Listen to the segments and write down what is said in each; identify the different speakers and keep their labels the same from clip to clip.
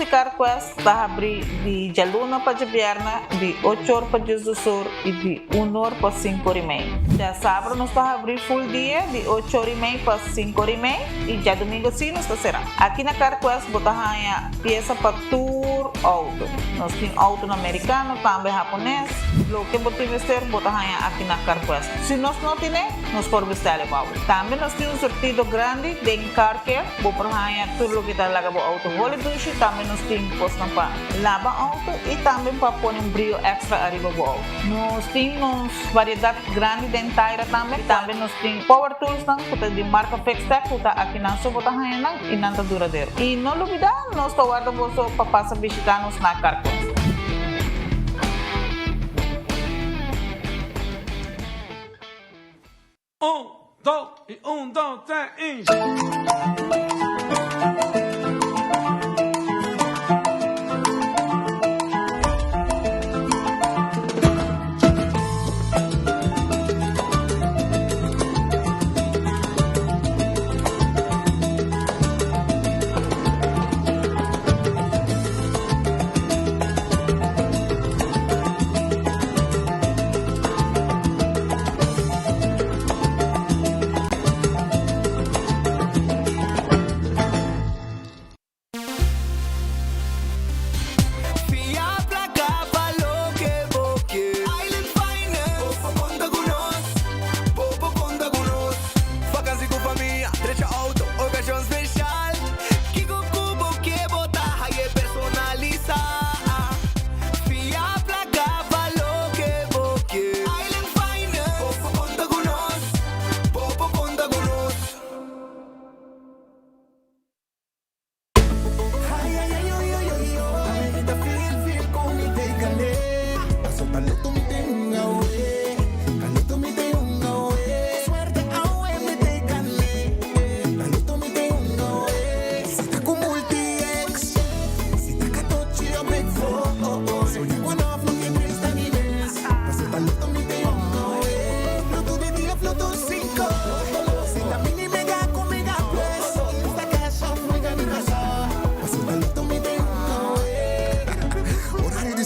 Speaker 1: na Carquest está abrir de dia luna para dia viernes, de 8 horas para dia do sur e de 1 hora para 5 horas e meia. Dia sábado nós está abrir full dia, de 8 horas e meia para 5 horas e meia, e dia domingo sim nós está será. Aqui na Carquest botar a peça para tour auto. Nós temos auto americano, também japonês. Lo que botar investir botar aqui na Carquest. Se nós não temos, nós podemos vestir o auto. Também nós temos um sortido grande de car care, botar tudo o que está lá com o auto. Dushi, também nós temos para lavar auto e também para pôr um brilho extra arriba do auto. Nós temos variedade grande de inteira também. Também nós temos power tools de marca Fixtech, que está aqui na sua bota e não está duradouro. E não olvida, nós estamos guardando para passar a visitar-nos na Carquest.
Speaker 2: Um, dois, três.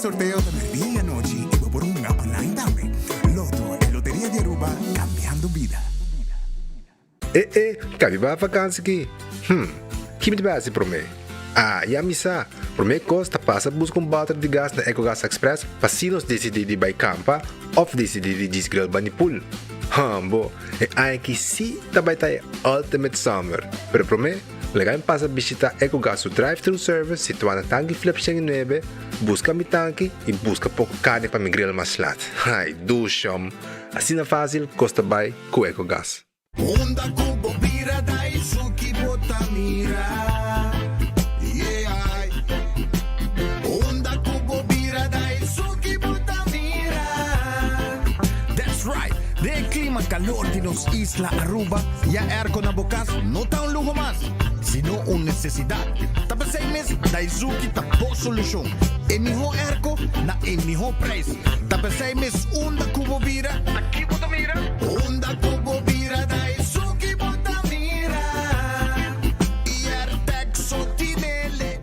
Speaker 3: Sorteo de medianoche y por una online también. Loto e Loteria de Aruba, cambiando vida.
Speaker 4: Cabe ba vakansie aqui? Que me base para mim? Já me sa. Para mim costa passa buscar balde de gás na EcoGas Express para se nós decidir de ir campa ou decidir de desgrill banipul. Bo, aqui sim também tá Ultimate Summer. Pero para mim, legal passa visitar EcoGas drive-thru service situado na tanque Flip 9, busca mi tanque e busca pouco carne para me grill mais lat. Ai, dushom. Assim é fácil, costa bem com EcoGas.
Speaker 3: Honda Cubo Vira Daisuki Botamira. Yeah. Honda Cubo Vira Daisuki Botamira. That's right. De clima calor de nos Isla Aruba, ya airco na bocas no tá lujo más, sino una necesidad. Tapos 6 meses, Daisuki tapos solución. En mejor airco, na en mejor preço. Tapos 6 meses, Honda Cubo Vira. Aqui Botamira. Honda Cubo Vira Daisuki Botamira. E Airtec Sotinele.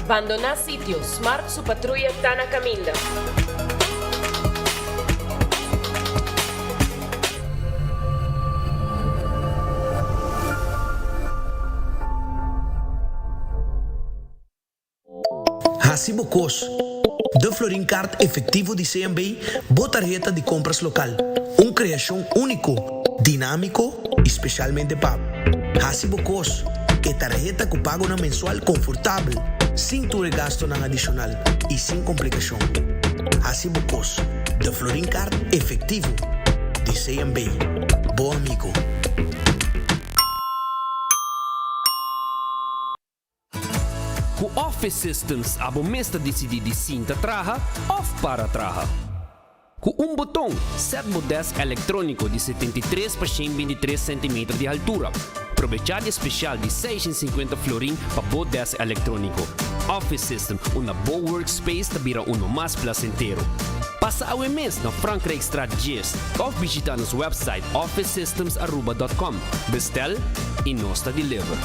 Speaker 5: Abandonar sitio, Smart su patrulla está na caminda.
Speaker 6: Hasibo Cos, de Florin Card efectivo de CMB, botarjeta de compras local. Uma criação único, dinâmico e especialmente pago. Hasibo Cos, que tarjeta que pago na mensual confortável, sem tu gasto na adicional e sem complicação. Hasibo Cos, de Florin Card efectivo de CMB. Bom amigo.
Speaker 7: Com Office Systems, a bomesta decide de cinta traja ou para traja. Com botão, set desk eletrônico de 73 por 123 cm de altura. aprovechar especial de 650 florin para bodas electrónico. Office System, una boa workspace que vira uno mais placentero. Passa ao mês na Frankrijkstraat Gist of visita nosso website officesystems@.com. Bestel e nós deliver.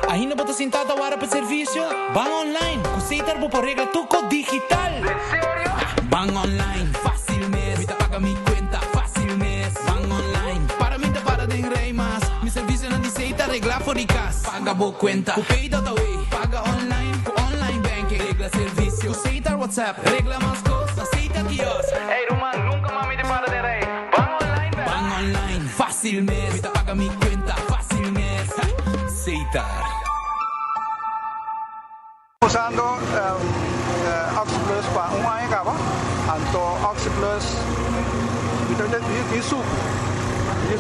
Speaker 8: Ainda bota sentada hora para serviço? Bang online, kusitar po por regla tuco digital. ¿En serio? Bang online, fácil mes. Vita paga mi cuenta, fácil mes. Bang online, para mí te para de rey más. Mi servicio no dice regla for casa. Paga bo cuenta, ku pay data way. Paga online, ku online banking. Regla servicio, kusitar WhatsApp. Regla más cosas, aceita Dios. Hey Roman, nunca mami te para de rey. Bang online, bang online, fácil mes. Vita paga mi cuenta, fácil mes. Aceitar.
Speaker 9: Usando Oxyplus para un año acaba, anto Oxyplus di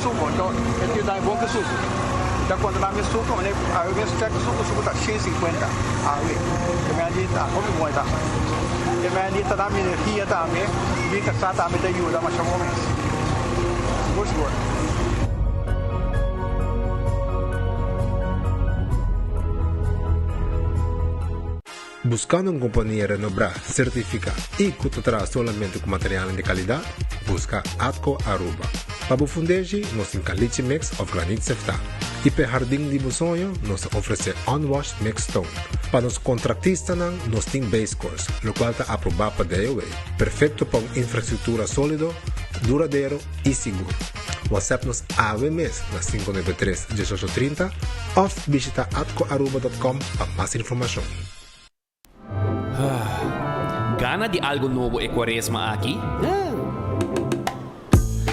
Speaker 9: suco, então ele dá bom que suco. Então quando dá suco, né, aí eu check suco tá 150, aí que me adita, como bom tá. Que me adita dá minha energia também, vi que está também te ajuda mais ou menos. Good.
Speaker 4: Buscando una compañía renombrada, certificada y que tratará solamente con materiales de calidad, busca Atco Aruba. Para fundeji, nos encalite mix of granite sefta. Y para jardín de sonho, nos ofrece unwashed mix stone. Para los contratistas, nos tiene base course, lo cual está aprobado para DOA. Perfecto para una infraestructura sólido, duradero y seguro. WhatsApp nos AWMS na 593-1830 o visita atcoaruba.com para más información.
Speaker 7: Gana de algo novo e quaresma aqui?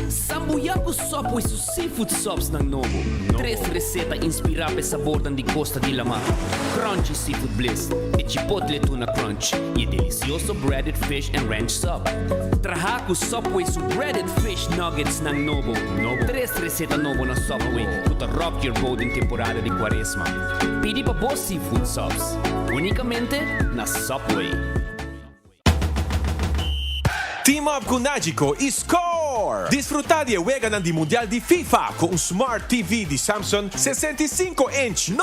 Speaker 7: Sambuyaku Sopo e seus seafood sops ng novo. 3 receta inspirada sa sabor de Costa de Lama. Crunchy seafood bliss, e chipotle tuna crunch, e delicioso breaded fish and ranch sub. Trahaku Subway su breaded fish nuggets ng novo. 3 receta novo na Subway to rock your boat em temporada de quaresma. Pidi pa boss seafood subs, unicamente na Subway.
Speaker 10: Team up com Nagico e score! Desfrutar de juega di Mundial di FIFA com um Smart TV de Samsung 65-inch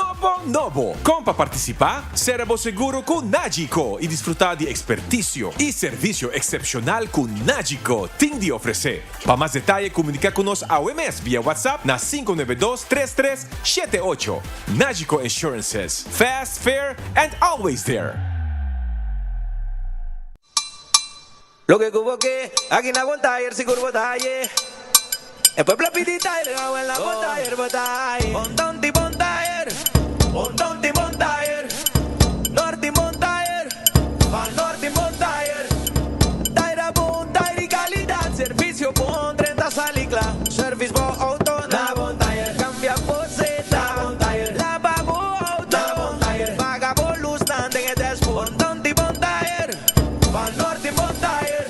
Speaker 10: novo. Como para participar, será seguro com Nagico e desfrutar de expertício e serviço excepcional com Nagico tem de oferecer. Para mais detalhes, comunicar conosco ao MS via WhatsApp na 592-3378. Nagico Insurances. Fast, fair, and always there.
Speaker 11: Lo que cubo que aquí en la Bontayer si curvo talle. Después plapitita y le hago en la Bontayer. Montonti Bontayer, Montonti Bontayer, Norti Bontayer, Van Norti Bontayer. Taira Bontayer y calidad, servicio bon 30 salicla, service bon auto na Bontayer. Cambia poseta, Bontayer, la babu auto, Bontayer. Paga por luz, tante en el Montonti Bontayer, Van Norti Bontayer.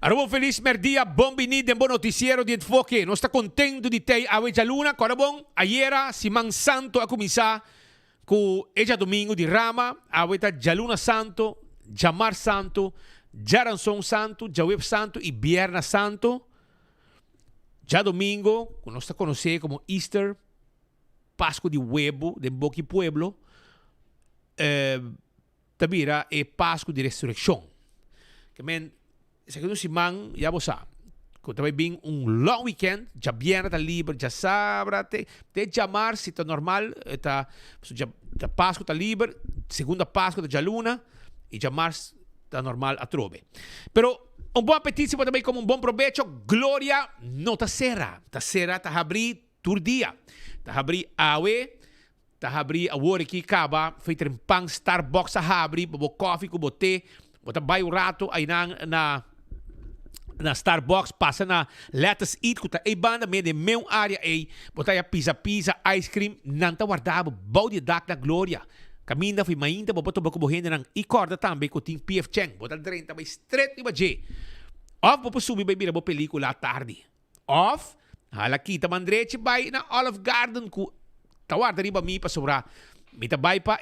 Speaker 12: Arabong feliz merdia, bom vinid en bom noticiero de enfoque. Nós está contento de ter a Weja Luna, corabong, ayera si Mang Santo a começar com ella domingo de Rama, a Weja Jaluna Santo, Jamar Santo, Jaranson Santo, Jaweb Santo e Vierna Santo. Já domingo, nós está conhecido como Easter, Páscoa de Huevo, de Boqui Pueblo, tabira é Páscoa de Ressurreição. Que men, segundo Simão, já você sabe, quando vai vir long weekend, já viene tá livre, já sabe, te chamar se tá normal, tá Páscoa tá livre, segunda Páscoa tá luna, e chamar tá normal a trove. Pero bom apetite também como bom provecho, glória não tá será tá abrir tur dia, tá abrir awe, tá abrir a hora que acaba, feito em pang Starbucks a abrir, bobo coffee, com bote, bota vai o rato aí na Starbucks, passa na Let's Eat, que tá aí banda, meio de meu área aí, bota aí a pizza, ice cream, não tá guardado, bom de dak na glória. Caminda, fui mainda, boto bako bohenda ng ikorda também, ko ting PF Cheng, bota 30, may straight iba J. Off, bopo subi, bay bira, bo pelikula tarde. Off, hala kita mandrechi, bay na Olive Garden, ku tawar, dari ba mi pa sobra. Mitabay pa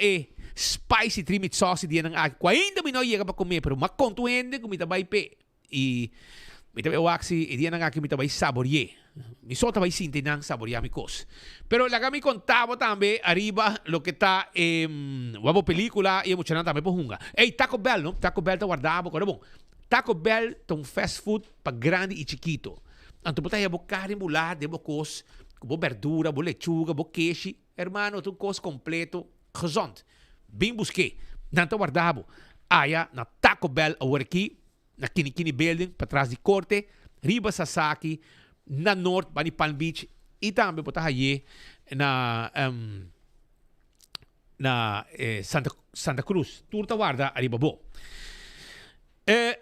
Speaker 12: spicy trimit sauce diyan ng aki. Kwa hindi mo yega pa kume, pero makontuende kung mitabay pe. Mitabay waxi, diyan ng aki mitabay saborye. Misota bay sinte ng saborye amigos. Pero lagami contabo tambe, arriba, lo que está wabo película, e mucho tambe po hunga. Taco Bell, no? Taco Bell ta guardabo, ko bom. Taco Bell, tong fast food, pa grande e chiquito. Anto po tayo, bo carne mula, de bo kos, bo verdura, bo lechuga, bo queixe. Hermano, itong kos completo, gezond. Bem busquei. Nanto guardabo. Aya, na Taco Bell, aqui, na Kinikini Building, para trás de Corte, Riba Sasaki, na North, Bani Palm Beach, e também po tayo na Santa Cruz. Turta guarda, arriba bo.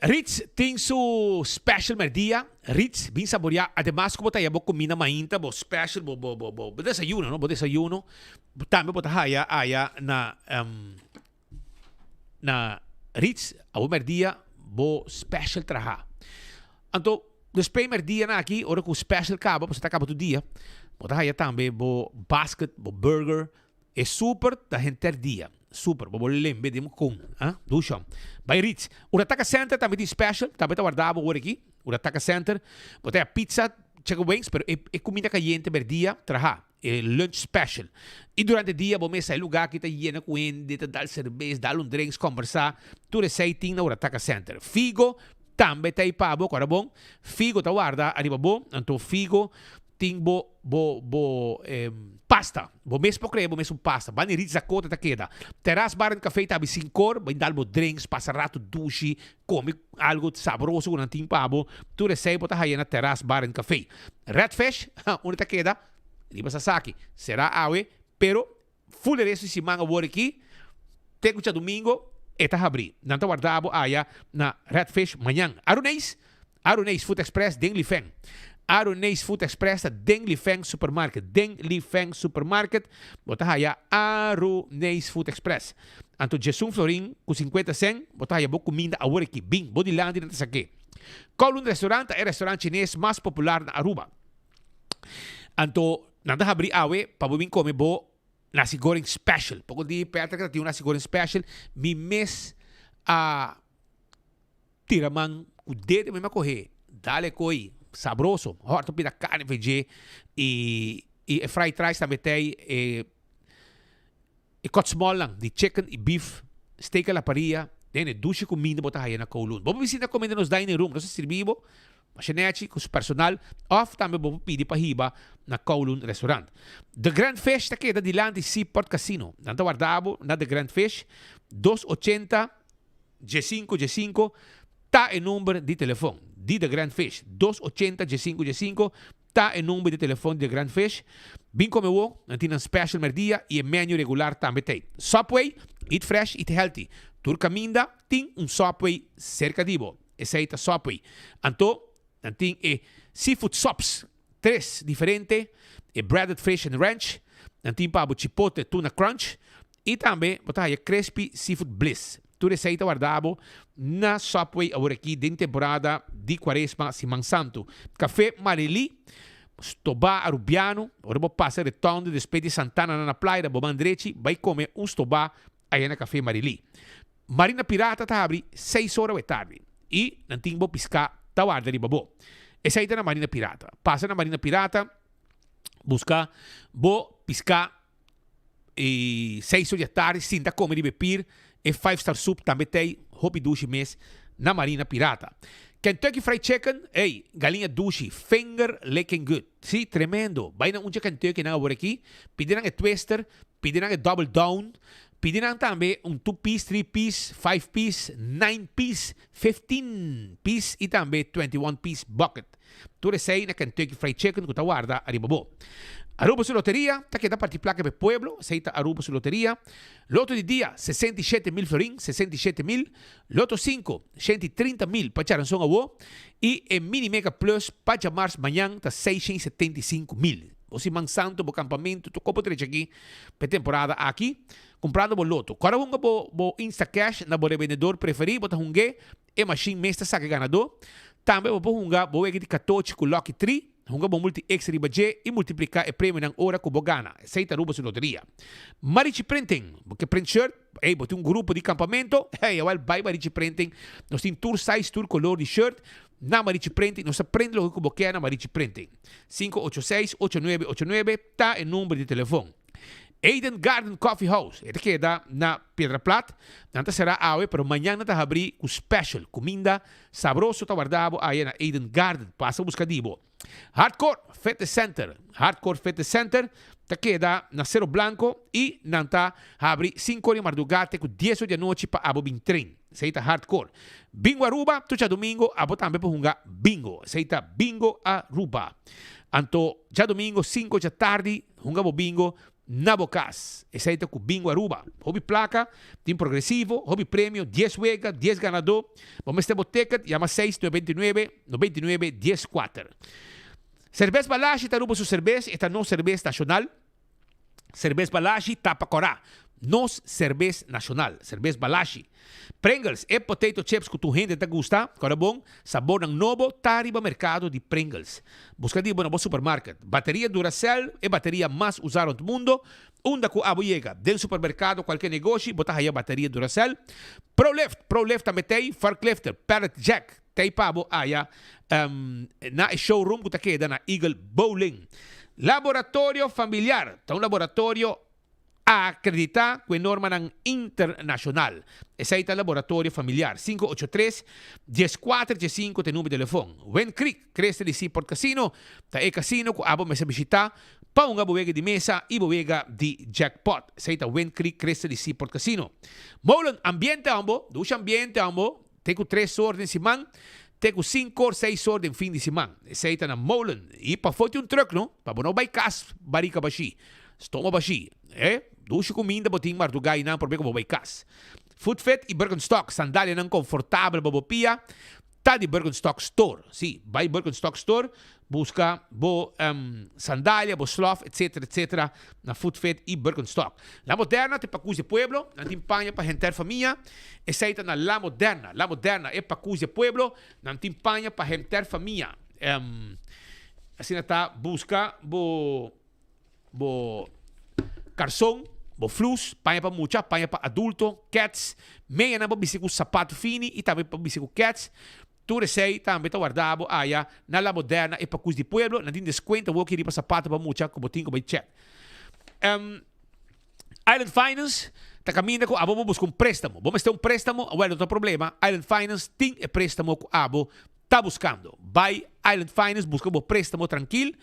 Speaker 12: Ritz tem su special merdia. Ritz, bin saborear. Además, como tayo bo comida mainta, bo special, bo desayuno, no? Bo desayuno. Tambe bo tayo aya na Ritz, a merdia, bo special traha. Anto, después merdia na aqui, ora com special cabo, bo sa acaba tu dia. Bo tayo tambe bo basket, bo burger. É super da gente dia. Super, bo lembe de mo com, dusham. By Ritz. Urataka Center também tem special, também tá guardado agora aqui. Urataka Center, botei a pizza, chicken wings, pero é comida caliente per dia, traha. É lunch special. E durante o dia, bo mesa lugar que tá llena com ende, tá dar cerveja, dar drinks, conversar. Tudo isso aí tem na Urataka Center. Figo, também tá aí pabo, agora bom. Figo tá guarda, arriba bom. Então Figo tem pasta. Bo mesmo creio, bo mesmo pasta. Bani Ritz a cota ta queda. Terras bar en café tabi sin cor, vai dar bo drinks, passa rato dushi, come algo sabroso com anting pabo. Tu recebe bota aí na terras bar en café. Redfish, onde ta queda? Riba Sasaki. Será awe, pero full resto si manga wor aqui. Tengo cha domingo, eta abri. Nanta guardabo aya na Redfish manhã. Arunês Food Express, Deng Li Feng. Arunês Food Express, Deng Li Feng Supermarket. Deng Li Feng Supermarket. Bota haya Arunês Food Express. Anto Jesum Florin, com 50 cent, bota haya bo comida a hora aqui. Bing, bodilandi na sake. Kowloon Restaurant é o restaurante chinês mais popular na Aruba. Anto, nanda abri awe, pabubing come bo nasi goreng special. Pagod di perta ka tiyo nasi goreng special, mi mes tiramang kudete may makohe. Dale koi. Sabroso, horto pida carne veggie e fried rice também tem e small lang de chicken e beef steak à la parrilla tem duche comida botar aí na Kowloon. Vamos visitar comida nos dining room, nós servimos machinete com o personal off também vamos pedir para riba na Kowloon restaurant. The Grand Fish tá aqui da Dilante Seaport Casino. Nanta guardabo na The Grand Fish 280 G5 tá em número de telefone. The Grand Fish, 280 G5 tá em número de telefone de Grand Fish. Bem como eu, não tem special merdia e menu regular também tem. Subway, eat fresh, eat healthy. Turcaminda tem Subway cerca de bo. Esse aí tá Subway. Então, tem seafood sops, 3 diferentes, breaded fish and ranch, tem pabo chipotle tuna crunch e também botar aí crispy seafood bliss. Tu receita guardavo na Subway agora aqui de temporada de Quaresma Simão Santo. Café Marili, stobá arubiano, ora vou passar retorno despeito de Santana na praia da Bomandreci, vai comer stobá aí na Café Marili. Marina Pirata tá abre 6 horas da tarde e não tem bo piscar tá guarda de babo. Essa aí tá na Marina Pirata. Passa na Marina Pirata, busca bo piscar e 6 horas da tarde, sinta comer e beber e 5-star soup também tem hobby douche mês na Marina Pirata. Kentucky Fried Chicken, galinha douche, finger licking good. Sim, tremendo. Vai na unja Kentucky na agora aqui, pedirão twister, pedirão double down, pedirão também 2-piece, 3-piece, 5-piece, 9-piece, 15-piece e também 21-piece bucket. Tudo isso aí na Kentucky Fried Chicken que está guarda a ribabo. Aruba su loteria, tá que dá partir placa para pueblo, aceita Aruba su loteria. Loto de dia, 67.000 florin, 67.000. Loto 5, 130.000 para charanção avô. E em Mini Mega Plus, para chamar amanhã, tá 675.000. Você mansanto, bo campamento, tu copo trecho aqui, para temporada aqui, comprando bo loto. Agora vamos bo Instacash, na bo revendedor preferido, bota hungue, e machine mesta saque ganador. Também bo hunga, bo de 14 com Lucky 3. Hunga bom multi extra budget e multiplicar o prêmio na hora que gana. Aceita Aruba su loteria. Marichi Printing, porque print shirt, bote um grupo de campamento, vai Marichi Printing. Nós temos tour size, tour color de shirt. Na Marichi Printing, nós aprendemos o que quer na Marichi Printing. 586-8989, tá o número de telefone. Eden Garden Coffee House, esta queda na Pedra Plata. Nanta será awe, pero amanhã nanta abrir com special, comida sabroso, tá guardado aí na Eden Garden. Passa a buscar dibo. Hardcore Fitness Center. Hardcore Fitness Center te queda na Cerro Blanco e nanta abre 5 horas de madrugada com 10 horas da noite para abo bin train. Seita Hardcore. Bingo Aruba, tu já domingo, abo também para jogar bingo. Seita Bingo Aruba. Anto já domingo 5 da tarde, jogamos bingo na Bocas. Seita com Bingo Aruba. Hobby placa, team progressivo, hobby prêmio, 10 wega, 10 ganador. Vamos ter boteca, chama 699-99-10-4. Cerveza Balashi, está Aruba su cerveza, esta não cerveza nacional. Cerveza Balashi, tapa corá. Nos cerveza nacional, cerveza Balashi. Pringles e potato chips que tu gente te gusta, cara bom, sabor ng novo, tariba mercado de Pringles. Busca di no supermarket. Bateria Duracell e bateria mais usada no mundo. Unda ku abo llega del supermercado, qualquer negócio, bota aí a bateria Duracell. ProLift também tem, forklifter, pallet jack, tem pabo aí na showroom que tá queda na Eagle Bowling. Laboratório familiar, tá laboratório acreditar com a norma internacional. Esse aí é o laboratório familiar. 583-1415 tem número de telefone. Wen Creek, Creste de Seaport Casino. Tá é casino que abo me se visitar para uma boega de mesa e boega de jackpot. Esse aí é Wen Creek, Creste de Seaport Casino. Molen, ambiente ambo. Ducha ambiente ambo. Tem com 3 horas de semana. Tem com 5 ou 6 horas de fim de semana. Esse aí é na Molen. E para foto um truck, não? Para não vai cas, barica baixi. Estoma baixi. Duche comida, botim martugay na problema com baikas. Footfit e Birkenstock, sandália não confortável, babopia, tá de Birkenstock Store. Sim, vai Birkenstock Store, busca sandália, bo slof, etc. na Footfit e Birkenstock. La Moderna, te pacus de pueblo, na timpanha para gente família, essa na La Moderna. La Moderna é pacus de pueblo, na timpanha para gente família. Assim tá, busca bo garçom, bo flus, panha para mucha, panha para adulto, cats, meia na bisico sapato fini e também para bisico cats. Tudo sei também tá guardado aí na La Moderna e para cus de pueblo, na tem desconto vou querer para sapato para mucha, como tinha que check. Island Finance tá caminhando com abo busca préstamo. Vamos ter préstamo, well, outro problema. Island Finance tem préstamo com abo tá buscando. Vai Island Finance busca um préstamo tranquilo,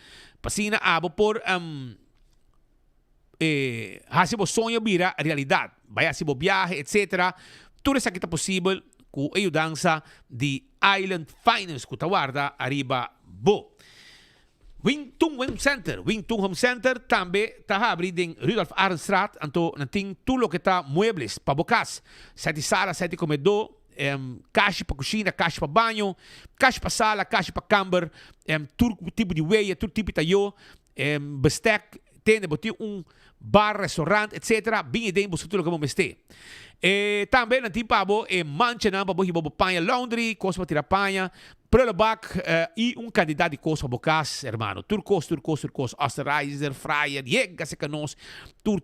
Speaker 12: passina abo por hasibo sonho vira realidade. Vai hasibo viaje, etc. Tudo isso aqui está possível com a ajudança de Island Finance, que está guarda arriba bo. Wingtung Home Center. Wingtung Home Center também está abrindo em Rudolf Arnstraat. Então, tem tudo que está muebles para bocas. 7 sala, 7 comedor, caixa para cozinha, caixa para banho, caixa para sala, caixa para camber, todo tipo de weia, todo tipo de taio, bestek, tende, botar bar, restaurante, etc. Bem ideia, você tudo que vamos ter. Também na Pabo mancha na Pabo hibo panha laundry, coisa para tirar panha, prullenbak e candidato de coisa para bocas, hermano. Turcos, osterizer, fryer, jega se canos,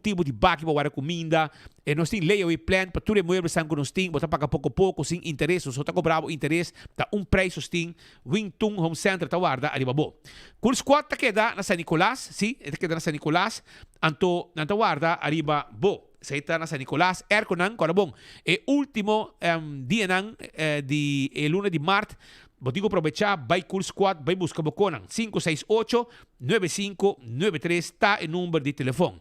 Speaker 12: tipo de bak para comida. Nós temos layaway plan para tudo muebles são que nós temos, botar pagar pouco sem interesse, só tá cobrado interesse, tá preço tem, Wingtung Home Center tá guarda ali babo. Cool squad tá queda na San Nicolás, sim, tá queda na San Nicolás, anto na tá guarda arriba bo. Sa ita na San Nicolás, erko nang, bom, último dia nang di luna di Mart, botigo aprovechar, vai Cool Squad, vai busca boconang, 568-9593, tá o número de telefone.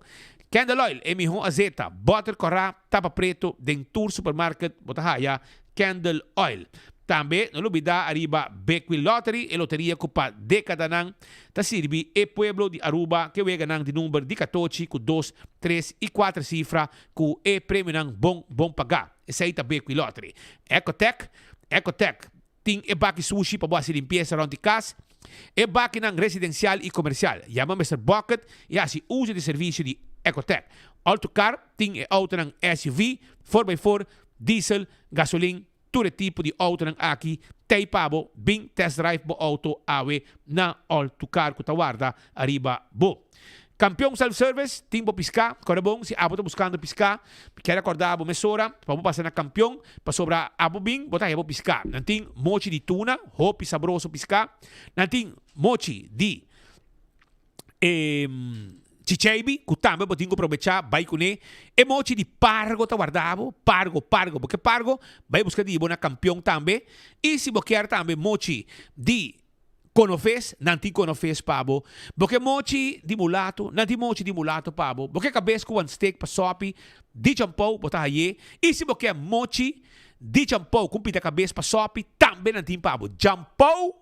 Speaker 12: Candle Oil, emihon azeta, butter corra, tapa preto, den tour supermarket, botahaya, Candle Oil. Também, não olvida, arriba Beckwil Lottery, e loteria que pa década nang, ta sirvi e pueblo de Aruba, que wega nang de número de 14, com 2, 3 e 4 cifra, com e prêmio nang bom pagar. Essa aí tá Beckwil Lottery. Ecotech, tem e baki sushi para boa limpeza around the casa, e baki nang residencial e comercial. Chama Mr. Bucket e assim usa de serviço de Ecotech. Autocar, tem e auto nang SUV, 4x4, diesel, gasolina, todo tipo de auto nang aqui, tem pabo, bing test drive bo auto awe na Autocar que guarda arriba bo. Campeão self-service, timbo piscar, corabong, se abo tá buscando piscar, quer acordar abo mesora, para passar na campeão, para sobrar abo bing, botar abo piscar. Nanting mochi de tuna, hopi sabroso piscar. Nanting mochi de chichebi, que também botinho aproveitar, vai com e mochi de pargo tá guardado, pargo, porque pargo vai buscar de na campeão também. E se você quer também mochi de conofes, nanti conofes pabo, porque mochi di mulato, nanti mochi di mulato pabo, porque cabeça com steak pa sopi, di champou, botar aí, e se você mochi di champou com pita cabeça pa sopi, também nanti pabo, champou,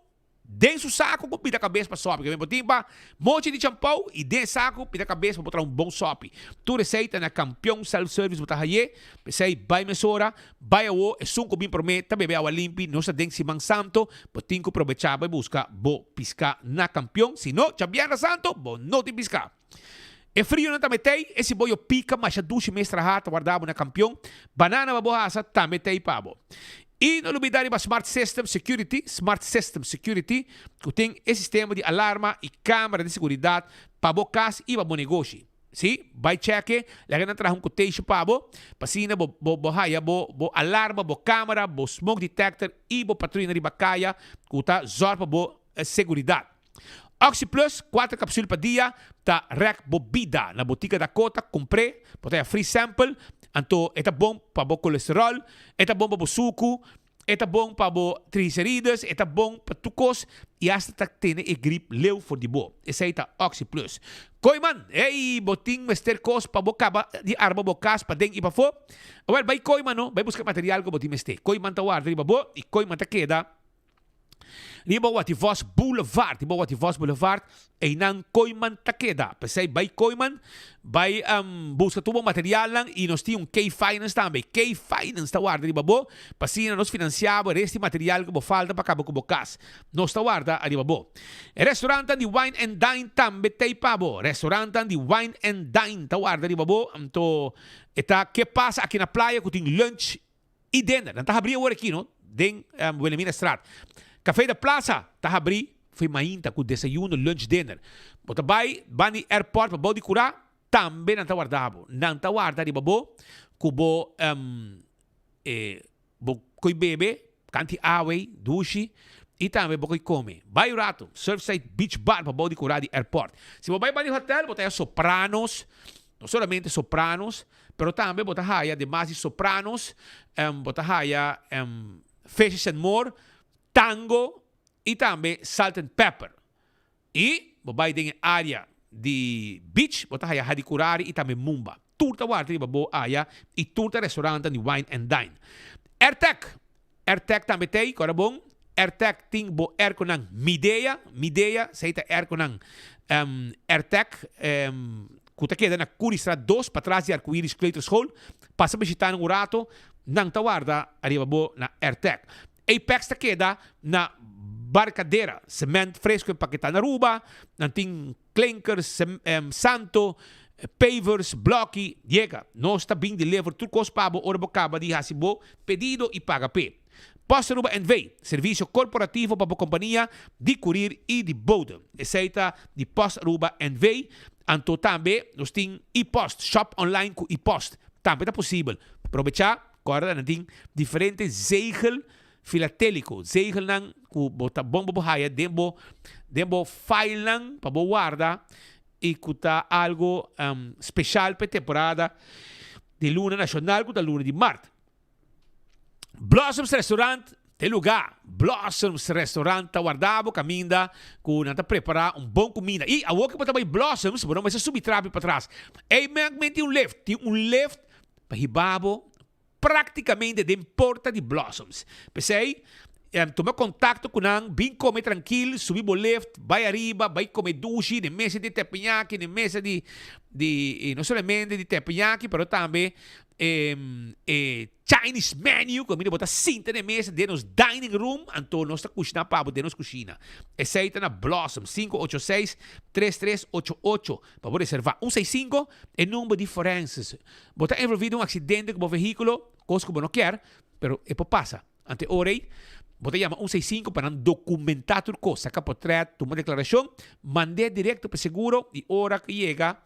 Speaker 12: dentro do saco com pita cabeça pa sopi, que vem pa mochi di champou e dentro saco pita cabeça para botar bom sopi. Tu receita na campeão self-service botar aí, pensei vai mesora, vai ao e sunco bem promete, também vai ao limpi, não se dengue simang santo, botinho aproveitar vai buscar bo piscar na campeão, se não, chabiana santo, bo não te piscar. E frio não também tem, esse boio pica, mas a duche mestra rata guardava na campeão, banana baboasa também tem pabo. E não olvidar para Smart System Security, que tem esse sistema de alarma e câmera de segurança para o casa e para o negócio. Sim, vai cheque, lagi na trabalho quotation para bo, pasina bo alarma, bo câmera, bo smoke detector e bo patrulha de bacaya, que tá zor para bo segurança. Oxy Plus, 4 capsules por dia, tá rec bobida na botica da Cota, comprei, botei free sample, então é bom para o colesterol, é bom para o suco, é bom para o triglicéridos, é bom para tucos e hasta tem e grip leu for de bo. Esse aí tá Oxy Plus. Koiman, boting mester cos para boca de arma bocas para dentro e para fo. Well, vai Koiman no, vai buscar material que boting mester. Koiman tá guarda riba bo e Koiman tá queda. Riba Wativos Boulevard, e nang Koiman takeda. Pasay by Koiman, by busca tubo material lang e nos ti K-Finance também. K-Finance tawarda riba bo, pasina nos financiava este material que bo falta para cabo kubo kas. Nos tawarda riba bo. E restaurantan di Wine and Dine também tay pabo. Restaurantan di Wine and Dine tawarda riba bo. Amto eta que pasa aqui na playa que tem lunch e dinner. Nanta abrir agora aqui, no? Den Wilhelmina Strat. Café da Plaza, tá abri, foi mainta com desayuno, lunch, dinner. Bota vai, bani airport, babo de cura, também não tá guardado. Não tá guardado de babo, kubo coi bebe, canti away, dushi, e também bo coi come. Vai o rato, Surfside Beach Bar, babo de cura de airport. Se vai bani hotel, bota Sopranos, não somente Sopranos, pero também bota haya demais Sopranos, bota haya Fishes and More, Tango e também Salt and Pepper. E vai em área de beach, botar aí Hadikurari e também Mumba. Turta guarda riba bo área e turta restaurante de Wine and Dine. AirTech também tem, agora bom. AirTech tem bo airco nang Midea, seita airco nang AirTech kuta queda na Curistra 2 para trás de Arco-Íris Claytons Hall. Passa visitar um rato, nang tawarda arriba bo na AirTech. Apex ta queda na Barcadeira, cimento fresco empaquetado na Aruba, nanting Clinker, Santo, pavers, blocky, llega. No está being delivered tu kos pabo orbo kaba di hasibo, pedido e paga P. Posta Aruba NV, serviço corporativo para a companhia de courier e de boden. Aceita de Posta Aruba NV. Anto também nós temos e-post, shop online com e-post. Também é possível. Aproveitar, agora nós temos diferentes zegel filatélico. Zegel nang ku bota bombo bohaya, dembo file nang para guarda e kuta algo especial para temporada de luna nacional com a luna de Marte. Blossoms Restaurant, tem lugar. Blossoms Restaurant, guardavo, caminda, com nanta preparar bom comida. E a outra para também Blossoms, mas você subtrape para trás. E tem um lift para ribabo, praticamente de porta de Blossoms. Pensei, tomar contato com ele, bem comer tranquilo, subir o lift, vai arriba, vai comer duche, na mesa de teppanyaki, na mesa de não somente de teppanyaki, mas também Chinese menu, comida botar cinta na mesa, de nos dining room, então nossa cozinha para de nos cozinha. Aceita na Blossom 586-3388 para reservar 165 e número de diferenças. Botar envolvido um acidente com o veículo, coisa que não quer, mas é para passar. Ante orei, você chama 165 para documentar tudo coisa, saca portrait, uma declaração, mande direto para seguro e hora que chega,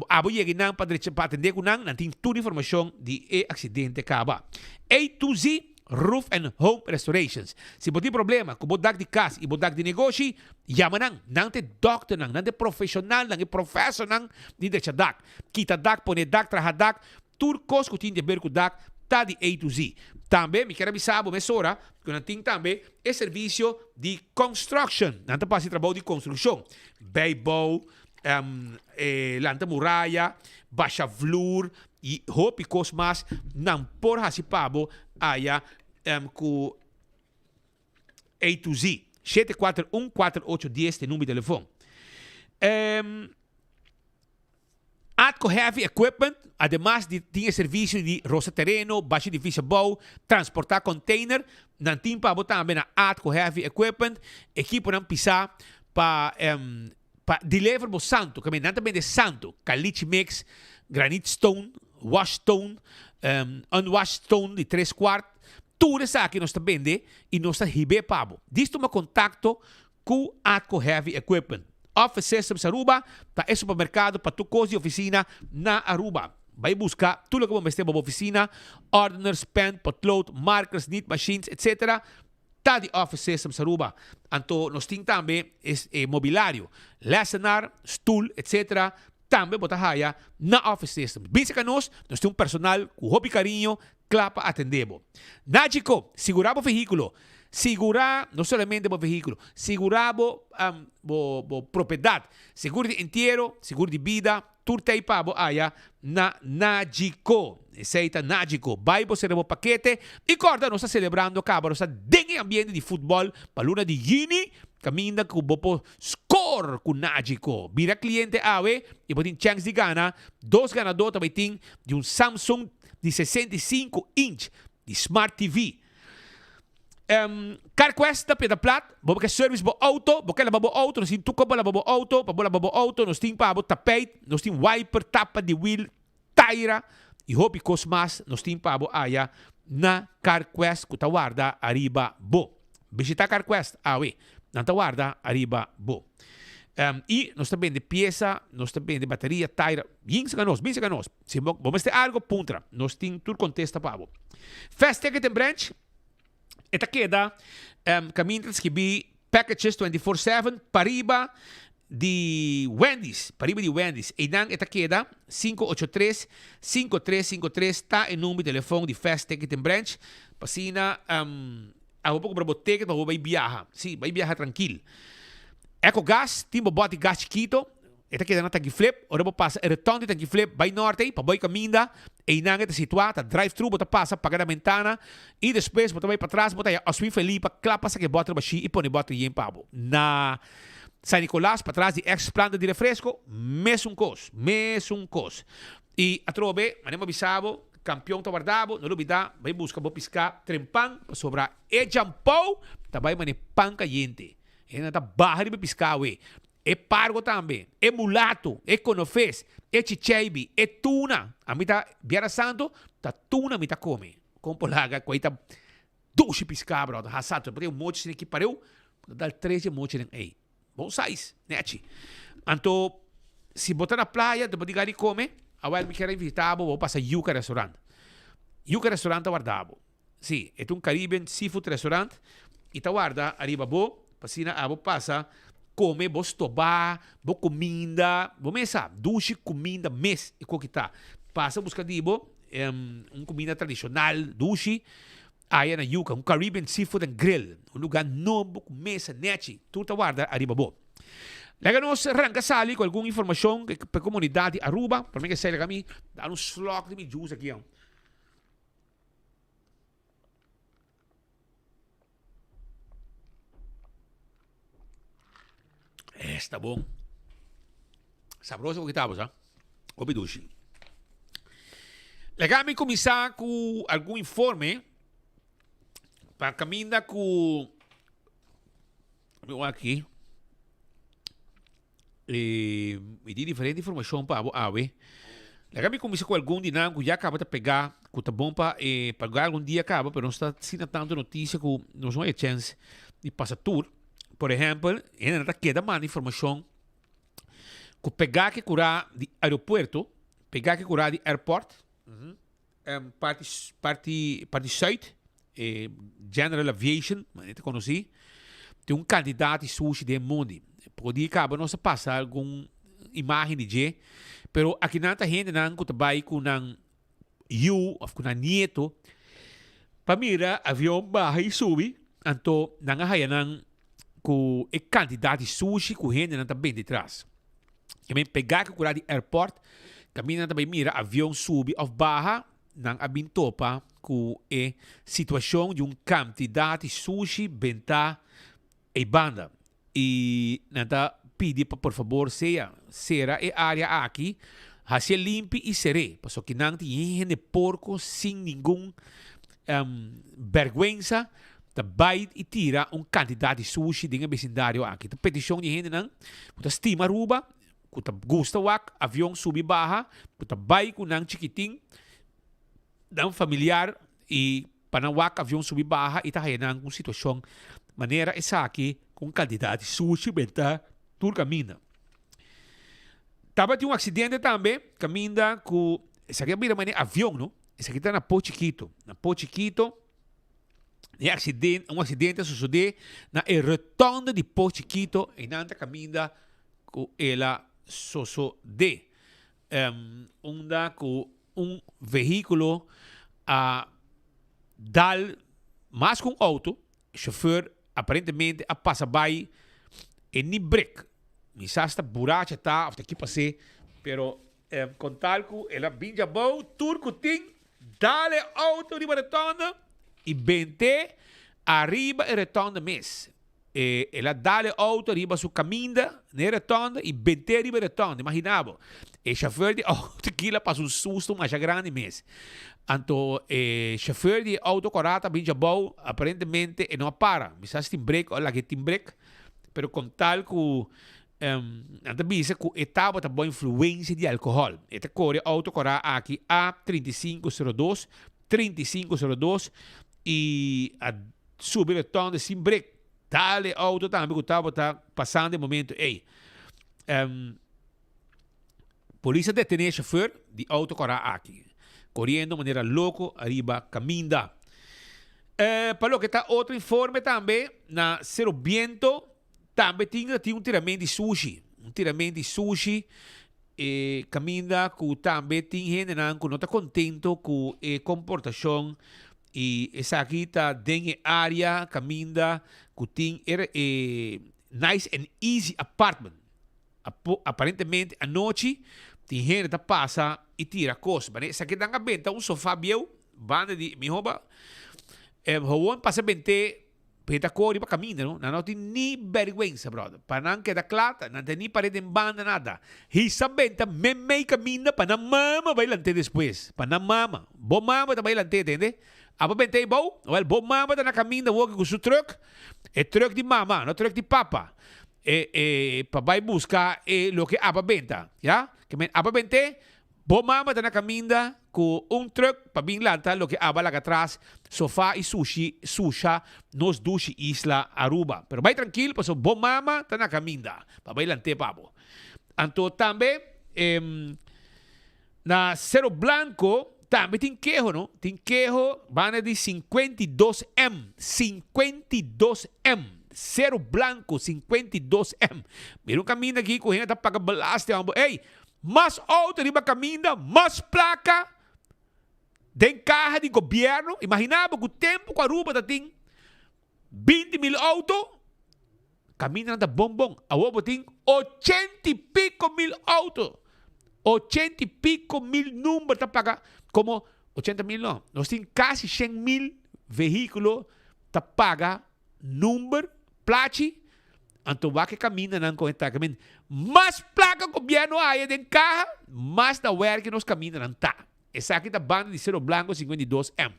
Speaker 12: abo chega para atender com não tem toda a informação de acidente acaba. A to Z Roof and Home Restorations. Se você tem problema com o bodak de casa e bodak de negócio, chama não tem doctor não tem profissional, não é professor não de deixar dak. Kita dak, pone dak, traha dak, tudo coisa que tem de ver com dak, tá de A to Z. Também, me quero avisar, mesora, que nós temos também o serviço de construction. Nós temos o trabalho de construção. Beibou, lanta muralha, baixa flor e roupa e coisas mais. Não por hasipabo, aí, com A to Z. 741-4810, número de telefone. Atco Heavy Equipment, además de ter serviço de roça terreno, baixo difícil bow, transportar container, não tem para botar também na Atco Heavy Equipment, equipo não pisar para deliver o santo, que não também de santo, caliche mix, granite stone, wash stone, unwashed stone de 3/4, tudo isso aqui nós também vende e nós ribe pabo. Disto uma contato com Atco Heavy Equipment. Office Systems Aruba, tá é supermercado para tu coisa de oficina na Aruba. Vai buscar tudo que vamos ter para oficina, ordners, pen, potlood, markers, knit machines, etc. Tá de Office Systems Aruba. Então, nós temos também mobiliário, lessenar, stool, etc. Também botar raia na Office Systems. Bisa que nós temos personal com hobby carinho, clapa atendemos. Nagico, segurar o veículo. Segurar não somente o veículo, segurar a propriedade, seguro de inteiro, seguro de vida, tudo tem para aí na Nagico. Aceita Nagico. Vai você o paquete e corda nós está celebrando acaba nossa dengue ambiente de futebol para luna de Gini, caminha com o score com Nagico. Vira cliente awe e pode ter chance de ganhar. Dois ganadores também tem de Samsung de 65 inch de Smart TV. CarQuest da Pedra Plat, porque service bo auto, porque ela bo auto, nós temos tuco para bo auto, para bo auto, nós temos para bo tapete, nós temos wiper, tapa de wheel, tire e roupa cosmas, nós temos para bo aya na CarQuest que guarda arriba bo. Visita CarQuest, na guarda arriba bo. E nós também de peça, nós também de bateria, tire, bem se nós. Se vamos ter algo puntra, nós temos tudo contesta para bo. Fast Ticket and Branch. Esta queda, caminhos que vi packages 24/7 pariba de Wendy's. E dan esta queda 583-5353 está em número de telefone de Fast Ticket and Branch. Pasina, a um pouco para boteca, para vai viajar. Sim, vai viajar tranquilo. Eco gas, timbo bote gas chiquito. Esta queda na tanque flip, ora vou passar retorno de tanque flip, vai norte, para boi caminha, e não está situado, drive-thru, bota passa, paga a ventana, e depois bota vai para trás, bota a sua felipa, clapa, que bota baixi e põe bota em pabo. Na San Nicolás, para trás de ex-planta de refresco, mesmo cos. E a trobe, anemo bisabo, campeão tá guardado, não duvida, vai buscar, vou piscar, trempang, para sobrar e jampou, tá vai mane pan caliente. E não tá barra de piscar, ué. é pargo também, é mulato, é conofés, é chichaibi, é tuna. A mim tá, Viernes Santo, tá tuna, a mim tá come. Com polaga, coita, 12 piscar, brother. Hasato, porque um monte de que pareu, dá 13 monte de ei. Bom size, né? Então, se botar na praia, depois de gari come, agora me quero invitar, vou passar Yuca Restaurant. Yuca Restaurant guardavo. Sim, é um Caribbean Seafood Restaurant. E tá guarda, arriba bo, passina, abo passa, come, bo stobar, bo comida, bo mesa, duche, comida, mes, e co que tá. Passa buscar dibo, comida tradicional, duche, aí na Yuca, Caribbean Seafood and Grill, lugar novo, com mesa, neti, tudo tá guarda, arriba bo. Lega-nos arranca sali com alguma informação para a comunidade Aruba, para mim que sai kami, dá um slok de mi juice aqui, ó. Está bom. Sabroso que estava, sabe? Obidushi. Legal-me começar com algum informe para caminhar com aqui e de diferente informação para a ave. Legal-me começar com algum dinâmico já acaba de pegar que tá bom para pagar algum dia acaba, mas não está sendo tanto notícia que não é chance de passar tour. Por exemplo, ainda queda mais informação que pegar que curar de aeroporto, pegar que curar de airport, parte site, General Aviation, mas não conheci, tem um candidato de sushi de mundo. Pode acabar não se passar alguma imagem de G, pero aqui não tem gente não que trabalha com um you ou com um nieto, para mira avião barra e sube, então não há não com o candidato de sushi com gente não também de trás. Também pegar que curar de airport, caminha também mira avião sube ou barra, não abin topa com a situação de um candidato de sushi benta e banda. E nada pedir para por favor será a área aqui, hacia limpe e seré, porque que não tem gente porco sem nenhum vergüenza. Vai e tira um candidato de sushi de vecindário aqui. A petição de gente não, que estima Aruba, que gosta wak, avião sube barra, que vai com um chiquitinho, um familiar e para wak avião sube barra e tá aí com situação maneira essa aqui com candidato de sushi benta tur caminha. Tava de um acidente também, caminha com essa aqui é maneira avião, não? Essa aqui tá na Port Chiquito, um acidente sucedeu na rotonda de Port Chiquito e na caminha com ela sucedeu. Com um veículo dal mais com auto, o chauffeur aparentemente a passa by e nem break. Misasta buracha tá, até aqui passei, pero com tal que ela vinha bom, turco ting, dale auto de rotonda e bente arriba e rotonda mes. Ela dale auto arriba su caminda na rotonda e bente arriba e rotonda. Imaginava. O chauffeur de auto que lá passa um susto mais grande mes. Então, o chauffeur de auto corata vinha bom, aparentemente e não para. Misas tem break, olha que tem break, pero com tal que anda bisa que etapa tá boa influência de álcool. Esta corre auto corata aqui A3502 e a subir o tom de sem break. Dale auto também que estava passando de momento. Polícia detém o chauffeur de auto corata aqui. Correndo de maneira louca, arriba caminda. Para o que está outro informe também, na Cerro Viento, também tem um tiramento de sushi. Caminda que também tem gente que não está contento com a comportação e essa aqui está dentro da área, caminda que tem nice and easy apartment. Aparentemente, à noite, tem gente que passa e tira coisas. Essa aqui está na venda, um sofá meu, banda de mi rouba, passa bente, peta cor para caminho, não tem nem vergüenza, brother. Para não quedar claro, não tem nem parede em banda, nada. Hisa benta, me caminha, para não mama vai lante depois. Para não mama. Bom mama também lante, entende? Aba bente bom, bom mama tá na caminho, walk com seu truck. É truck de mama, não truck de papa. para buscar lo que apa venta, ya? Que men apa vente, bo mama ta na caminda com truck para bin lanta lo que apa lá atrás, sofá e susha nos dushi Isla Aruba. Pero vai tranquilo, paso bo mama ta na caminda, para vai lante pabo. Anto também na Cerro Blanco também tem queijo, não? Tem queijo, van de 52M. 52M. Cerro Blanco, 52M. Meron caminho aqui, correndo, tá paga balaste. Ei, mais auto de caminho, mais placa, den carro de governo. Imaginava que o tempo com a Aruba tá tem 20,000 autos. Caminho tá bom. A Aruba tem 80 e pico mil autos. 80 e pico mil números tá paga. Como 80,000 não. Nós temos quase 100,000 veículos tá paga número, placi, anto va que camina nan conectamente. Mas placa governo aí den carro, mas da where que nós camina nan tá. Essa aqui tá banda de Cerro Blanco 52M.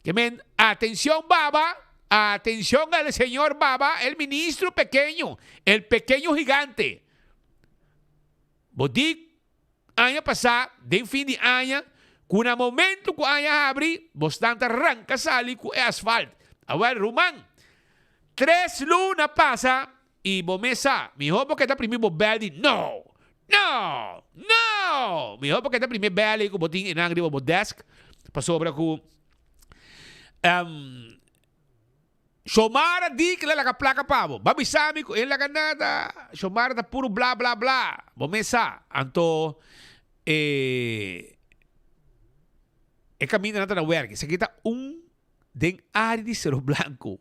Speaker 12: Que men, atención baba, atención al señor baba, el ministro pequeño, el pequeño gigante. Bodik, año pasado, den fin de año, com o momento que a abrir, bastante arranca sali com asfalto. Agora, Rumán, 3 lunas passa e bomesa. Mi hijo porque está primeiro belly. No. Mi hijo porque está primeiro belly com botin em angry bo desk. Passou para com Xomara di que lá a placa pavo. Babi sami ko ele nada. Xomara tá puro blá blá blá. Bomesa. Anto caminho na werk. Você kita den área de Cerro Blanco.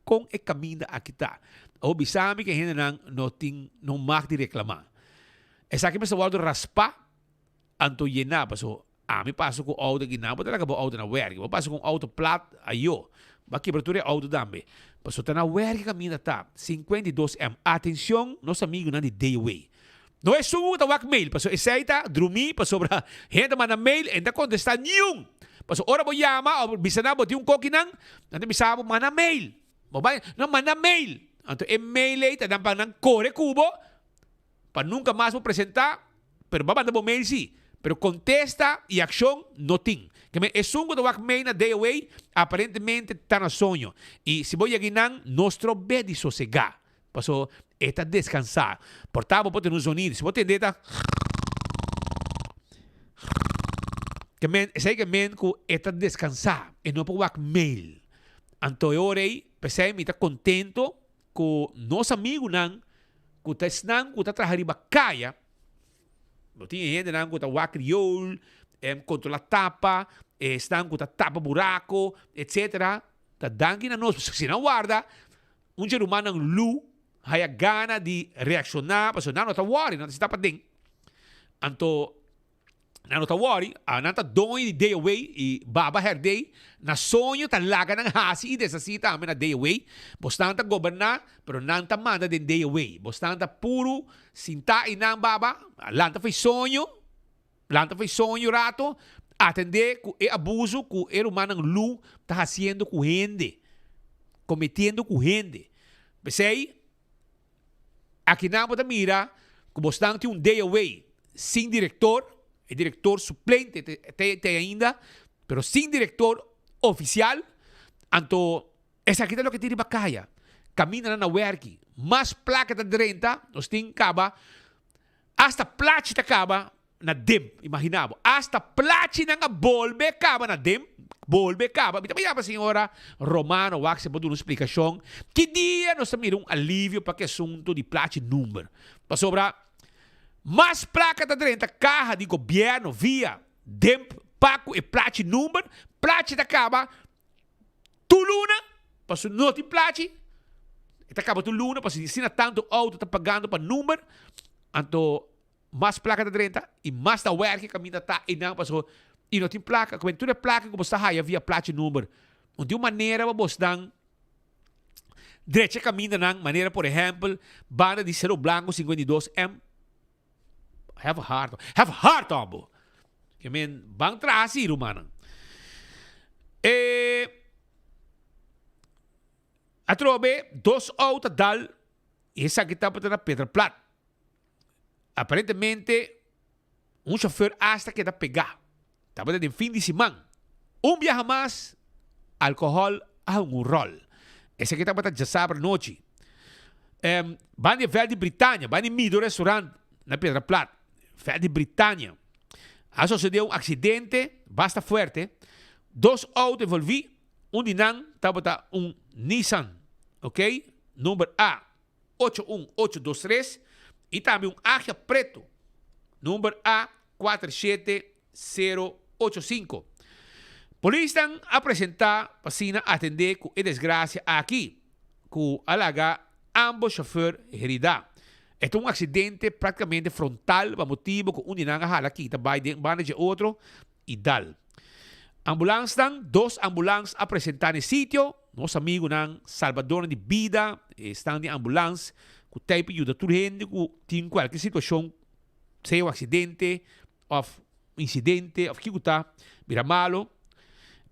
Speaker 12: Com e caminho aqui tá. O bisami que ainda não mag de reclamar. Essa aqui me sa wado raspa anto yena paso. Me passo com auto aqui na, talaga bo auto na werk. Mo passo com auto plat ayo. Ba quebratura auto dambe. Paso tá na werk caminho tá. 52M. Atenção, nosso amigo na de Dayway. Não é sumo tawak mail. Paso esaita, drumi, paso pra gente manda mail, ainda contestar nenhum. Paso ora mo yama, o bisana mo tiung kokinang, nanti bisa mo mana mail. Mobile, não manda mail. Anto e-mail aí, tadang pang ng core kubo, para nunca mais mo apresentar, pero babanda mo mail si. Pero contesta e ação não tem. Que é sungo tawak mail na day away, aparentemente tá na sonho. E se voy a ginang, nostro bedi sossegar. Paso, está descansar. Portavo pode nos unir. Se você entender, tá? Que men, sei que men que está descansar. E não pode mail. Anto eu orei, pensei, me está contento com nosso amigo nan, que está snang, que está trabalhando bacaya. Não tinha gente nan, que está wakriol, controla tapa, snang, que está tapa buraco, etc. Está dando na nós. Se não guarda, ser humano ng lu, haya gana de reaccionar, paso não está worry, não está para ding. Anto, não está worry, não está doing de day away e baba herdei, na sonho talaga ng hasi e desasita amin na day away. Bastante gobernar, pero não está manda de day away. Bastante puro, sinta inang baba, lanta foi sonho rato, atender com e abuso com o humano ng lu, está haciendo com gente, cometendo com gente. Pensei, aqui na Bota Mira, como bastante day away, sem diretor, e diretor suplente tem ainda, pero sem diretor oficial, anto, essa aqui é o que tira bacaya. Camina na werki, mas placa da 30, nós tem caba, hasta placa da caba na dem, imaginavo, hasta placa na bolbe caba na dem, bolbe caba. Bita pa senhora Romano, wak se pode uma explicação, que dia nós temos alívio para que assunto de placa número. Para sobra, mas placa da 30, carro de governo via DEMP, Paco e placa número, placa da caba, tu luna, para não te placa, e acaba tu luna, para se ensina tanto auto, tá pagando para número, anto, mas placa da 30, e mais da werk, caminha tá, e não, passou, e não tem placa, como tu é placa, como está aí, via placa número, de uma maneira, vamos dar, direita caminha, maneira, por exemplo, banda de Cerro Blanco 52M, Have a heart, Tombo. I mean, bang trasi, rumana. Atrobe, 2 autos dal esa que estaba na Pedra Plat. Aparentemente, un chofer hasta que está pegado. Estaba de fin de semana. Un viaje más, alcohol a un rol. Ese que estaba já sábado noite. Van de Vel de Britânia, van de Mido restaurante na Pedra Plat. Vel de Britânia. Aí sucedeu um acidente, basta forte. 2 autos envolvidos. De nan estava Nissan, ok? Número A81823. E também Águia Preto, número A47085. Polícia estão a apresentar para atender com a desgraça aqui, com alaga ambos chauffeurs heridos. Este é um acidente praticamente frontal, por motivo que de nan hala aqui, também de outro e dal. Ambulância estão, 2 ambulâncias a apresentar no sítio. Nosso amigo nan Salvador de Vida estão de ambulância. Que tem ajuda toda gente que tem qualquer situação, seja um acidente, ou incidente, ou que está, vira malo,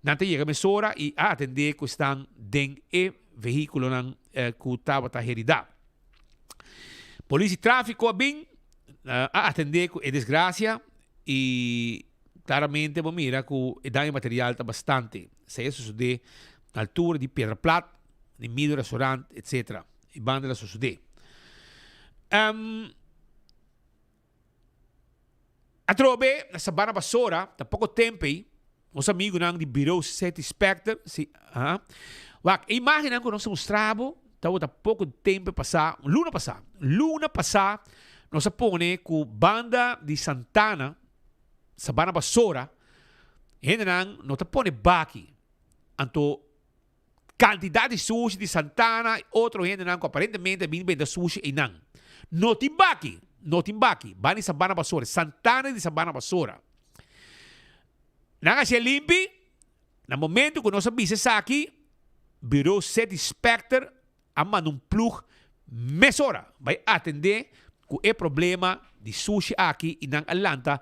Speaker 12: não tem chega a mesura e a atender que estão dentro do veículo que estava herido. Polícia e tráfico bem a atender com a desgraça e claramente vamos mirar que o dano material está bastante. Se isso sucede na altura de Pedra Plat, no meio do restaurante, etc. E banda da suceder. A trove, na Sabana Basura, há pouco tempo, os amigos de Bureau City Spectre, imagina que nós mostramos, há pouco tempo passado, luna passada, nós põe com banda de Santana, Sabana Basura, e nós põe baki, então, quantidade de sushi de Santana, outro gente que aparentemente vem sushi e não. No timbaki, bani Sabana Basura, Santana de Sabana Basura. Nanga siya limpi, na momento que nós sabemos aqui, Bureau City Spectre, ama num plug mesora, vai atender com o problema de sushi aqui e nang Atlanta,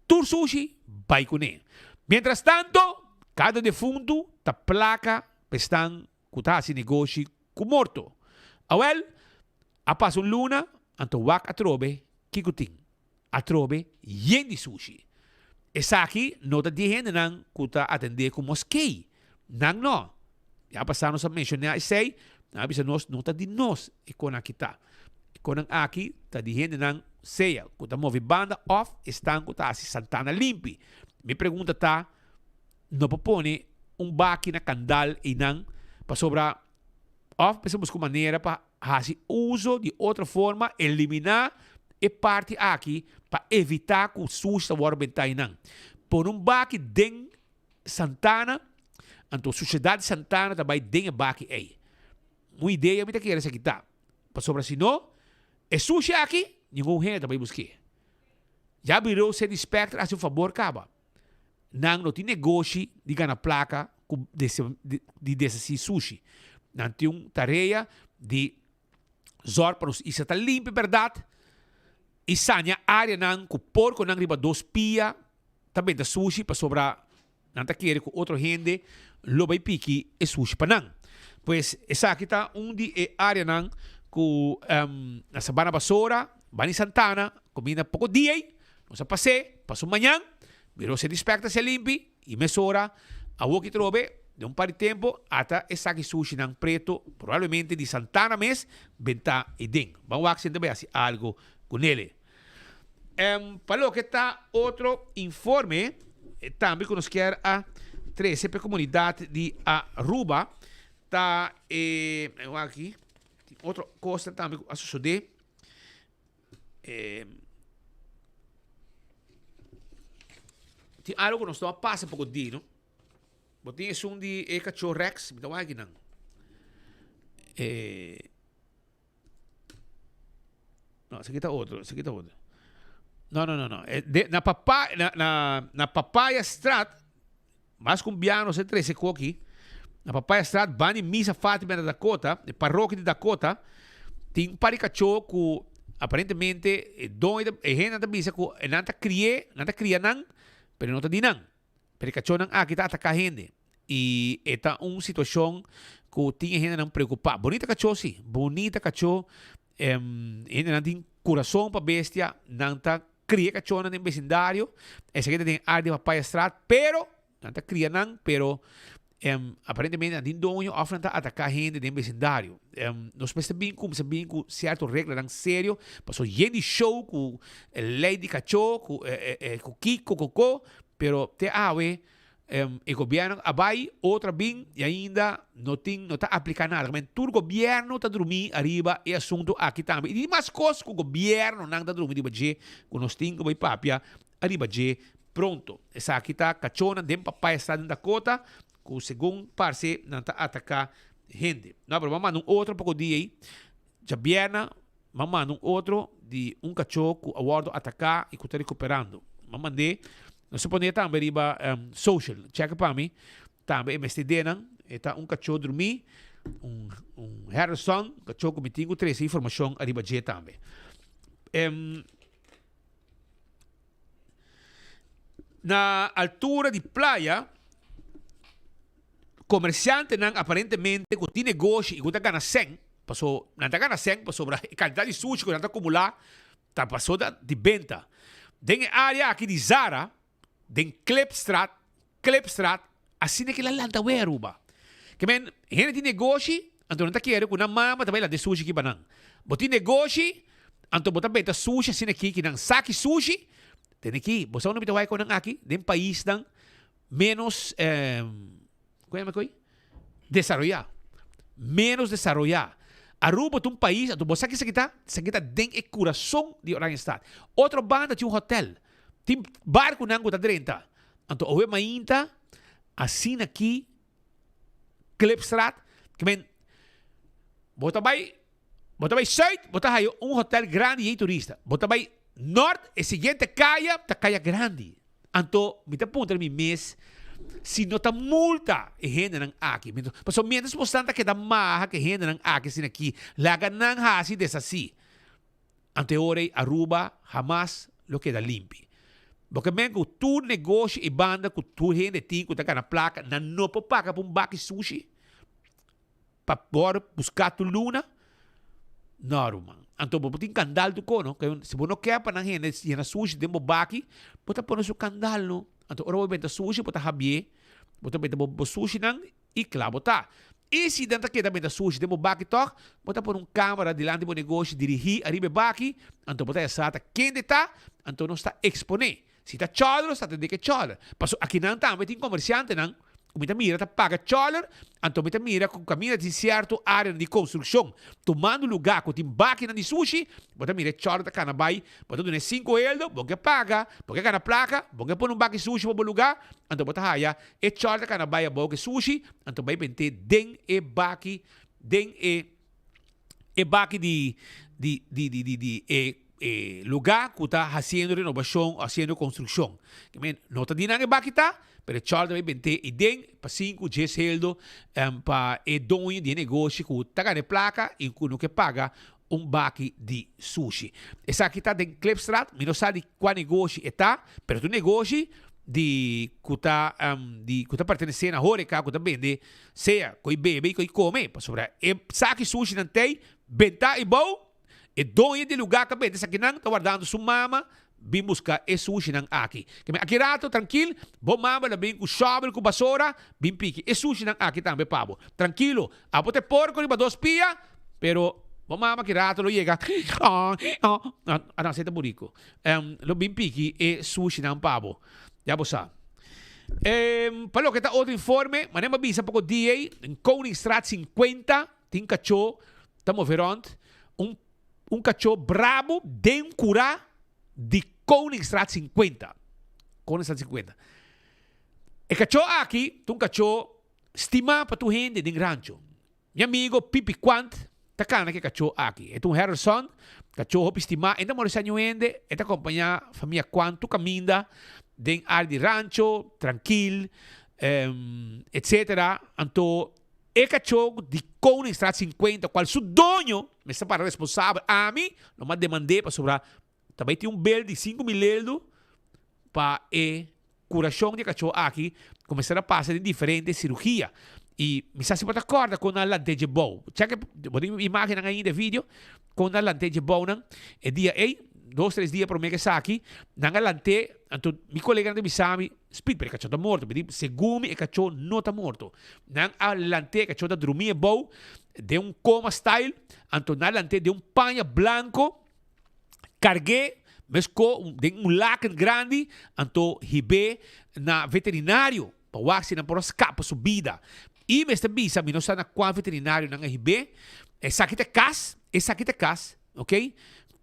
Speaker 12: tur sushi, vai com ele. Mientras tanto, cada defunto, ta placa, estão com esse negócio com morto. Awel, a passo luna, anto wak atrobe, kikuting. Atrobe, yen di sushi. Esa aqui, nota de gente nang kuta atender com mosquei. Nang no. Ya pasano sa mencionar isay, nabi sa nos, nota de nos, ikona kita. Ikona aqui, ta de gente nang seya. Kuta movi banda off, estão kuta asi Santana limpi. Me pergunta ta, no propone baki na candal e nang para sobra off, pensamos com maneira para fazer uso de outra forma, eliminar a parte aqui para evitar que o susto vá aumentar e não. Por baki den Santana, então a sociedade Santana também den baki aí. Uma ideia me quer essa aqui tá. Para sobra se não, é sushi aqui, nenhum rei também busque. Já virou ser Spectre a seu favor, acaba. Não tem negócio de ganhar placa desse sushi. Não tem uma tarefa de zor para os isa tá limpo, verdade? E sanya área não com porco não riba 2 pia também da sushi para sobrar não tá querer com outro gente loba e pique e sushi para não. Pois essa aqui tá de área não com na Sabana Basura, Bani Santana, comida pouco dia, nós passou manhã. Pero se despecta se limpi e mesora a que trove de par de tempo até essa que sushi nang preto provavelmente de Santana mes benta e ding. Vamos a hacer também algo com ele. Para lo que está outro informe também que nos quer a 13 comunidade de Aruba tá aqui outra coisa também a suceder. Tem algo que nós estamos a passar pouco dia, não? Botinha é de cachorro Rex, me dá aqui não. Não, esse aqui está outro, Não. Na Papaya Strat, mas com Biano, se 13 aqui, na Papaya Strat, Bani Misa Fátima da Dakota, de paróquia de Dakota, tem um par de cachorro que aparentemente é gente da misa que não está criando, pero não está dinang. Pero cachorro não kita atacar gente. E esta uma situação que tinha gente não preocupar. Bonita cachorro, sim. Bonita cachorro. ainda não tem coração para bestia, não tá cria cachorro no vecindário, essa que tem ar de papaya strat, pero não tá cria não, pero aparentemente não tem dono, ofrenda atacar gente no vecindário. Nós precisamos bem com certo regra não sério, passou gente show com lei de cachorro, com Kiko, Coco, pero te ave o governo abai outra bem e ainda não está aplicando nada. Mas todo governo está dormindo arriba e assunto aqui também. E mais coisas que o governo não está dormindo de que nós temos que papia arriba de pronto. Essa aqui está cachona dentro papai está dentro da cota que o segundo parce não está atacar gente. Não, mas vamos um outro pouco dia aí. Já vierna, vamos um outro de cachorro que o awardo atacar e que está recuperando. Vamos mandar não se pode também riba social. Checa para mim. Também MSD não. Está cachorro dormir. Harrison. Cachorro que me tenho 3 informação arriba de também. Na altura de praia, comerciante não aparentemente que tem negócio e que está ganhando 100. Passou, não está ganhando 100 sobre a quantidade de sushi que não está acumular. Está passou de venda. Tem área aqui de Zara. Den Klepstraat, assim é que lá lanta o Aruba. Que men, gente de negócio, então não tá querendo que na mama também lá de sushi que banang. Boti negócio, então bota beta sushi assim aqui que não saque sushi, tem aqui, você não bita vai com nang aqui, den país nang menos como é que desarrollar, menos desarrollar. Aruba é um país, então você que se kita den e coração de orang estado. Outro banda tinha hotel. Tem barco não está dentro. Então, o mainta assim aqui, Klepstraat, que men, bota vai site, bota aí hotel grande e turista. Bota vai norte, e seguinte caia, tá caia grande. Então, me tá ponto mi mês, se não tá multa e gente não aqui. Mas menos bastante que da marra que gente não aqui assim aqui, laga não hasi desassi. Anteore Aruba jamás lo queda limpo. Porque mesmo que tu negócio e banda, que tu gente tem, que tá na placa, não pode pagar para baque sushi, para poder buscar tu luna, não, mano. Então, você tem candal do cono, que se você não quer para gente, e na sushi, tem baque, você pode pôr o candal, no. Então, ora, você sushi, você habie, você pode sushi, não, e claro, tá. E se dentro aqui também da sushi, tem baque toque, você pôr câmera delante do negócio, dirigir, arriba baque, então você sabe quem está, então não está exponer. Se está choler, está tendo que choler. Passo aqui não também tem comerciante, não. Como mira, está paga choler, então mira com caminho de certo área de construção, tomando lugar com tem máquina de sushi, bota mira choler da canabai, bota do 5 euros, porque paga, porque cana placa, porque põe baque sushi para o lugar, então bota raia, e choler da canabai a boca sushi, então vai vender den e baque lugar que está fazendo renovação, fazendo construção. Não está dinheiro que está, mas Charles também vende idem para 5, 10 euros para o dono de negócio que está ganhando placa e que paga baque de sushi. Essa aqui está em Klepstraat, não sabe qual negócio está, mas o negócio que está pertencendo a Horeca, que está vendendo, seja que bebe e que come, para sobre saque sushi não tem, venda e bom, e dono de lugar que vende, aqui não está guardando sua mama, vim buscar e sushi não aqui. Aqui rato, tranquilo, bom mama, vem com shovel, com basura, vim pique, e sushi não aqui também, pabo. Tranquilo, a bote porco, riba 2 pia, pero, bom mama, que rato, lo llega, não, senta burico. Lo vim pique e sushi não, pabo. Já você sabe. Para lo que está outro informe, mas nem avisa pouco dia, em Koningsstraat 50, tem cachorro, estamos veront, cachorro brabo, de cura de Koningsstraat 50. Koningsstraat 50. E cachorro aqui, tem cachorro estimado para tu gente de rancho. Meu amigo Pipi Quant, tá cana que cachorro aqui. É um Harrison, cachorro estimado, ainda mora sa ende, e acompanha a família Quant, tu caminha, den área de rancho, tranquilo, etc. Então, e cachorro de Koningsstraat 50, qual seu dono, me está para responsável, a mim, não me demandei para sobrar, também tem bel de 5 mil euros para curação de cachorro aqui, começar a passar em diferentes cirurgias. E mi sa si pot accorda con la lante bow. Check immagina ainda vídeo com a lante bow nang e dia 2-3 dias pro me que saki nang a lante anto mi collega de bisami speed per cacciato morto, vedi segumi e cacciò nota morto. Nang a lante cacciò da drumie bow de un coma style anto na lante de un paña blanco cargué mesco de un laken grande anto hibe na veterinário para vacinar por escapa subida. E mesta bisa mi no sa na kwa veterinário nang hibe e sakita kas, ok?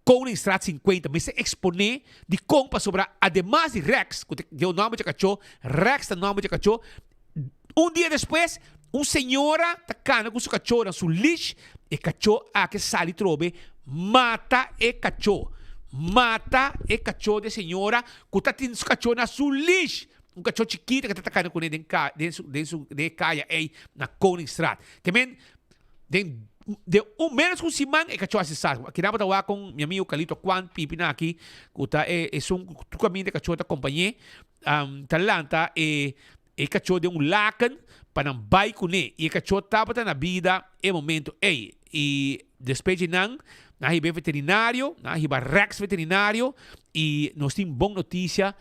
Speaker 12: Koningsstraat 50, mas se expone de compa sobre además de Rex, que deu o nome de cachorro, Rex é o nome de cachorro. Dia depois, senhora tá cana com seu cachorro na sua lixo e cachorro a que sali trobe mata e cachorro de senhora que tá tendo seu cachorro na sua lixo. Cachorro chiquito que tá cana com ele dentro de caia aí na Koningsstraat. Que men de menos com simang e cachorro acessado. Aqui na batawa com meu amigo Calito Kwan pipi na aqui, kuta tu caminho de cachorro da companhia talanta e cachorro de lacan para não vai com ele. E cachorro tapa na vida é momento e despeje nang na hibe veterinário, na hiba Rex veterinário e nós temos boa notícia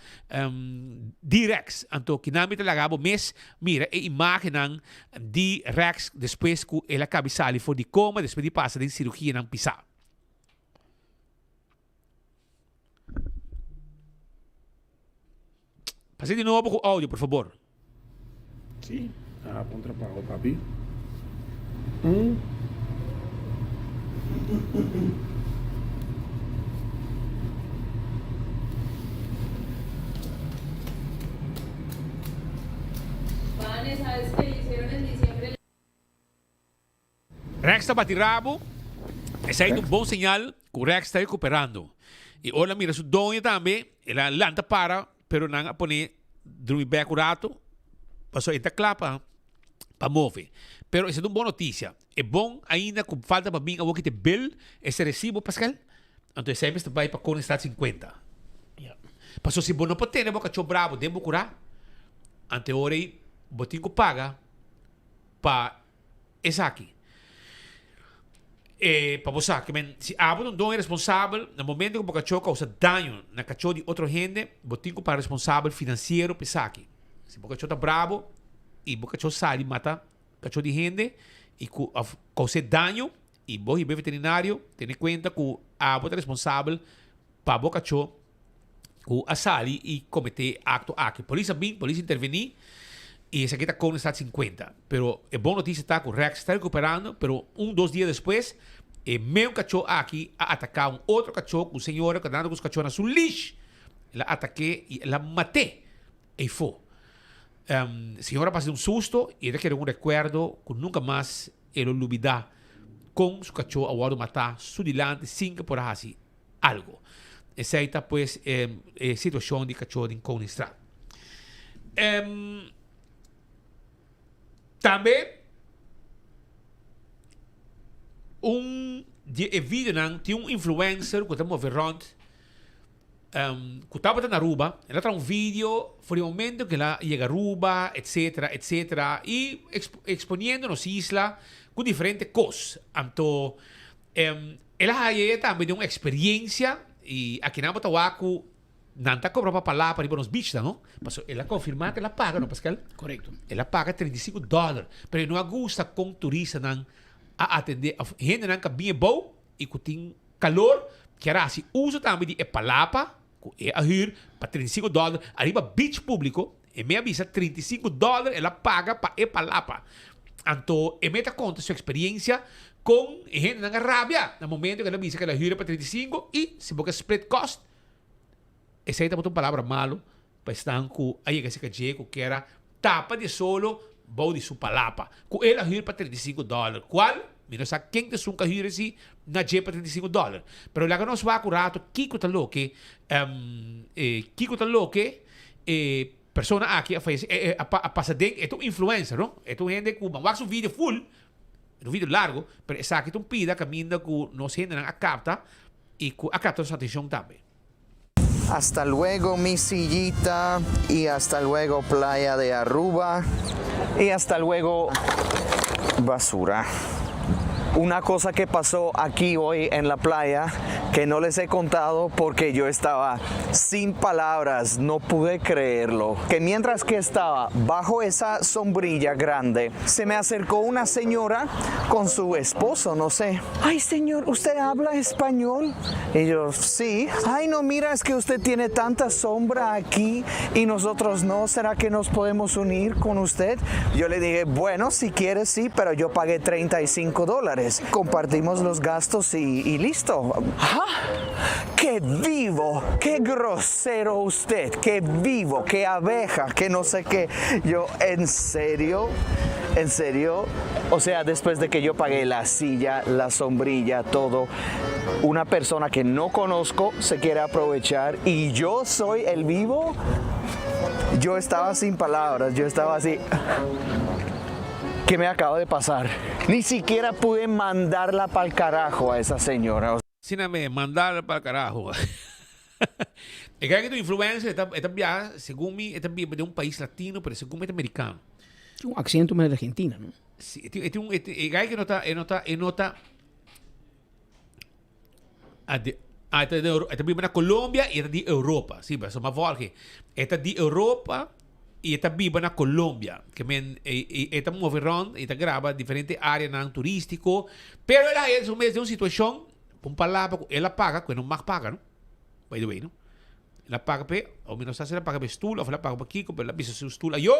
Speaker 12: de Rex. Então, que não me talagabo mes, mira, e imaginam de Rex depois que ele acaba de for de coma, depois de passar de cirurgia não pisar. Passe de novo com o áudio, por favor.
Speaker 2: Sim, aponta para o papi.
Speaker 5: ¿Sabes qué hicieron en diciembre?
Speaker 12: Rex está batirabo. Esse aí é um bom sinal que o Rex está recuperando. E olha, mira, sua dona também, ela lanta para, pero não a pone dormir bem acurado, passou entra clapa para mover. Pero essa é uma boa notícia. É bom ainda com falta para mim a que te bill esse recibo, Pascal. Então, esse mês vai para Koningsstraat 50. Passou se bom não pode ter, né? Boca bravo, devo curar. Ante hora aí, botinho paga para esse aqui. Para você, que se abo não é responsável, no momento que o cachorro causa dano na cachorro de outra gente, botinho para responsável financeiro para esse aqui. Se o cachorro está bravo e o cachorro sai e mata cachorro de gente e causa dano e o veterinário tem em conta que o abo é responsável para o cachorro que a sali e cometer acto aqui. Polícia intervenir e esse aqui está com o estado 50. Pero é boa notícia tá que o Rex está recuperando, pero 2 dias depois, meu cachorro aqui a atacar outro cachorro, com senhora que andando com os cachorros na sua lixo. Ela ataquei e ela matei. E foi. Senhora passou susto e ela quer recuerdo que nunca mais ele olvidar com seu cachorro ao lado matar su dilante sem que por assim algo. Essa aí tá pues situação de cachorro em Koningsstraat. Também vídeo tinha influencer que estamos vendo que estava na Aruba. Ela tem vídeo por o momento que ela chega a Aruba, etc. E exponendo nos isla com diferentes coisas. Então, ela também tem uma experiência e aqui na Botawaku não está cobrando para lá para ir para os beaches, não? Mas ela confirma que ela paga, não, Pascal?
Speaker 13: Correto.
Speaker 12: Ela paga $35, mas não gosta com turista não a atender a gente não que bem bom e que tem calor, que era assim, usa também de Epalapa, que é a hyr para $35, arriba beach público, e me avisa $35 ela paga para Epalapa. Então, e meta conta sua experiência com gente na Arábia, no momento que ela avisa que ela hyr para 35 e se você split cost, essa aí tá botando palavra malo para estar com aí que se que era tapa de solo bom de sua palapa com ela hyr para $35 qual não sabe quem te sunca hyr assim na je para $35 pero lá que nós vai acurato Kiko tá louco persona aqui a passadem é um influencer não é um gente que vai um vídeo full um vídeo largo pero essa aqui tu pida caminho que nós gente não acapta e que acapta sua atenção também.
Speaker 13: Hasta luego mi sillita y hasta luego playa de Aruba y hasta luego basura. Una cosa que pasó aquí hoy en la playa que no les he contado porque yo estaba sin palabras, no pude creerlo. Que mientras que estaba bajo esa sombrilla grande, se me acercó una señora con su esposo, no sé. Ay, señor, ¿usted habla español? Y yo, sí. Ay, no, mira, es que usted tiene tanta sombra aquí y nosotros no. ¿Será que nos podemos unir con usted? Yo le dije, bueno, si quieres, sí, pero yo pagué $35. Compartimos los gastos y listo. ¡Ah! ¡Qué vivo! ¡Qué grosero usted! ¡Qué vivo! ¡Qué abeja! ¡Qué no sé qué! Yo, ¿en serio? ¿En serio? O sea, después de que yo pagué la silla, la sombrilla, todo, una persona que no conozco se quiere aprovechar y yo soy el vivo. Yo estaba sin palabras, yo estaba así. ¿Qué me acaba de pasar? Ni siquiera pude mandarla para el carajo a esa señora.
Speaker 12: Sin mandarla para el carajo. Es que tu influencia esta viaje, según mí, esta viaje de un país latino, pero según mí es americano.
Speaker 14: Un acento más de Argentina, ¿no?
Speaker 12: Sí, este que nota esta vive na Colombia e esta de Europa. Sim, mas uma volta esta de Europa e esta vive na Colombia. Que men esta move around, esta grava diferente área na turístico, pero ela é uma situação, um palavra, ela paga, que não mais paga, não? By the way, não? Ela paga pe, ou menos ela paga pe stoel, of ela paga pe kiko, pero ela bisa seu stoel ayo,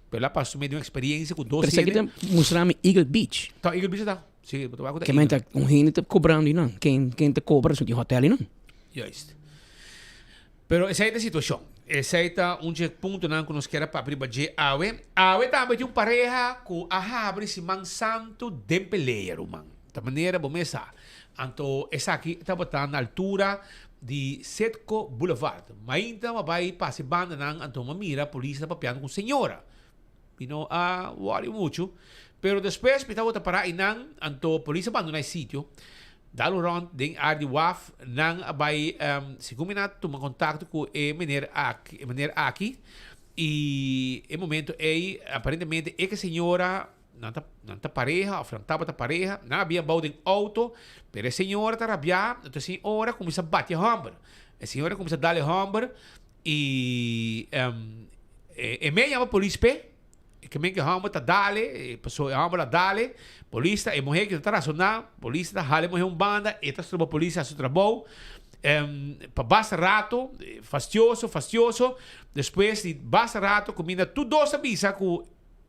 Speaker 12: pero ela passa meio uma experiência com 12
Speaker 14: Pero aqui mostramos Eagle Beach.
Speaker 12: Tá, Eagle Beach tá. Sim, botou água da
Speaker 14: Que mente um gente tá cobrando, não? Quem te cobra isso de hotel, não?
Speaker 12: Juist. Pero essa é a situação. Esse é um ponto não que nós queremos para abrir de awe. Awe também tem pareja com a abre se man santo de peleiro, man. Da maneira bomesa. Então, essa aqui está botando na altura de Setco Boulevard. Mas então, vai passar banda não, então, mira, a polícia está papiando com a senhora. Não há worry muito. Pero depois, kita vou parar e não, então, a polícia abandona esse sítio. Dalo rond ding ar di waf nang abay si kuminat tuma contato com meneer Aki e em momento aparentemente que a senhora não tá pareja ou não tá pareja não havia baudo em auto pero a senhora tá rabia então a senhora começa a bater hambre a senhora começa a dar hambre e meia a polícia que men que hambre tá dale passou hambre dale polícia e morrer que está racional polícia tá hale morrer banda e tá sobre a polícia seu trabalho para basta rato fastioso depois de basta rato combina tudo dois avisa com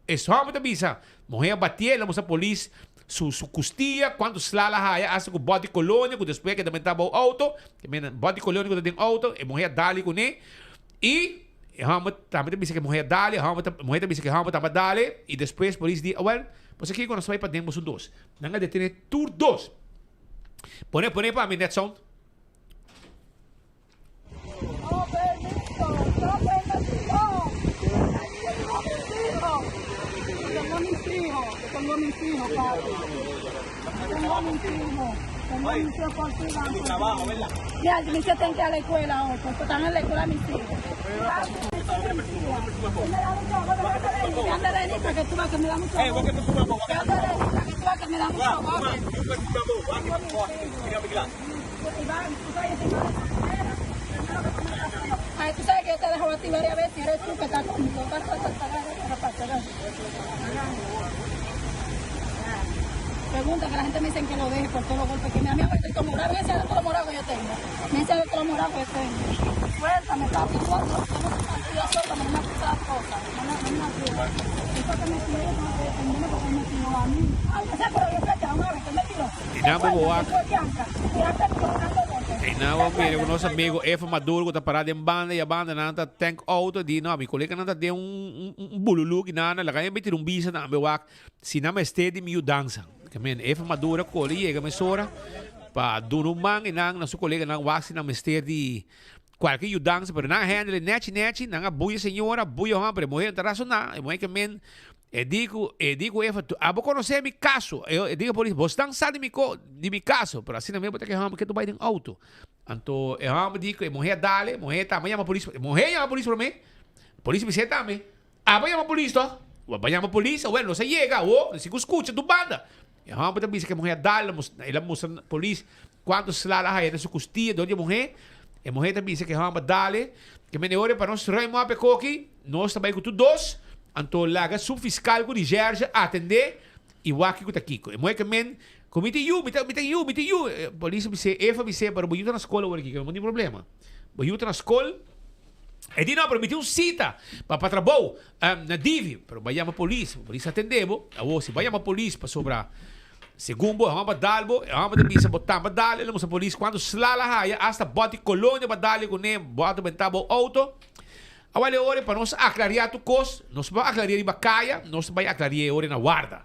Speaker 12: esse homem avisa morrer bater lá moça polícia su costia quando slala haya asa com body colônia com depois que também tava o auto que men body colônia com tem auto e morrer dali com ne e Hamba também bisa que morrer dali, morrer bisa que hamba também dali e depois por isso diz, well, você aqui quando você vai para dentro os dois, não é detener tur dois. Põe para mim net sound.
Speaker 15: Ya, mis hijos tienen que ir a la escuela hoy, porque están en la escuela mis hijos. Anda de ahí para que tú veas que me da mucho amor. Anda de ahí para que tú veas que me da mucho amor. Ay, tú sabes que yo te dejo a ti varias veces y eres tú que estás conmigo. Pregunta que la gente me dice que lo deje por todos los golpes que me da. A mí estoy como morado, me dice de todo lo morado que yo tengo. Me dice de todo lo morado que yo tengo. Fuerza, me está haciendo yo sola, no me hace las cosas. No me ayuda. Eso que me tiró, yo tengo que defenderme porque me tiró a mí. Ay, no sé, pero yo sé que a una vez que me tiró.
Speaker 12: Não, o nosso amigo Efa Maduro que está parado em banda e a banda não está tank auto de não, meu colega não está de bululu que não, lá ganha meter bisa na meu ac, se não me estede me dança. Que men Efa Maduro coli e me sora para durumang e não, nosso colega não wax se não me estede qualquer dança, pero não handle net não a buia senhora, buia hombre, morrer internacional, e morrer que men digo Efa, abo conhecer meu caso. Eu digo por isso, você não sabe de meu caso, pero assim não me botar que homem que tu vai em auto. Anto, dico, morrer dale, morrer tá, amanhã a polícia para mim. Polícia me senta me. Amanhã a polícia, amanhã a polícia, bueno, se chega, se escuta do banda. Vamos também que morrer dale, ela mostra a polícia quando se lá aí na sua costia, onde morrer. E morrer também que vamos dale, que me neore para nós rei moa pecoqui, nós também com todos, anto laga subfiscal com Nigeria atender e waki com takiko. E morrer que men comite you. Polícia me se, EFA me se, para boiuta na escola agora aqui, que não tem problema. Boiuta na escola. E di no, permitiu cita para trabalho na Divi, pero vai a polícia atendemos, se vai a polícia para sobrar segundo, vamos dalbo, vamos de bisa botar badale, a polícia quando slala haya hasta bote colônia badale com nem bote bentabo auto. Awale ore para nós aclarar tu cos, nós vai aclarar em bacaia, nós vai aclarar ore na guarda.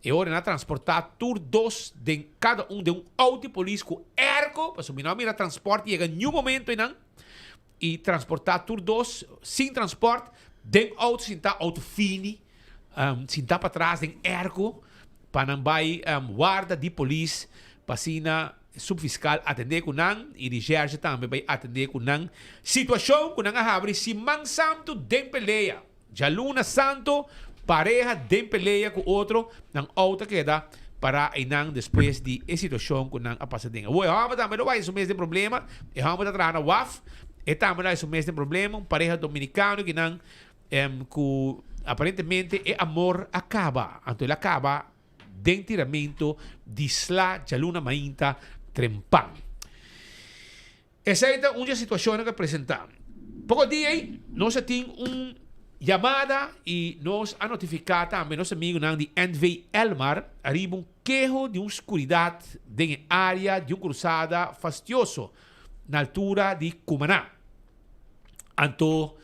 Speaker 12: E ore na transportar tur dos de cada de auto de polícia com erco, para subir na transporte chega em momento e transportar tur dos sem transporte, den auto sem tá auto fini, sem tá para trás den erco, para não vai guarda de polícia, para sina subfiscal atender com nan e Nigeria também vai atender com nan situação com nan abre si man santo den peleia, já luna santo pareja den peleia com outro nan auto queda para inang depois de situação com nan a passadinha. Oi, vamos também não vai isso mesmo problema, e vamos atrás na WAF. E também isso mesmo problema, pareja dominicano que não, que aparentemente o amor acaba. Então ele acaba de tiramento de Sla Jaluna Mainta Trempang. Essa é uma situação que apresentamos. Pouco dia aí, nós temos uma chamada e nós a notificar também nosso amigo de NV Elmar arriba queijo de uma escuridade na área de uma cruzada fastidioso na altura de Cumaná. Anto,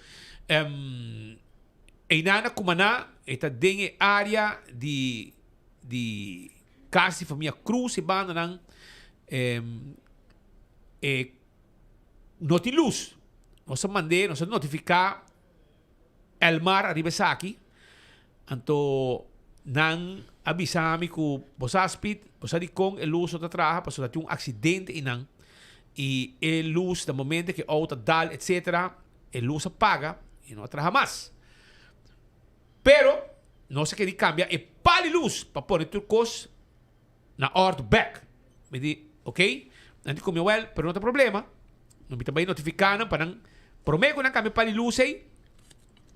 Speaker 12: na Cumaná, está dentro da área de casa de família Cruz e banda não noti luz. Nós mandei, nós notificar Elmar arriba aqui. Anto, não avisamos que você aspit, você de com a luz outra traja, para ter um acidente e não. E a luz, no momento que a auto dá, etc., a luz apaga e não trabalha mais. Pero, não se quer cambiar e pali luz para pôr tudo coisa na hora do back. Me diz, ok? Não tem como eu, pero não tem problema. Não me também notificando para não prometo que não cambia pali luz aí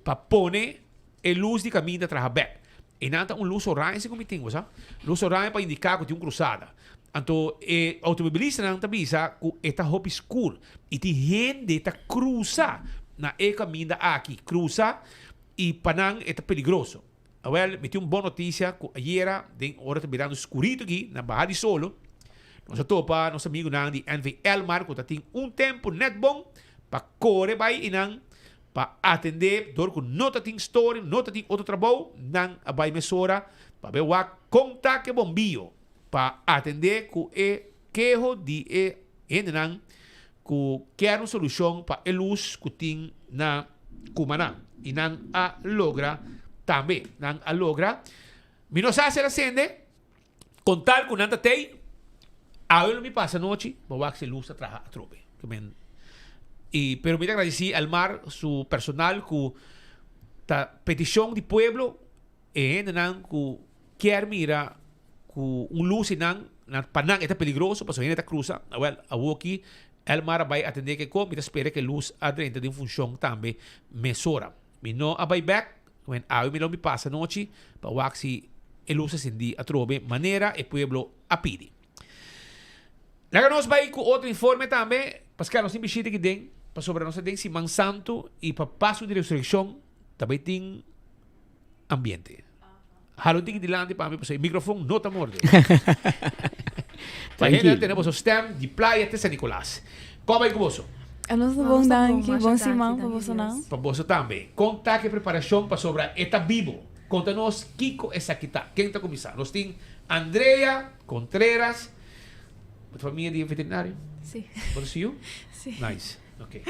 Speaker 12: para pôr a luz de caminho de trabalhar back. E não tem luz orange como tem, sabe? Luz orange para indicar que tem uma cruzada. Então, o automobilista não avisa que está roupa escura e tem gente que cruza na caminho aqui, cruza e para não é perigoso. Well, me tem uma boa notícia que ayer, de hora está virando escurito aqui na Barra de Solo. Nós topa nosso amigo de NV Elmar que tem tempo net bom para correr vai e não para atender dor que não tem história, não tem outro trabalho, não vai mesora para ver o conta que bombio para atender com o queijo de enang que quer uma solução para a luz que tem na Cumaná e não a logra também não a logra me não sabe se acende contar com nada tem a eu me passa noite para que a luz atrás a trobe e pero me agradeci al mar su personal que ta petição de pueblo e enang que quer mira com luz na panang é perigoso, para gente cruza. Well, aqui Elmar vai atender que como, espera que luz adentro de função também mesora. Me não vai back, when me não me passa noite, para o se a luz acendi a trobe maneira e pueblo a pidi. Lá nós vai com outro informe também, Pascal, nós temos que tem, para sobre nós tem Simão Santo e para passo de resurreição também tem ambiente. Halong tingin dilante para mim, o microfone não está morto. Aí temos o STEM de Playa de San Nicolás. Como é que você?
Speaker 16: Nós bom, danke. Bom Simão, para você não?
Speaker 12: Para você também. Conta que preparação para sobre esta vivo. Conta-nos, Kiko essa aqui está. Quem está começando? Nós temos Andrea Contreras, família de veterinário?
Speaker 16: Sim.
Speaker 12: Você?
Speaker 16: Sim.
Speaker 12: Nice. Ok.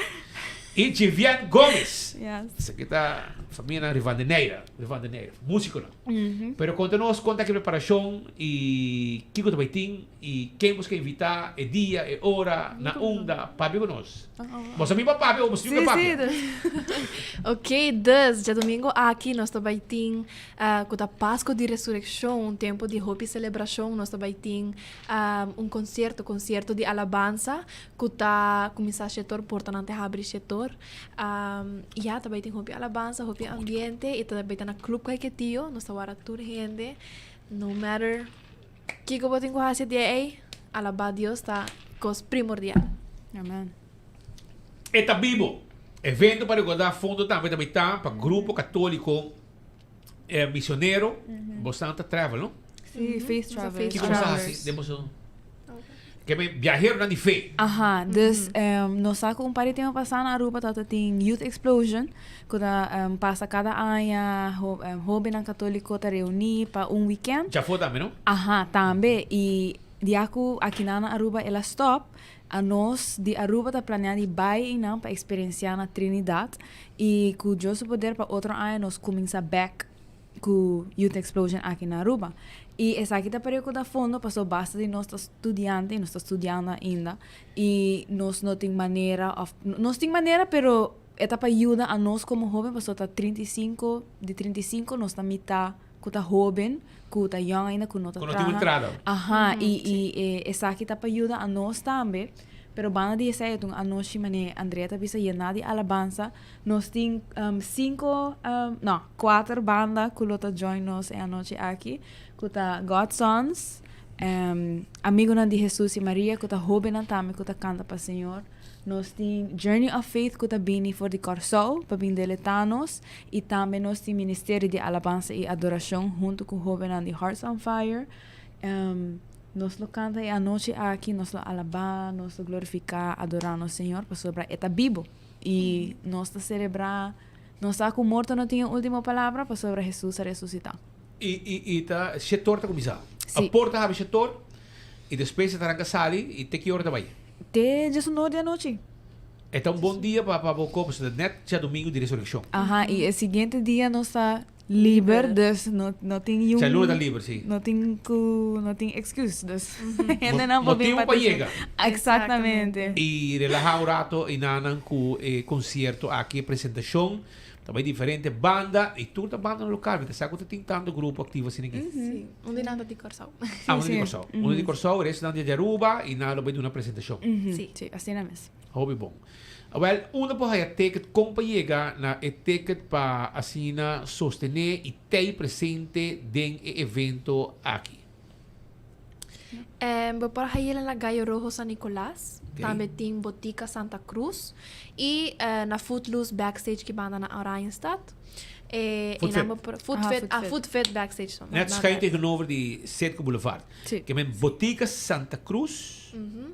Speaker 12: E Jivian Gomes.
Speaker 16: Yes.
Speaker 12: Essa aqui tá família na Rivandeneira, músico não.
Speaker 16: Uhum.
Speaker 12: Pero conta-nos conta que preparação e que também tem e quem você quer invitar, é dia, é hora, na onda, papi conosco. Você me papi ou você me papi?
Speaker 17: Ok, dus, dia domingo aqui nós também tem com a Páscoa de Ressurreição, um tempo de hope e celebração, nós também tem um concerto de alabança, que tá começar a setor, portanto abre setor. E também tem hope alabança, hope ambiente, e também tem na clube que tio, nós estamos toda gente, no matter que eu vou ter que fazer dia aí, alabar Deus tá coisa primordial.
Speaker 16: Amém.
Speaker 12: Eta Bibo, evento para guardar fundo também tá para grupo católico missioneiro, bastante travel, não?
Speaker 16: Sim, Faith Travelers.
Speaker 12: Que começar assim, demos que me viajeiro na de fé.
Speaker 16: Aha, dus nós com pari tema passar na Aruba tata tem Youth Explosion, que passa cada ano, hobby na católico tá reunir para weekend.
Speaker 12: Já foi também, não?
Speaker 16: Aha, também. E diaco aqui na Aruba ela stop. A nós de Aruba tá planeando ir para experienciar na Trinidad e com o poder para outro ano nós começar back com Youth Explosion aqui na Aruba. E essa aqui tá para da fundo, passou basta de nós estudiante, nós estudando ainda e nós não tem maneira, pero esta para ajuda a nós como jovem, passou tá 35 nós tá mitad com tá jovem, com tá young ainda, com não tá
Speaker 12: entrada.
Speaker 16: Aha, e essa aqui tá para ajuda a nós também. Pero banda de essa então a noite mané Andrea tá bisa llena de alabanza. Nós tem 4 bandas que lota join nós a noite aqui. Que tá God's Sons, Amigo de Jesus e Maria, que tá jovem também, que tá canta para o Senhor. Nós tem Journey of Faith, que tá bini for de Corsol, para bem deletanos. E também nós tem Ministério de Alabança e Adoração, junto com o jovem de Hearts on Fire. Nós lo canta a noite aqui, nós lo alabar, nós lo glorificar, adorar o Senhor, para sobre eta vivo. E nós tá celebrar, nós tá com morto não tinha a última palavra, para sobre Jesus a ressuscitar.
Speaker 12: E tá setor tá começar.
Speaker 16: Sim.
Speaker 12: A porta abre setor e depois tá na sala e tem que hora também.
Speaker 16: Até 19 da noite.
Speaker 12: É um bom dia para o corpo, net já domingo de ressurreição.
Speaker 16: Aha, e o seguinte dia nós tá livre, dus não tem
Speaker 12: Já lua tá livre, sim.
Speaker 16: não tem excuse, dus ainda
Speaker 12: não motivo para chegar.
Speaker 16: Exatamente.
Speaker 12: E relajar um rato e nanan com concerto aqui, apresentação, também diferente banda e toda banda no local, você sabe que tem tanto grupo ativo assim aqui.
Speaker 17: Sim, de nada de Corsol.
Speaker 12: De Corsol. De Corsol, o resto de Aruba e nada vai de uma apresentação.
Speaker 16: Sim, assim é mesmo.
Speaker 12: Hobby bom. Well, una po hay ticket compagega na ticket pa asina sostener e ter presente den evento aqui.
Speaker 17: Por aí na Gaio Rojo San Nicolás, também tem Botica Santa Cruz e na Footloose Backstage que banda na Oranjestad. Footfit Backstage.
Speaker 12: Net schijnt tegenover die Setco Boulevard. Que men Botica Santa Cruz.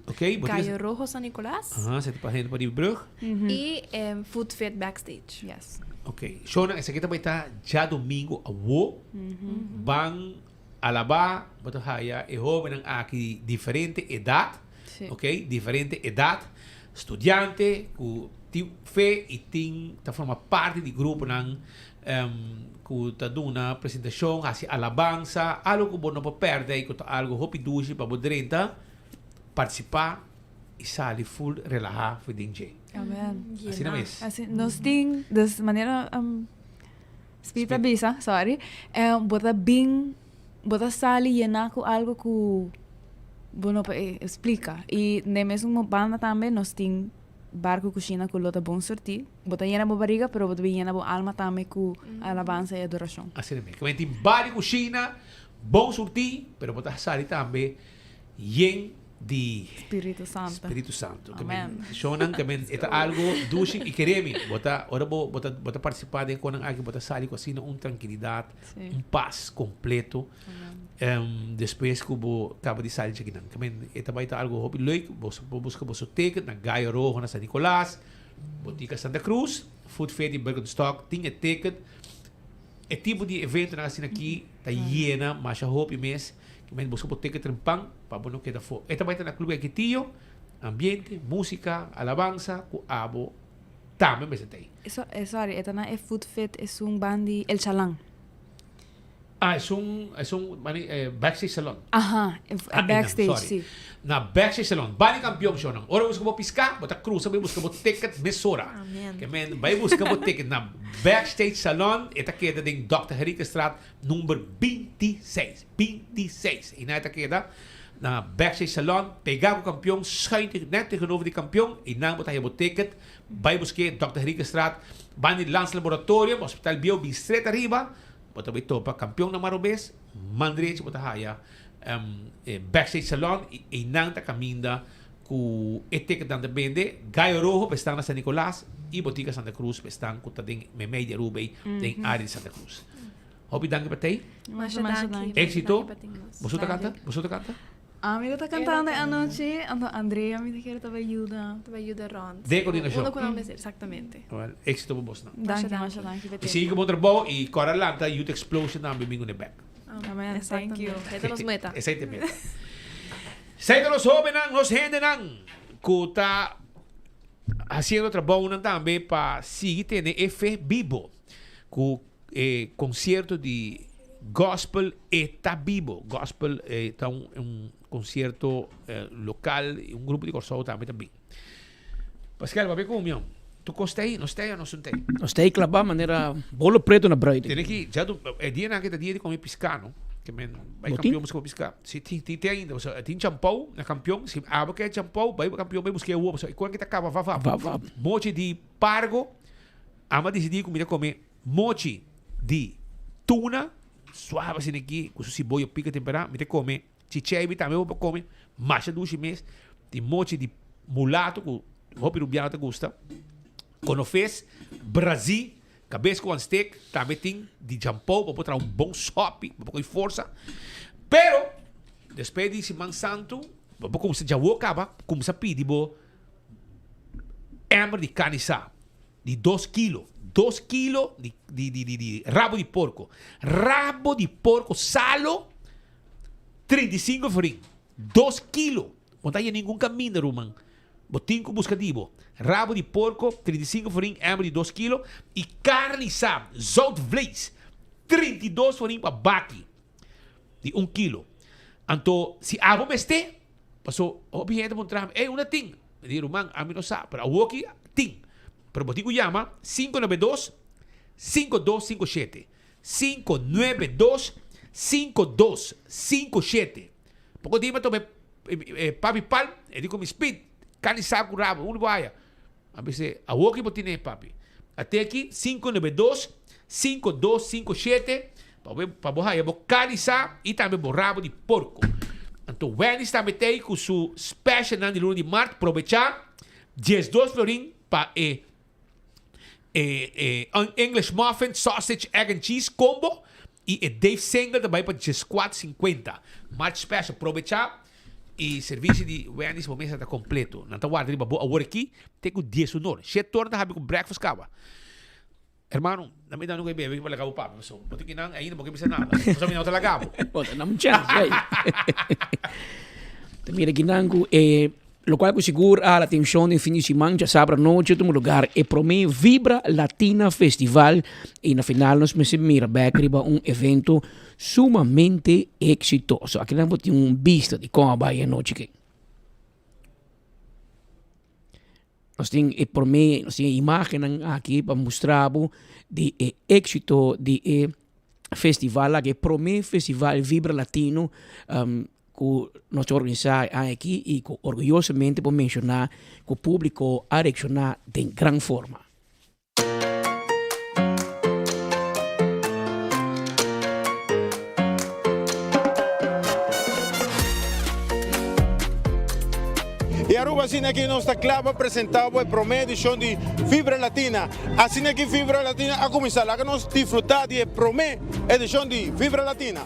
Speaker 12: Ok,
Speaker 17: Gaio Rojo San Nicolás.
Speaker 12: Zet pa gente pa die brug.
Speaker 17: E Footfit Backstage.
Speaker 16: Yes.
Speaker 12: Ok. Shona, essa aqui também tá já domingo a wo. Bang alaba, bato haya e jovem aqui diferente idade. Ok, diferente idade. Estudiante, com fé e tá forma parte do grupo nang que tá dando uma apresentação, assim, alabança, algo que não pode perder, que tá algo hopi duji para poder participar e sair full relaxar for DJ.
Speaker 16: Amen.
Speaker 12: Assim não é mesmo.
Speaker 16: Assim, nós tem de maneira espírita bisa, sorry, bota sali llenar com algo que bueno explica e nem mesmo banda também nós tem barco cozinha com lota bom sortir, bota llena bo barriga, pero bota llena bo alma também com alabança e adoração.
Speaker 12: Assim mesmo. Que tem barco cozinha, bom sortir, pero bota sali também yen de
Speaker 16: Espírito Santo.
Speaker 12: Amen. Shonan também é algo dushi e queremos bota ora bota participar de quando aqui bota sali com assim tranquilidade, paz completo. Depois que eu acaba de sair aqui, também é também algo hobby leuk, você busca você ticket na Gaio Rojo na San Nicolás, Botica Santa Cruz, Food Fair de Bergenstock, tinha ticket. É tipo de evento na assim aqui, tá llena, mas a hobby mês, que men busca por ticket trempang, para bueno que da fo. É também na clube aqui tio, ambiente, música, alabança, com abo También me senté.
Speaker 16: Sorry, esta no es Food Fit, es un bandi, El Chalán.
Speaker 12: Es un backstage salon.
Speaker 16: Ajá, backstage,
Speaker 12: sorry.
Speaker 16: sí.
Speaker 12: Na backstage salon. Bani campeão siya nang. Ora busca mo pisca, bota cruza, vai busca mo ticket mesora.
Speaker 17: Amen.
Speaker 12: Que men, vai busca mo ticket na backstage salon. Ita queda din Dr. Henrique Straat, número 26. 26. E na ita queda na backstage salon, pegar o campeão, sai net tegenover die kampioen, e na bota mo ticket, vai busca Dr. Henrique Straat, bani Lance Laboratorium, Hospital Bio, Bistret arriba, bota vai topa campeão na Marobes, mandrete bota haya backstage salon e nanta caminda ku etek dan de bende Gaio Rojo bestang na San Nicolas e Botica Santa Cruz bestang ku tading me media rubei ding área de Santa Cruz. Hopi danke patay. Éxito. Bosuta canta? Bosuta canta?
Speaker 16: Amigo está cantando anoche, Andrea me dijeron que te ayuda.
Speaker 17: Te ayuda Ron.
Speaker 12: De coordinación.
Speaker 17: Uno con hombres, exactamente.
Speaker 12: Well, éxito po boss na.
Speaker 16: Danke.
Speaker 12: E sige mo trabaho e Coralanta Youth Explosion na bimingo ni back.
Speaker 16: Amen, thank you.
Speaker 17: Ito nos meta.
Speaker 12: Esa te meta. Sa los jóvenes, nos gente nang kuta haciendo trabajo nang tambe pa sige tene F vivo ku concierto de gospel está vivo. Gospel está un concierto local, un grupo de corso também. Pascal, vai com o meu. Tu gostei? Não stay ou não suntei?
Speaker 14: Não stay clavar maneira bolo preto na breite.
Speaker 12: Tem que já é dia na que dia de comer piscano, que men vai
Speaker 14: Botin?
Speaker 12: campeão buscar piscar. Se tem ainda, você tem champão na campeão, se aba que é champão, vai campeão vai buscar o você quando que tá acaba vá. Mochi de pargo, ama decidir comida comer mochi de tuna, suave assim aqui, com cebola pica temperada, me te come, chichei também vou comer, macha duche mês, de mochi de mulato, com roupa rubiana te gusta. Quando fez Brasil, cabeça com steak, também tem de jampão, para botar bom sope, para pôr força. Pero, depois de Semana Santo, para como se já acaba, como se pede, hambre de carne sa, de 2 kilos. 2 kilos de rabo de porco. Rabo de porco salo, 35 florin. 2 kilos. Não tem nenhum caminho, Roman. Botinco buscativo. Rabo de porco, 35 florin, hambre de 2 kilos. E carne sa, zoutvlees, 32 florin para baki. De 1 kilo. Então, se abo meste, passou, gente mostrar, uma ting. Me diz, Roman, a mim não sabe, para o aqui, ting. Pero Botico llama 592-5257. 592-5257. Poco dime tome papi pal, e digo mi speed, cani saco rabo, uno vaya. A veces, a woki botine papi. Até aqui, 592-5257. Para bohaya, bo cani sa, e também bo rabo de porco. Então, Wendy's também tem com su special na de luna de março, aproveitar 12 florin para English muffin, sausage, egg and cheese combo e Dave Single também para 14,50. March special, aproveitar e serviço de Wendy's momento está completo. Não está guardando para boa aqui, tem com 10 honor. 7 horas está com breakfast cava. Hermano, na medida não que bebe para levar o papo, so, porque que não ainda porque precisa nada. Só me não te lagavo.
Speaker 14: Bota não chance, aí. Mira que nango lo cual segura la atención de fin de semana, ya sabrá noche en un lugar, el Promé Vibra Latina Festival, y en la final nos mira back arriba un evento sumamente exitoso. Aquí tenemos un visto de cómo va a noche que nos tienen el Promé, nos tienen imágenes aquí para mostrar de éxito de festival, que Promé Festival Vibra Latino, que nós organizamos aqui e que orgulhosamente por mencionar que o público a reaccionar de grande forma.
Speaker 18: E Aruba, assim aqui nós está claro apresentar o primeira edição de Fibra Latina. Assim aqui Fibra Latina a começar lá que nós desfrutar de primeira edição de Fibra Latina.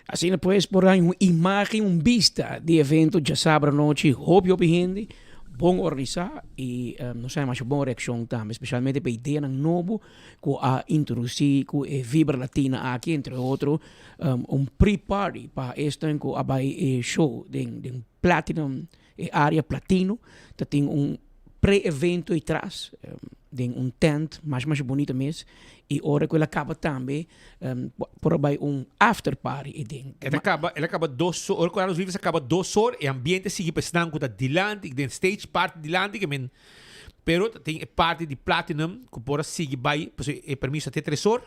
Speaker 14: Assim depois por aí uma imagem, vista de evento já sábado à noite, hope gente, bom organizar e não sei mais boa reação também, especialmente para a ideia novo com a introduzir com a Vibra Latina aqui, entre outros, pre-party para este com a show de Platinum, área Platino, que tem pré-evento atrás, de tent mais bonito mesmo, e hora que ele acaba também, por aí after party.
Speaker 12: Ele acaba 2 horas, quando os vivos acaba 2 horas, e o ambiente sigue pensando que está dilante, que tem stage party dilante, que pero tem parte de Platinum, que por seguir vai, é permisso até 3 horas,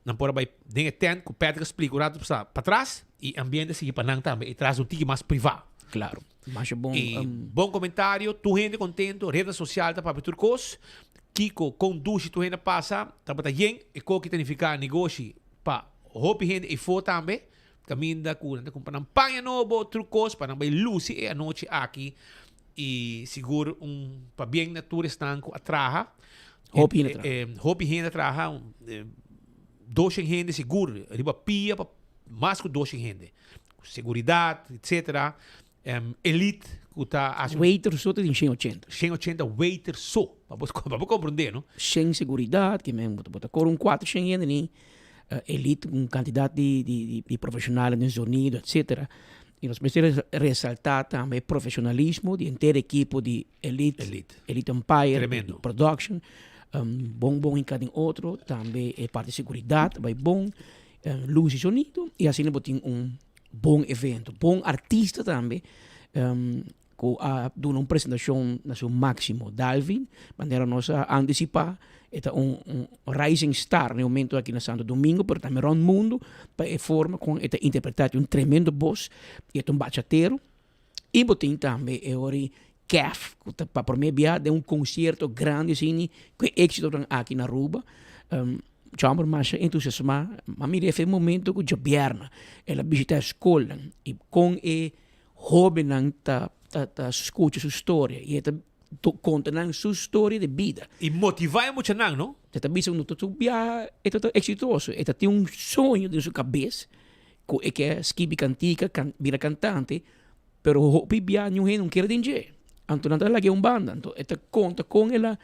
Speaker 12: não por aí tem tent, que o Pedro explica o rato para trás, e o ambiente sigue para não também, e traz um tique mais privado.
Speaker 14: Claro, mas bom.
Speaker 12: Bom comentário, tu gente contento, rede social da Papi Turcos, Kiko conduz tu gente passa, tá bota yen e co que significa negócio pa hopi gente e fo também, caminda com panampanha novo, trucos para não luci e a noite aqui e seguro pa bem na turista atraha. Hopi gente atraha, 200 gente seguro, riba pia pa mais que 200 gente. Seguridade, etc. Elite,
Speaker 14: waiter só tem 180.
Speaker 12: 180 waiter só, para compreender, não?
Speaker 14: Sem seguridade, que mesmo, bota um 400 gente, elite, quantidade de profissionais no sonido, etc. E nós precisamos ressaltar também profissionalismo de inteira equipe de Elite Empire,
Speaker 12: tremendo.
Speaker 14: De production, bom em cada outro, também parte de seguridade, vai bom, luz e sonido, e assim nós temos bom evento, bom artista também, com dando uma apresentação no seu máximo, Dalvin, maneira nossa antecipar, é rising star no momento aqui na Santo Domingo, mas também no mundo, para forma com interpretar tremendo voz, e bachateiro, e botem também CAF, para promover de concerto grande assim, com êxito aqui na Aruba. Chamber mais entusiasmado, mas me refere momento que Jabiarna, ela visita a escola e com e jovem ta escuta sua história e ela conta sua história de vida.
Speaker 12: E motivar muito não?
Speaker 14: Ela bisa no tudo é exitoso, ela tem sonho de sua cabeça, que é skibi cantica, vira cantante, pero hopi bia não quer dinheiro. Então ela é banda, então ela conta com ela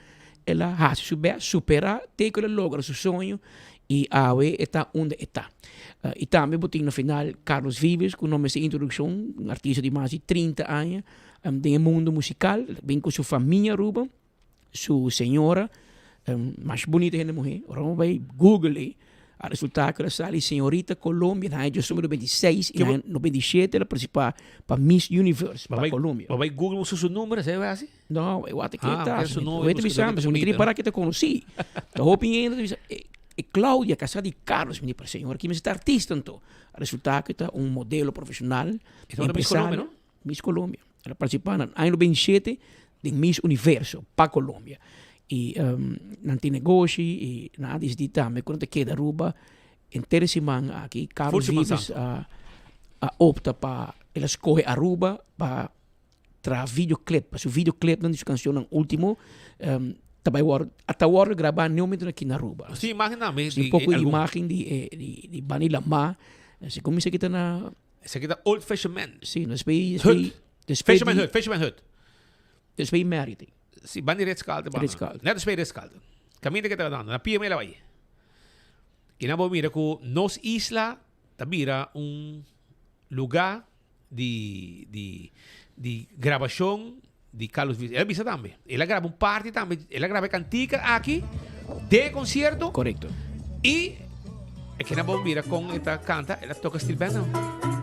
Speaker 14: hace superar, que ela logra seu sonho e hoje está onde está. E também botem no final Carlos Vives, com o nome de introdução, um artista de mais de 30 anos, no mundo musical, bem com sua família Aruba, sua senhora, mais bonita ainda mulher. Agora vai Google a resultado que ela sai senhorita Colômbia, na época número 26 e no 27 ela participou para Miss Universe para Colômbia.
Speaker 12: Vai Google seu número, você vai assim?
Speaker 14: Não, eu acho que
Speaker 12: está.
Speaker 14: Eu não queria parar que te conheci. Estou opiniando e Cláudia casada de Carlos, me disse, senhor, que me está artista então. A resultado que está modelo profissional, empresário, Miss Colômbia. Ela participou no ano 27 de Miss Universo para Colômbia. E não tem negócio e nada disso também quando te queda Aruba interessante aqui Carlos Vives opta para ela escolhe Aruba para trazer videoclip para seu videoclip não canção último também até agora gravar normalmente aqui na Aruba
Speaker 12: sim imagina
Speaker 14: um pouco de imagem de Vanilla Ma se como isso aqui está na
Speaker 12: isso aqui está Old Fashion Man
Speaker 14: sim no
Speaker 12: Fashion Hood
Speaker 14: después married
Speaker 12: si van direto escalda, não é escalda. Caminho que está dando, na pia me la vai. E na mira que nos isla tabira lugar de gravação de Carlos Vives. Ela visa também. Ela grava parte também. Ela grava cantica aqui de concerto.
Speaker 14: Correcto.
Speaker 12: E aqui na mira com esta canta, ela toca steel band não.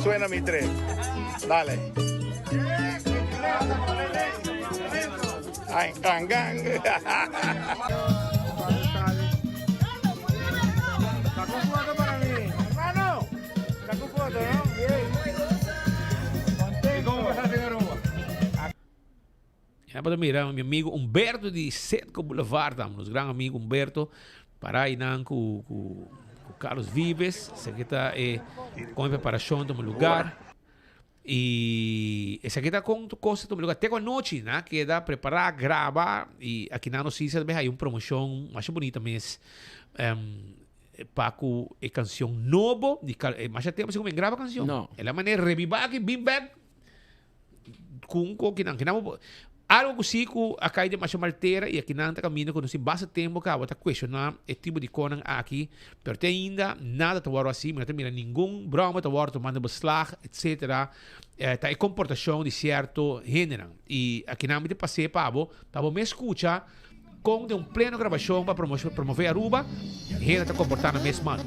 Speaker 18: Suena mi tren. Dale. Ay, gang, gang. Sacó foto para mí. Hermano, sacó foto, ¿no? Bien. ¿Y cómo pasaste en Aruba?
Speaker 12: Ja, mira, meu amigo Humberto de Setco Boulevard, nos grande amigo Humberto, para aí com Carlos Vives, você que está com a preparação de um lugar. E essa aqui tá com coisa também. Até com a noite, né? Queda preparar, gravar. E aqui na notícia também há uma promoção mais bonita mesmo. Paco é canção novo. Mas já temos como grava canção.
Speaker 14: Não.
Speaker 12: Ela maneira revivar aqui, bim back. Com que não algo que sigo a caída mais malteira e aqui não está caminhando quando se basta tempo que está questionar o tipo de conan aqui, pero tem ainda nada tá assim, não tem nenhum broma tá tomando beslag, etc. Tá em comportação de certo gênero e aqui não me passei pavo, tava me escuta com de pleno gravação para promover Aruba, e ela está comportando a mesma.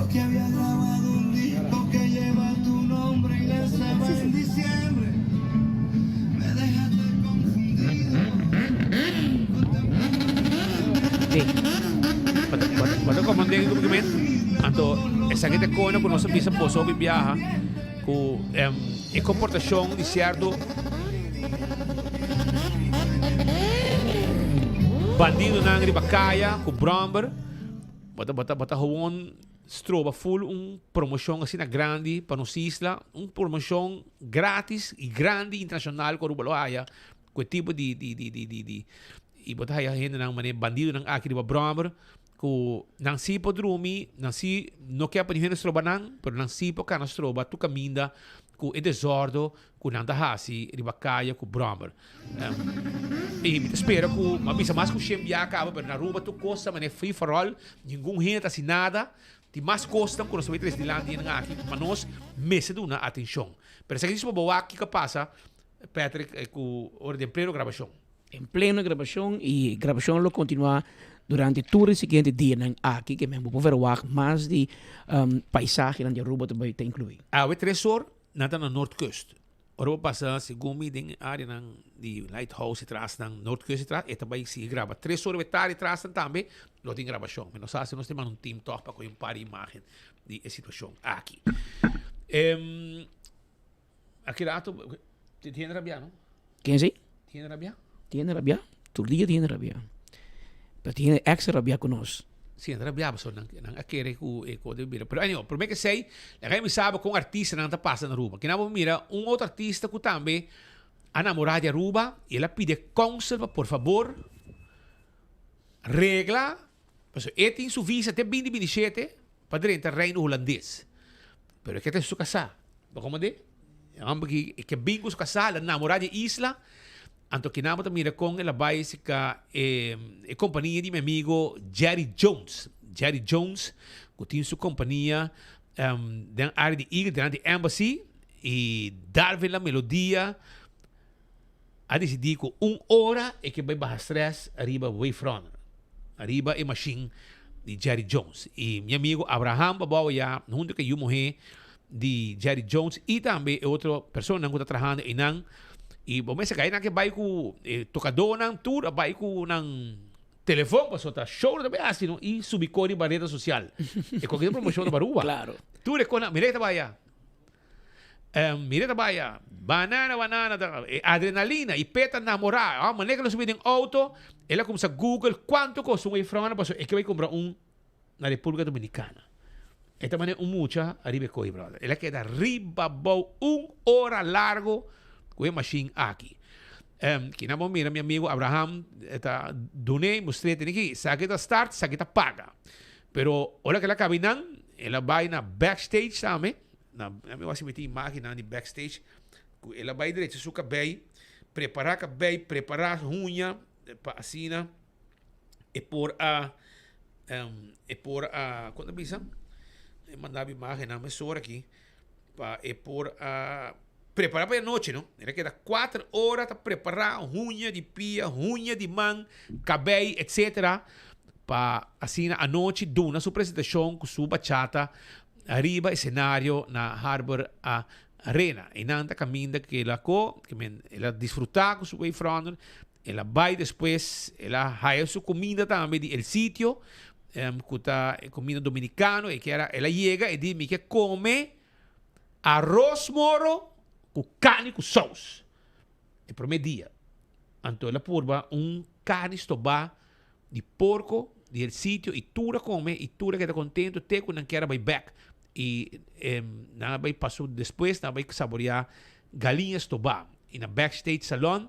Speaker 3: Que había grabado un disco que lleva tu nombre y lanzaba en diciembre. Me dejaste confundido.
Speaker 12: Quando eu comandei o documento, então, essa aqui é coisa que nós visa posso viajar com a comportação de certo bandido na Ribacaia, com Bromber, bota gewoon stroba full promoção assim na grande para nossa isla, promoção grátis e grande internacional com o Rubaloaya, com o tipo de e botar aí a gente não mané bandido não aqui de Bromber, com não se pode dormir, não se não quer para ninguém stroba não, pero não se pode cá na stroba tu caminha com o desordem, com nada hasi, Ribacaia, com Bromber. E me espera com uma missa mais com o Shem acaba, pero na Aruba tu costa mané free for all, ninguém gente assim nada. Ti mais costam quando você vai de lá dentro aqui, mas nós meses de uma atenção. Pero se a gente boa aqui que passa, Patrick, com ordem pleno gravação.
Speaker 14: Em plena gravação e gravação lo continua durante todo o seguinte dia aqui que mesmo vou ver mais de paisagem na Aruba também tem incluído.
Speaker 12: Ah, 3 horas nada na Noordkust. Aruba passa segundo meeting área de Lighthouse atrás na Noordkust atrás, e também se grava 3 horas tarde atrás também, lo tem gravação. Mas nós temos um team top para com um par de imagens de situação aqui. Aqui rato tiene rabia, não?
Speaker 14: Quem sei?
Speaker 12: Tiene rabia?
Speaker 14: Tiene rabia? Todo dia tiene rabia. Pero tiene extra rabia con nós.
Speaker 12: Sim, arrabbiava só a querer com de mira. Pero anyway, por mim que sei, a gente sabe com artista não está passando na Aruba. Que não mira outro artista que também a namorada de Aruba e ela pede conserva, por favor, regla, porque ele tem sua visa até 2027 para dentro do reino holandês. Pero é que tem sua casa. Como de? Que bingo sua casa, a namorada de isla. Anto que nada mira com ela básica companhia de meu amigo Jerry Jones. Jerry Jones, que tem sua companhia da área de ilha, da embassy, e dar-lhe a melodia a decidir com 1 hora e que vai baixar stress arriba wavefront. Arriba é machine de Jerry Jones. E meu amigo Abraham Babau já, junto que eu morri de Jerry Jones, e também outra pessoa que está trabalhando em Nang. E bom, mas kaya na que vai com tocador ng tour, vai com ng telefone para soltar show também assim, no? E subicou de barreira social. E qualquer promoção da Aruba.
Speaker 14: Claro.
Speaker 12: Tu recona, mireta baya. Mireta baya. Banana, adrenalina e peta namorar. Ah, maneira que não subir em auto, ela começa a Google quanto custa front, é que vai comprar na República Dominicana. Esta maneira mucha arriba coi, brother. Ela queda riba bow 1 hora largo com a machine aqui. Que não mira, meu amigo Abraham, está donei, mostrei aqui, saque da start, saque da paga. Pero, olha que ela caminhando, ela vai na backstage também, eu vou meter imagem na backstage, ela vai direito, seu cabelo, preparar unha, para assina, e por a, quando bisa, eu mandava imagem na mesura aqui, e por a, preparar para a noite, não? Era que dá 4 horas para preparar unha de pia, unha de mão, cabelo, etc. Para assim a noite, duna sua apresentação com sua bachata, arriba cenário na Harbor Arena. E nanta caminha que ela desfrutar com sua wavefront, ela vai depois, ela haya sua comida também do sítio, kuta comida dominicano e que era ela llega e diz que come arroz moro com carne com sauce. E primeiro dia, então ela purba carne estobá de porco del sitio e tura come e tura que está contento te que não quer vai back e nada vai passou depois nada vai saborear galinha estobá e na backstage salon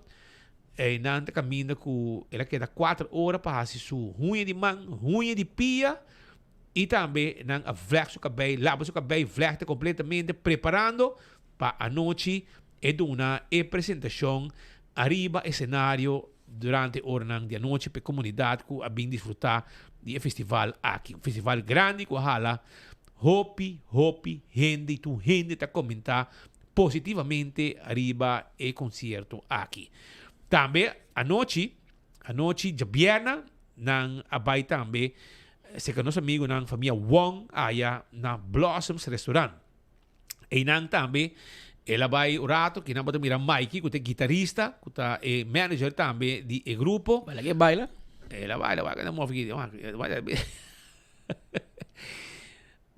Speaker 12: e na caminho com ela queda 4 horas para fazer sua unha de mão, unha de pia e também na vlecht seu cabelo, lava seu cabelo, vlechte completamente preparando para a noite e uma apresentação arriba escenario durante hora de noite para a comunidade que a bem desfrutar do festival aqui. Um festival grande que hala hopi, gente e tu gente está comentar positivamente arriba e concerto aqui. Também a noite de viernes, nang abay também se que nosso amigo nang família Wong aya na Blossoms Restaurant. E nang também ela vai o rato que não pode mirar Mikey, que é guitarrista, que é manager também de grupo.
Speaker 14: Baila que baila?
Speaker 12: Ela baila, vai que move aqui.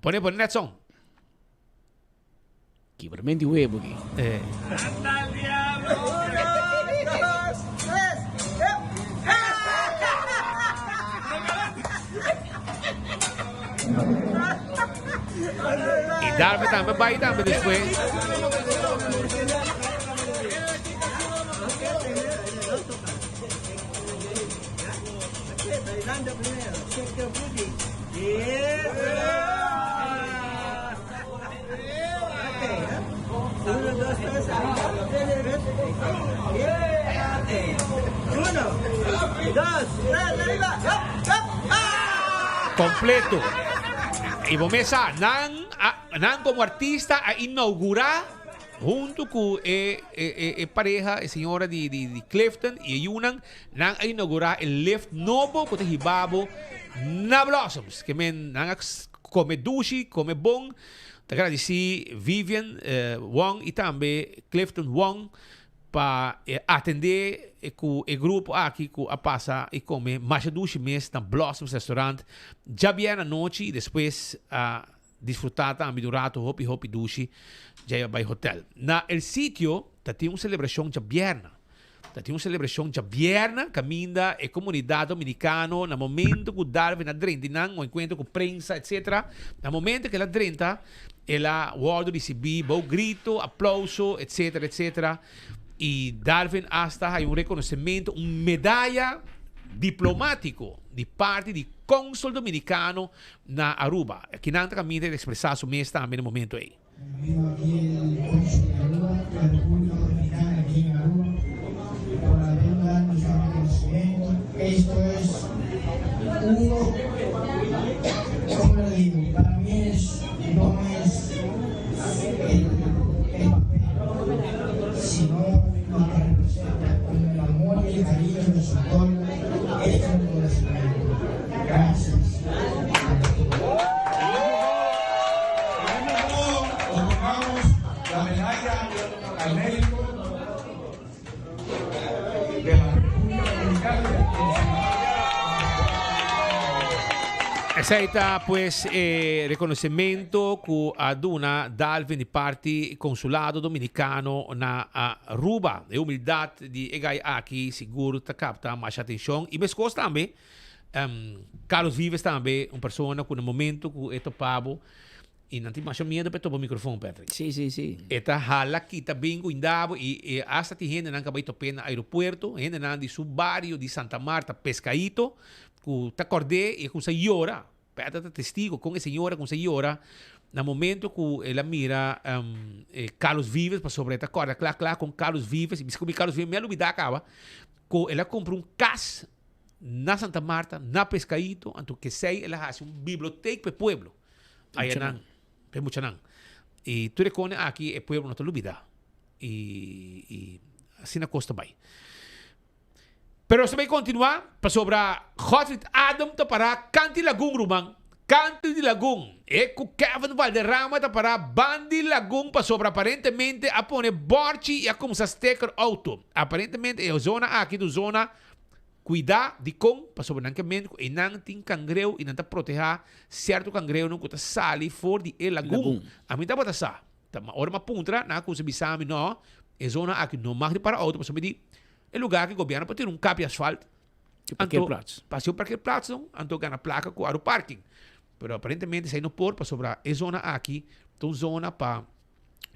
Speaker 12: Pone net som.
Speaker 14: Que veramente huevo aqui.
Speaker 12: E Darby também vai também depois. Completo. E Bomesa, nan como artista a inaugurar junto com a pareja, a senhora de Clifton e Yunan, nan a inaugurar o lift novo que tem hibabo na Blossoms, que men nan come dushi, come bom. Te agradecer Vivian Wong e também Clifton Wong para atender com o grupo aqui que a passa e come mais de 2 meses na Blossoms Restaurant. Já vem à noite e depois desfrutar também do rato hopi dushi já vai hotel. Na el sitio tem uma celebração já vierna. Tem uma celebração já vierna caminda a comunidade dominicana no momento que Darwin na drenta um encontro com prensa etc. No momento que ela drenta ela guarda receber bom grito, aplauso etc. E Darwin hasta hay un reconocimiento, un medalla diplomático de parte do cónsul dominicano na Aruba, que não camina de expressar su mês também no momento aí.
Speaker 19: Esto es uno, como le digo, para mí no es el papel, sino lo que representa con el amor y el cariño de su pueblo, este reconocimiento. Gracias. Otorgamos la medalla al mérito de la República Dominicana.
Speaker 12: Aceita pues reconhecimento que a duna Dalvin de parte consulado dominicano na Aruba. E humildade de egai aqui seguro ta capta mais atenção. E mesmo também Carlos Vives também uma pessoa que no momento que é topado e não tem mais medo para topar o microfone, Patrick.
Speaker 14: Sim.
Speaker 12: Eta hala kita bingo indabo e hasta ti gente não acabou topando no aeroporto, gente não de su barrio de Santa Marta, Pescaíto, que te acordei e com senhora, pede testigo com a senhora, no momento que ela mira Carlos Vives para sobre esta corda, claro, com Carlos Vives, e descobri Carlos Vives, me olvidar acaba, que ela comprou um cas na Santa Marta, na Pescaíto, então que sei, ela faz uma biblioteca para o pueblo. Aí não, tem muito não. E tu reconhece aqui o pueblo não te olvidar. E assim na costa vai. Pero se vai continuar para sobre Gottfried Adam para Canti Lagoon Rumang. Canti de Lagoon. E com Kevin Valderrama para Bandi Lagoon para sobre aparentemente a pone Borchi e a começar a steker auto. Aparentemente é a zona aqui do zona cuidar de com, para sobrenankamente, e não tem cangreu, e não está proteger certo cangreu, não está sali fora de lagoon. A mim está para sa. Ora uma puntra, na coisa bisami, não, é zona aqui não mag de para auto, para saber é lugar que o governo pode ter um capi asfalto.
Speaker 14: Parkeerplaats.
Speaker 12: Passei o parkeerplaats, não, então ganha placa com o parking. Pero aparentemente, se não por, para sobrar, é zona aqui, então zona para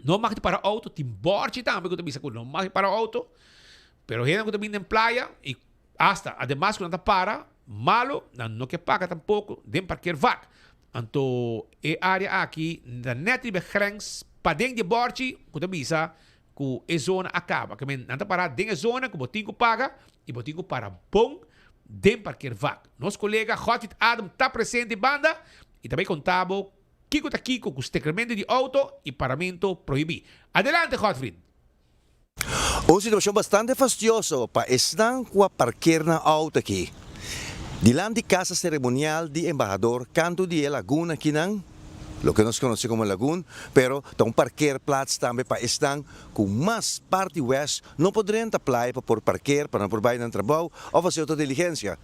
Speaker 12: não mag de para auto, tem borte também, que eu também não mag de para auto, pero gente que também em praia, e hasta, además, quando para, malo, não que paga tampouco, de parquear vac. Então, é área aqui, da net de grens, para dentro de borte, que também que a zona acaba. Que não está para dentro da zona, que o botinho paga, e o botinho para bom, de parquear vac. Nosso colega Hotfit Adam está presente em banda, e também contava Kiko tá Kiko, com o decremento de auto e paramento proibido. Adelante, Hotfit.
Speaker 20: Uma situação bastante fastidiosa para estar com a parquear na auto aqui. Diante de casa cerimonial de embajador, canto de laguna aqui não, lo que nós conhecemos como laguna, pero tem parqueerplaats também para estar com mais parte west, não poderiam apply para por parquear, para não por baixo no trabalho ou fazer outra diligência.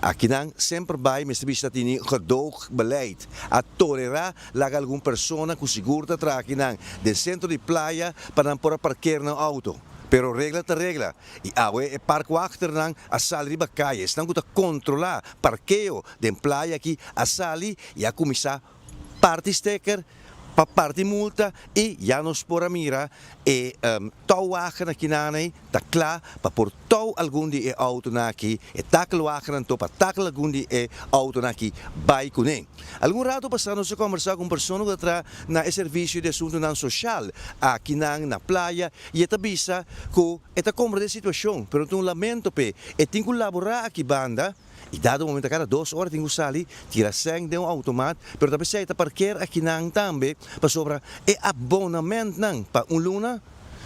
Speaker 20: Aqui não sempre vai, mas vista tem gedoog beleid a tolerar lá alguma pessoa com seguro atrás aqui não, do centro de praia para não por parquear na auto. Pero regla ta regla. E awe e parco achter nang a sali ba kaya. Nang kuta controlar parqueo de playa aqui a sali e a começar parte sticker pa parte multa e já nos por a mira e tau wagen aqui nanay takla pa por tau algum de auto na aqui e takla wagen to pa takla algum de auto na aqui vai kuning. Algum rato passando se conversar com pessoa que tra na serviço de assunto nan social aqui na praia e eta bisa ko eta compra de situação, pero tu lamento pe e tem que colaborar aqui banda. E dado o momento cada 2 horas tenho sali, tira sangue de automato, pero também se parquear aqui nang também, para sobra e abonamento nang pa luna,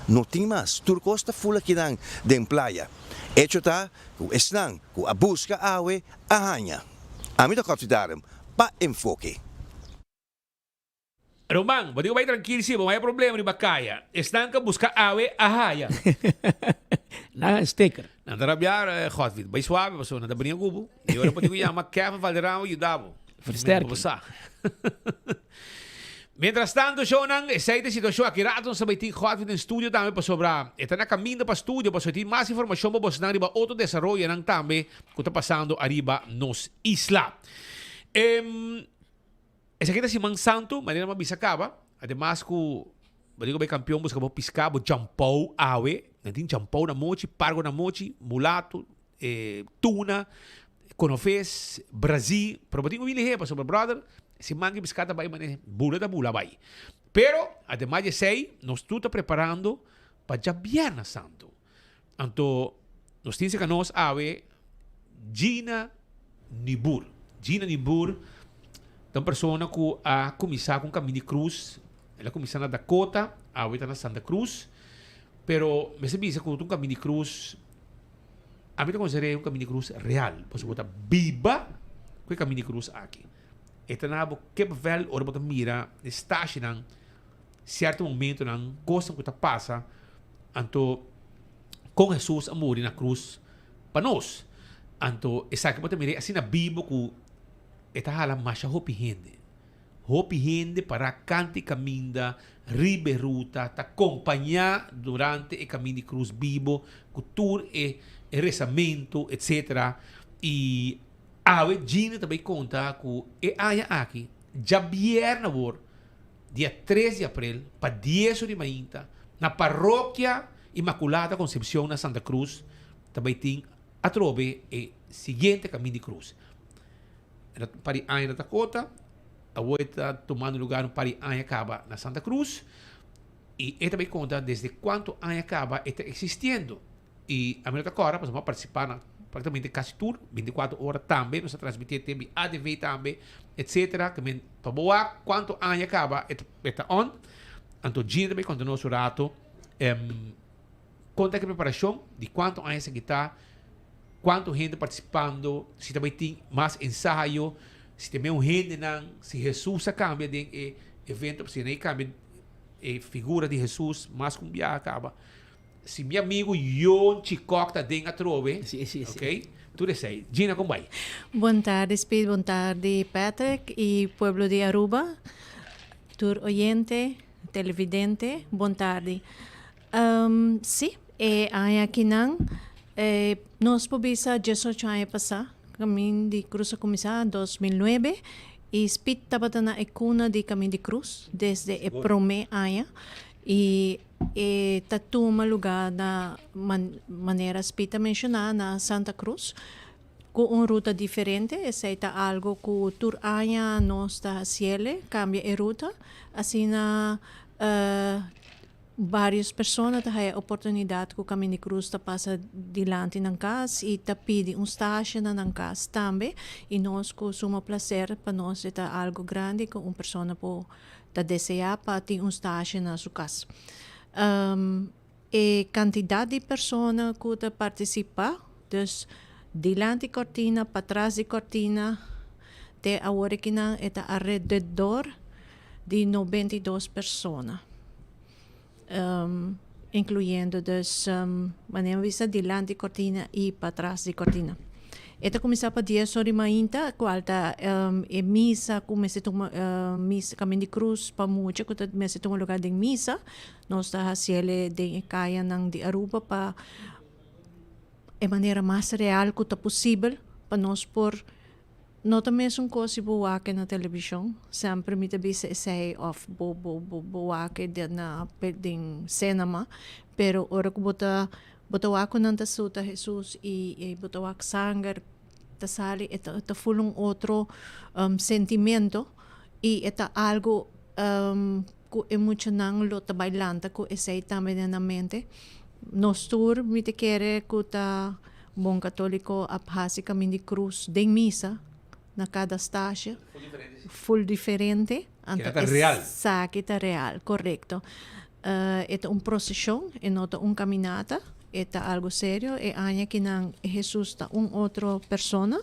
Speaker 20: não tem mais. Tur costa full aqui nang de playa. Hecho tá, com esnang, com a busca awe ahanha. A mim toca cuidarem pa enfoque.
Speaker 12: Román, vos digo vai tranquilo, sim, não há problema de bacaia. Estão que buscar awe ahanha.
Speaker 14: Nada sticker.
Speaker 12: Não dá rabiar, Hotfit. Vai suave, pessoa, não dá brinco cubo. E agora pode chamar Kevin Valderrama e o Davo.
Speaker 14: Versterking.
Speaker 12: Mientras tanto, Shonan, essa é a situação aqui. Rato, nós também tem Hotfit em estúdio também para sobrar. Está na caminho para o estúdio, para ter mais informação para você arriba outro desenvolvimento também que está passando arriba nos isla. Essa aqui é Simão Santo, mas não bisa acaba. Además, que digo bem campeão, busca para piscar, para jampou, awe. Tem jampou na mochi, pargo na mochi, mulato, tuna, conofes, Brasil. Pero tenho ele para sobre brother. Se mangue piscata vai, mas bula da bula vai. Pero, además de sei, nós tu está preparando para já Viernes Santo. Então, nós temos que nós awe Gina Nibur. Gina Nibur é uma pessoa que a começar com caminho de cruz. Ela começou na Dakota, a outra na Santa Cruz. Pero, me sabe que um caminho de cruz, a mim eu considero um caminho de cruz real. Posso botar viva com o caminho de cruz aqui. Esta na que vel ora botar mira, está nang certo momento nang coisa que passa, anto com Jesus a morrer na cruz para nós. Anto essa que botar mira assim na Bíblia que esta hala mais hopi gente para canti caminda, ribe ruta, te acompanhar durante o caminho de cruz vivo, cultura e rezamento, etc. E a Gina também conta que aqui, já viernes, dia 13 de abril, para 10 de manhã, na paróquia Imaculada Concepção na Santa Cruz, também tem a trove o seguinte caminho de cruz. Para a na Dakota, a outra tomando lugar no Pari Anhacaba na Santa Cruz. E ele também conta desde quanto Anhacaba está existindo. E a minha agora, nós vamos participar na praticamente quase tour, 24 horas também, nós transmitimos também ADV também, etc. Também para boa quanto Anhacaba está on. Então, Gina também conta nosso rato. Conta a preparação de quanto Anhacaba está, quanto gente participando, se também tem mais ensaio, se também gente não, se Jesus cambia de evento, se nem cambia a figura de Jesus, mas como já acaba. Se meu amigo Yon Chicok está dentro a trove, ok? Tu sei Gina Combay.
Speaker 21: Boa tarde, Speed. Boa tarde, Patrick y pueblo de Aruba. Tour oyente, televidente. Boa tarde. Sí, hay aquí nos pobisa 18 años pasar. Kami di Cruz Comisa 2009. Y Speed tabata na ikuna di kami di Cruz desde el prome año. Y tatuma lugar na manera Speed mencionar na Santa Cruz. Com uma ruta diferente, aceita algo que tur año no está cielo, cambia de ruta. Assim na várias pessoas têm a oportunidade que o caminho de cruz passa diante ng casa e pede estágio na casa também. E nós com sumo prazer para nós é algo grande que uma pessoa pode desejar para ter estágio na sua casa. E quantidade de pessoas que participam, dus diante de cortina, para trás de cortina, até agora que não é alrededor de 92 pessoas. Incluindo dus maneira vista diante de cortina e para trás de cortina. Esta começa para 10 horas mainta, qualta missa, comece a missa caminho de cruz para muito, que comece a lugar de missa, nós está haciendo de caia nang de Aruba para de maneira mais real que possível para nós por não também é uma coisa boa que na televisão sempre me também se sei of boa que na cinema pero ora que bota ako nanta suta Jesus e bota ako sangue ta sali eta full outro sentimento e eta algo que emocionante lo ta bailanta que sei também na mente. Nos tour me te quer que ta bom católico abhasi kami di cruz de misa na cada estágio full diferente
Speaker 12: que real
Speaker 21: que real correcto é procissão é nota caminata é algo sério é aña que não Jesus tá outra persona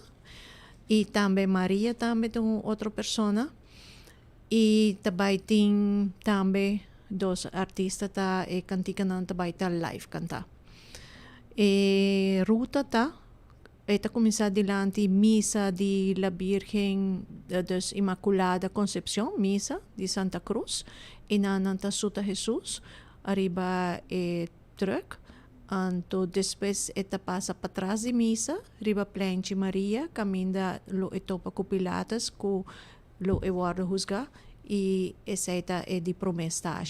Speaker 21: e também Maria também outra persona e também tem também dos artistas ta cantica nan tabay ta live canta. Ruta ta eta começar dilante misa de la Virgen dos Immaculada Concepción, misa de Santa Cruz, e nananta suta Jesus, arriba truck, anto después eta passa para trás de misa, arriba Plenche Maria, caminda lo etopa cupilatas, ku lo ewardo husga, e essa é de promessa.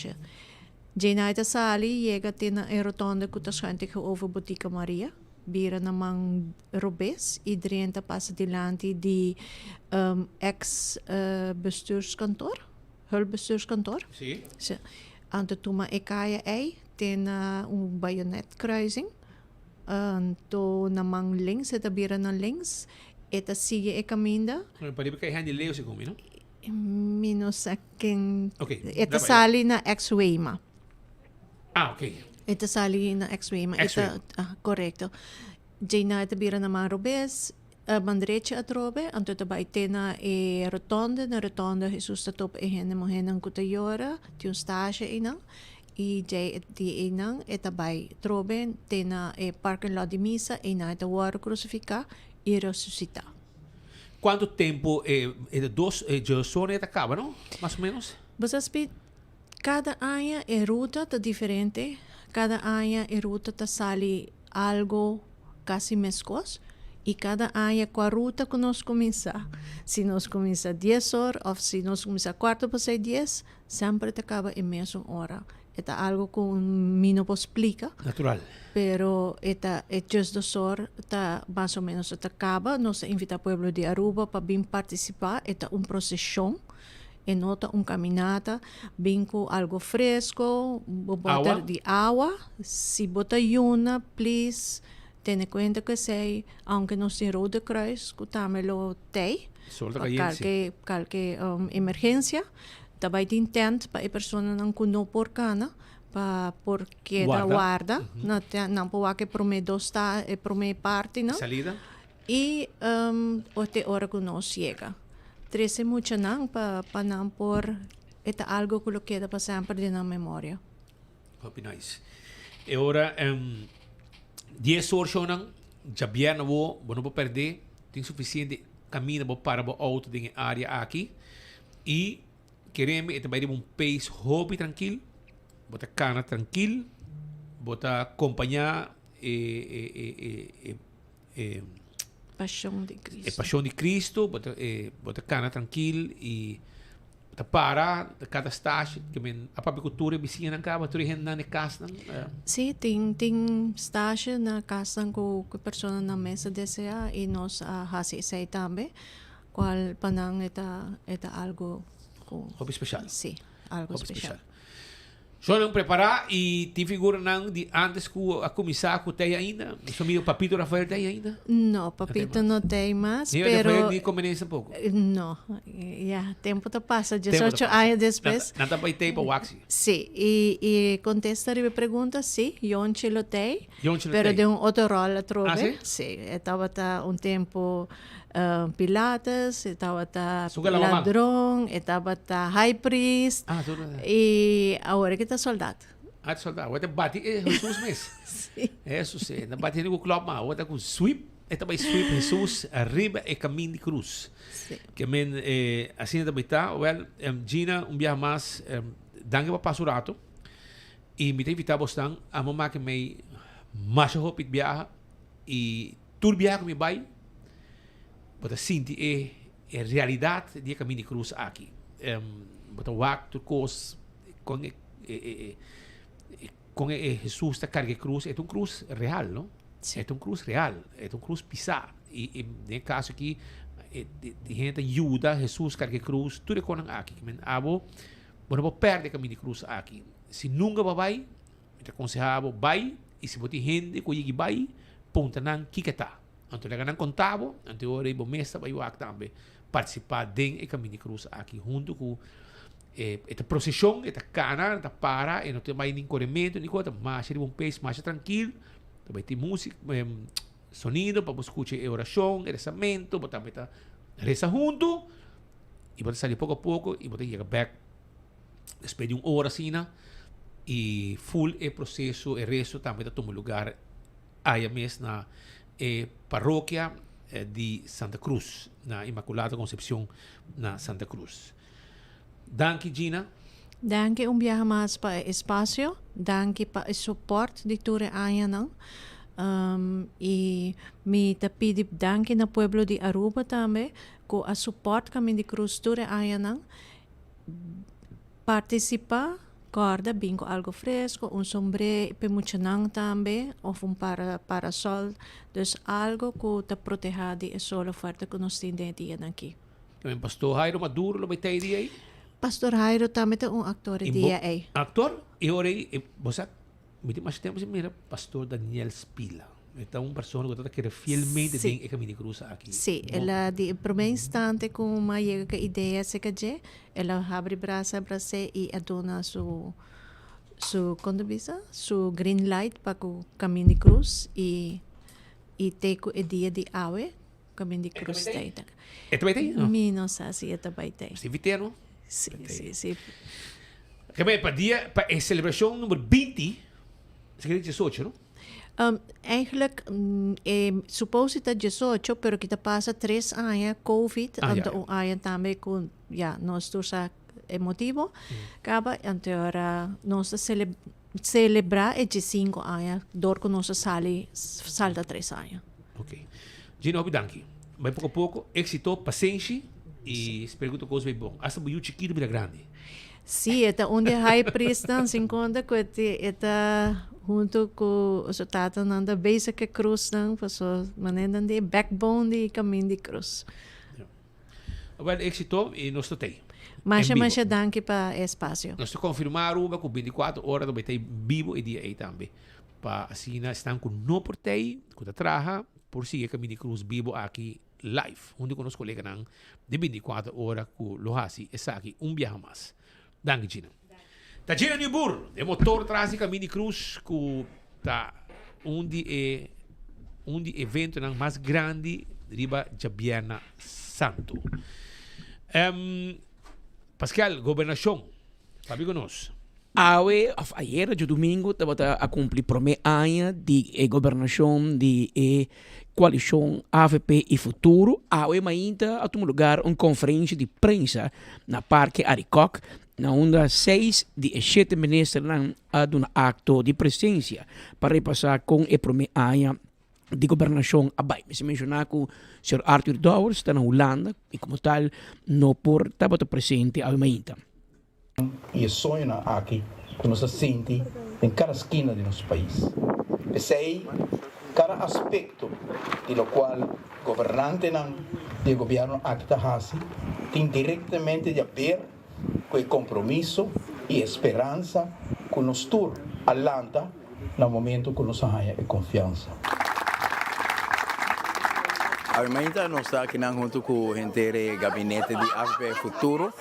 Speaker 21: Jenaita sali chega na rotonda que está que over Botica Maria, bira namang Robes e drienta passa dilante de ex bestuurskantoor, hulpbestuurskantoor.
Speaker 12: Sim.
Speaker 21: Anto tuma ekaya ten bayonet kruising. Anto namang links, eta bira na links, eta sige caminda.
Speaker 12: Pariba kay Handy Leo siguro, no?
Speaker 21: Minus aking
Speaker 12: okay.
Speaker 21: Sali na X-Way ma.
Speaker 12: Okay.
Speaker 21: Ito sali na X-Way ma. Ito, correcto. Jayna ito bira na mga Robes, mandrecha at robe, anto ito ba ite na rotonda, na rotonda, Jesus ta top ehene mo henang kutayora, tiyong stasya inang, jay iti inang, ito ba trobe, tena parking lot di misa, ina ito waro crucifica, resuscita.
Speaker 12: ¿Cuánto tiempo dos gerações acaba, no? Más o menos.
Speaker 21: Basta cada año ruta está diferente. Cada año ruta está sali algo casi mescos. Y cada año con ruta que nos comienza. Si nos comienza 10 horas o si nos comienza 4:10, siempre te acaba en menos hora. Es algo que mi no explica.
Speaker 12: Natural.
Speaker 21: Pero es just 2 horas, más o menos acaba. Nos invita al pueblo de Aruba para bien participar. Es una procesión. Nota caminata, bien con algo fresco, botar de agua. Si bota una, please, ten en cuenta que sei, aunque no se Rode Kruis, que también lo té, cualquier emergencia, também tem tent para a pessoa não kuno por cana, para porque da guarda, não pode que prome parte, não?
Speaker 12: Salida.
Speaker 21: E até hora que nós chega. 13 mucho nang pa nang por eta algo que lo queda para sempre na memória.
Speaker 12: Hope nice. E ora 10 horas nang Jabiana wo, não vou perder, tem suficiente caminho para o auto em área aqui. E queremos que vai um pace hobby tranquilo, bota cana tranquilo, bota acompanhar
Speaker 21: Paixão de Cristo.
Speaker 12: Paixão de Cristo, bota cana tranquilo e bota para cada estágio que a própria cultura vizinha não acaba, tu rende na casa.
Speaker 21: Sim, tem estágio na casa com a pessoa na mesa deseja e nós fazemos isso também. Qual panang eta algo com
Speaker 12: hobby especial.
Speaker 21: Sim, algo especial.
Speaker 12: Só não preparar e te figura não de antes que a começar com tem ainda. Isso meu papito Rafael tem ainda?
Speaker 21: Não, papito não tem mais,
Speaker 12: nem
Speaker 21: pero
Speaker 12: Rafael nem conveniência um pouco.
Speaker 21: Não, tempo tá passa, 18 anos depois.
Speaker 12: Não tá para tempo waxi.
Speaker 21: Sim, e contestar a pergunta, sim, eu lo tenho, pero de outro rol a trove.
Speaker 12: Ah, sim?
Speaker 21: Sim, estava tempo Pilates, estava
Speaker 12: Suga
Speaker 21: ladrão, estava high priest, e agora que está soldado.
Speaker 12: Soldado, agora bate Jesus mesmo.
Speaker 21: Sim.
Speaker 12: Isso sim, não bate no clube, mas agora com sweep, vai sweep Jesus arriba e caminho de cruz.
Speaker 21: Sim.
Speaker 12: Que men assim também tá, well, Gina dia mais danke para pasurato e me invitar bostan a mamá que me mais hopit viaja e tur viaja que me vai bota sinti realidade de caminho de cruz aqui. Bota wak turcos com Jesus está carga cruz, é cruz real, não?
Speaker 21: Sim.
Speaker 12: É cruz real, é cruz pisar. E no caso aqui, de gente ajuda Jesus carga cruz, tudo é com aqui. Men abo, não perde caminho de cruz aqui. Se nunca vai, te aconselhava vai, e se você gente que vai, ponta nan kiketa. Então, ele não contava, então, hora o mestre vai também participar de caminho de cruz aqui, junto com esta procissão, esta cana, esta para, e não tem mais nem corrimento, nem coisa, mas é um pace mais tranquilo, também tem música, sonido, para você escutar a oração, o rezamento, para também reza junto, e você sair pouco a pouco, e você chega back, depois de uma hora assim, e full o processo, o resto também toma lugar aí mesmo na paróquia de Santa Cruz, na Imaculada Concepción na Santa Cruz. Danke, Gina.
Speaker 21: Danke viaje mais para espaço, danke para o suporte de toda a área. E me te pedi danke na pueblo de Aruba também, com a suporte caminho de cruz toda a área. Participar, corda, bingo algo fresco, sombrero pemuchanang também, ou parasol, dus algo que te proteja de sol fuerte que nós temos aqui.
Speaker 12: Pastor Jairo Maduro, lo vai ter aí?
Speaker 21: Pastor Jairo também é ator dia aí.
Speaker 12: Ator? E ora você me mais tempo se mira Pastor Daniel Spila. Então, pessoa que quer fielmente tem o caminho de cruz aqui.
Speaker 21: Sim, ela de primeiro instante com uma ideia se que ela abre braço e adona su green light para o caminho de cruz e tem o dia de ave caminho de cruz tem.
Speaker 12: É também tem? Não?
Speaker 21: Não sei se é também tem.
Speaker 12: Se vite, não?
Speaker 21: Sim.
Speaker 12: Que bem, para a celebração número 20, se quer 18, não?
Speaker 21: Eigenlijk, supposto 18, pero kita passa 3 anos COVID, então anos também com, nós todos emotivo, acaba, então nós celebrar de 5 anos, dor com nós salta 3 anos.
Speaker 12: Ok. Gino, danke. Vai pouco a pouco, êxito, paciência e espero que a coisa vai bom. Hasta o chiquito vira grande.
Speaker 21: Sim, é onde high priest não se encontra com junto com o tata nanda basic cruz não, pessoa maneira de backbone de caminho de cruz.
Speaker 12: Well, êxito e nós tem.
Speaker 21: Mas danke para espaço.
Speaker 12: Nós confirmaram que 24 horas vai ter vivo e dia aí também. Para assim estão com no portei, com a traja, por seguir caminho de cruz vivo aqui live, onde com os colegas não de 24 horas com Lohasi, essa aqui viaje mais. Danke, Gina. Tá Gina Newbur, o motor traz o caminho de cruz com onde evento mais grande riba Jabiana Santo. Pascal, governação, sabe conosco?
Speaker 14: Ayer, de domingo, estava a cumprir primeiro ano de governação de coalição AVP e Futuro. Ainda a tomar lugar uma conferência de prensa na Parque Aricoc, na onde 6 de 7 ministros a um acto de presença para repassar com o primeiro ano de governação abai. Se mencionar que o Sr. Arthur Douwers está na Holanda e como tal não por estava presente ainda.
Speaker 1: E sonho aqui que nós sente em cada esquina de nosso país. Sei cada aspecto de lo qual governante de governo aqui tem diretamente a ver com o compromisso e esperança que nos tur alanta no momento que nos ganha confiança.
Speaker 22: Ainda nós estamos aqui junto com o gente do gabinete de AVP Futuro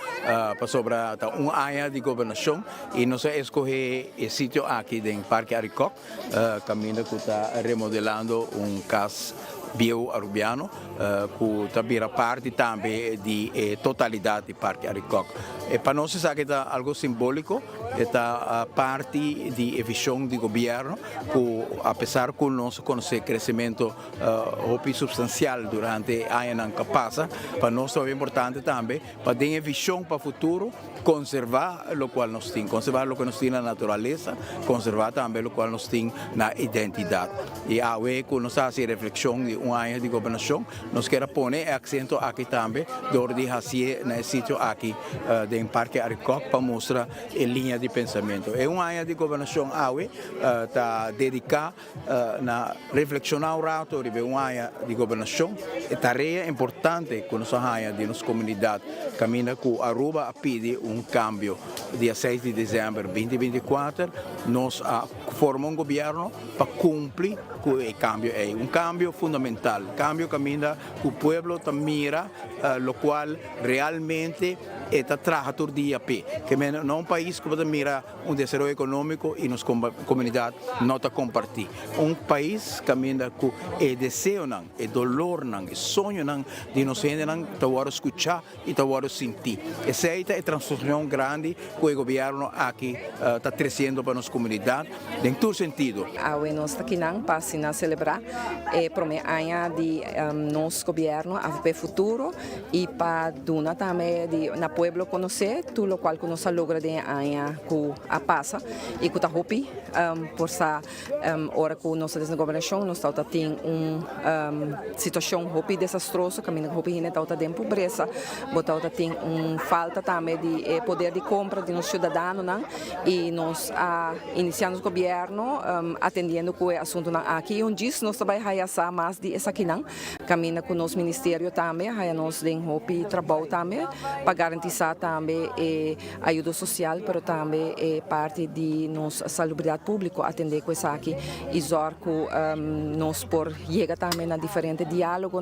Speaker 22: para sobre um ano de governação e nós escolhemos o sítio aqui no Parque Aricoc, caminho que está remodelando casa bio-arubiano, que também parte também de totalidade do Parque Aricoc. E para nós isso é algo simbólico, é parte de visão do governo, que apesar que nós conhecemos crescimento substancial durante o ano que passa, para nós é importante também para ter visão para o futuro, conservar o qual nós temos, conservar o que nós temos na natureza, conservar também o qual nós temos na identidade. E a vez que nós fazemos reflexão de um ano de governação, nós queremos pôr acento aqui também, de fazer no sítio aqui do Parque Aricoc para mostrar a linha de pensamento. É um ano de governação está dedicado na reflexionar o rato de um ano de governação. É tarefa importante que nós temos de nossa comunidade. Caminha com Aruba a pedir cambio. Dia 6 de dezembro de 2024, nós formamos um governo para cumprir com o cambio. É cambio fundamental. Cambio caminha que o povo mira, o qual realmente está trabalhando dia p. Que não é país que mira desenvolvimento econômico e nossa comunidade não está compartilhando. País caminha com o desejo, o dolor, o sonho de nós escutar e sentir. Essa é a transformação grande que o governo aqui está trazendo para nossa comunidade, em todo sentido.
Speaker 23: Nós estamos aqui para celebrar o primeiro ano de nosso governo, AVP Futuro, e para dar também na pueblo conhecer tudo o qual nós logramos de ano que passa e que está hopi por essa hora que nós estamos na governação, nós estamos tendo uma situação hopi desastrosa, caminho hopi ainda está de pobreza, estamos tendo falta também de poder de compra de nossos cidadãos e nós iniciamos o governo atendendo com o assunto aqui, onde nós também vamos mais de essa aqui, caminho com o nosso ministério também, nós temos hopi trabalho também para garantir também ajuda social, mas também parte de nossa salubridade pública atender com isso aqui e zorco nós por chega também na diferente diálogo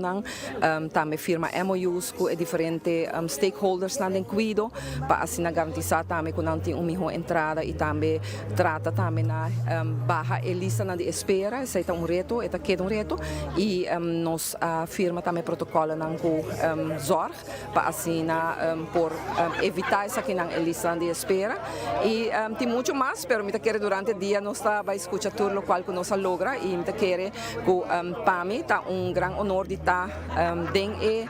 Speaker 23: também firma MOUs com diferentes stakeholders na cuido para assim garantir também que não tem melhor entrada e também trata também na barra lista de espera, isso é reto, é um reto e nós firma também protocolo com zorg para assim por evitar essa aqui na lista de espera e tem muito mais, mas eu quero durante o dia nós vai escutar tudo o qual nós logra e eu quero que para mim está grande honor de estar dentro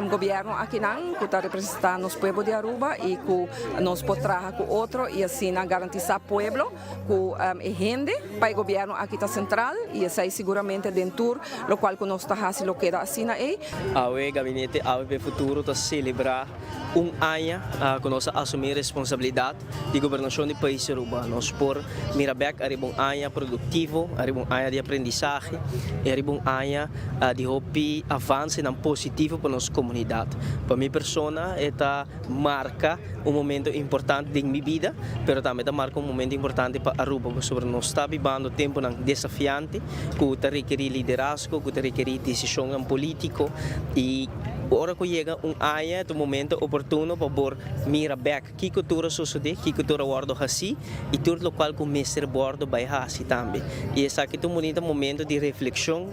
Speaker 23: do governo aqui que está representando nosso povo de Aruba e que nós podemos trabalhar com outro e assim garantir o povo que gente para o governo aqui está central e isso é seguramente dentro do qual nós está fazendo o que está assim aí.
Speaker 24: O gabinete AVP Futuro está celebrar ano que nós assumir responsabilidade de governação do país Aruba. Nós por Mirabek arriba ano produtivo, arriba ano de aprendizagem, arriba ano de hopi avanço positivo para nossa comunidade. Para minha persona, esta marca momento importante de minha vida, mas também marca momento importante para Aruba, porque nós estamos vivendo tempo desafiante, que requer liderazgo, que requer decisão política e Ora que chega área, do momento oportuno para por mira back, que cultura sucede, que cultura guardo assim, e tudo o qual que o mestre bordo vai assim também. E esse aqui é um bonito momento de reflexão,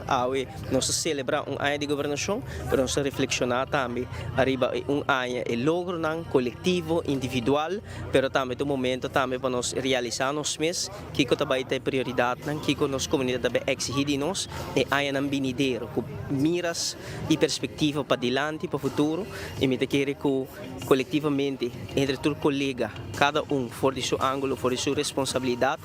Speaker 24: nós celebrar área de governação, para nós reflexionar também, arriba área é logro não coletivo, individual, pero também um momento também para nós realizar nós mesmos, que também tem prioridade, que nós comunidade também exigir de nós, e área não binideiro, com miras e perspectiva para dilante, para o futuro, e me querer que coletivamente, entre todos os colegas, cada for de seu ângulo, for de sua responsabilidade,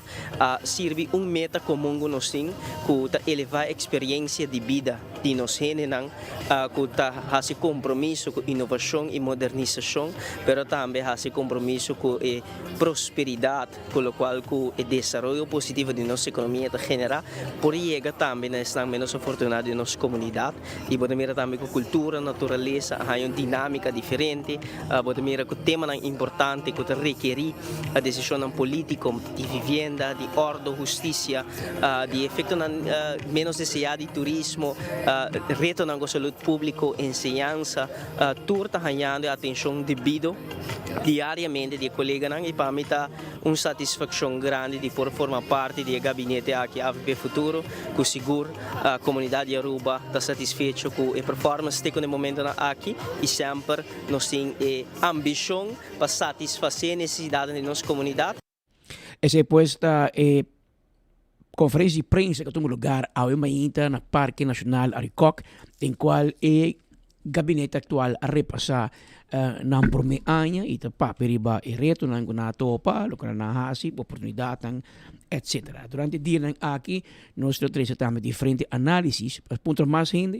Speaker 24: serve meta comum que nós temos, que elevar a experiência de vida de nós, que esse compromisso com inovação e modernização, mas também esse compromisso com a prosperidade, com o qual o desenvolvimento positivo de nossa economia genera, por chegar também na estão menos afortunados de nossa comunidade, e podemos também com cultura, natureza, há uma dinâmica diferente, podemos com tema importante que requer a decisão política de vivenda, de ordem, justiça, de efeito menos desejado de turismo, reto na saúde pública, ensinança, tudo está ganhando atenção devido diariamente de colegas e para mim está uma satisfação grande de formar parte do gabinete aqui AVP Futuro, que seguro a comunidade de Aruba está satisfeita com a performance que no momento aqui e sempre nós temos a ambição para satisfazer a necessidade da nossa comunidade.
Speaker 14: Essa puesta conferência de prensa que toma lugar ao Mainta no Parque Nacional Aricoc, em qual o gabinete atual a repassar na primeira ano e para periba e reto na topa, o que na hasi, oportunidade, etc. Durante o dia aqui, nós trazemos também diferentes análises, para pontos mais ainda,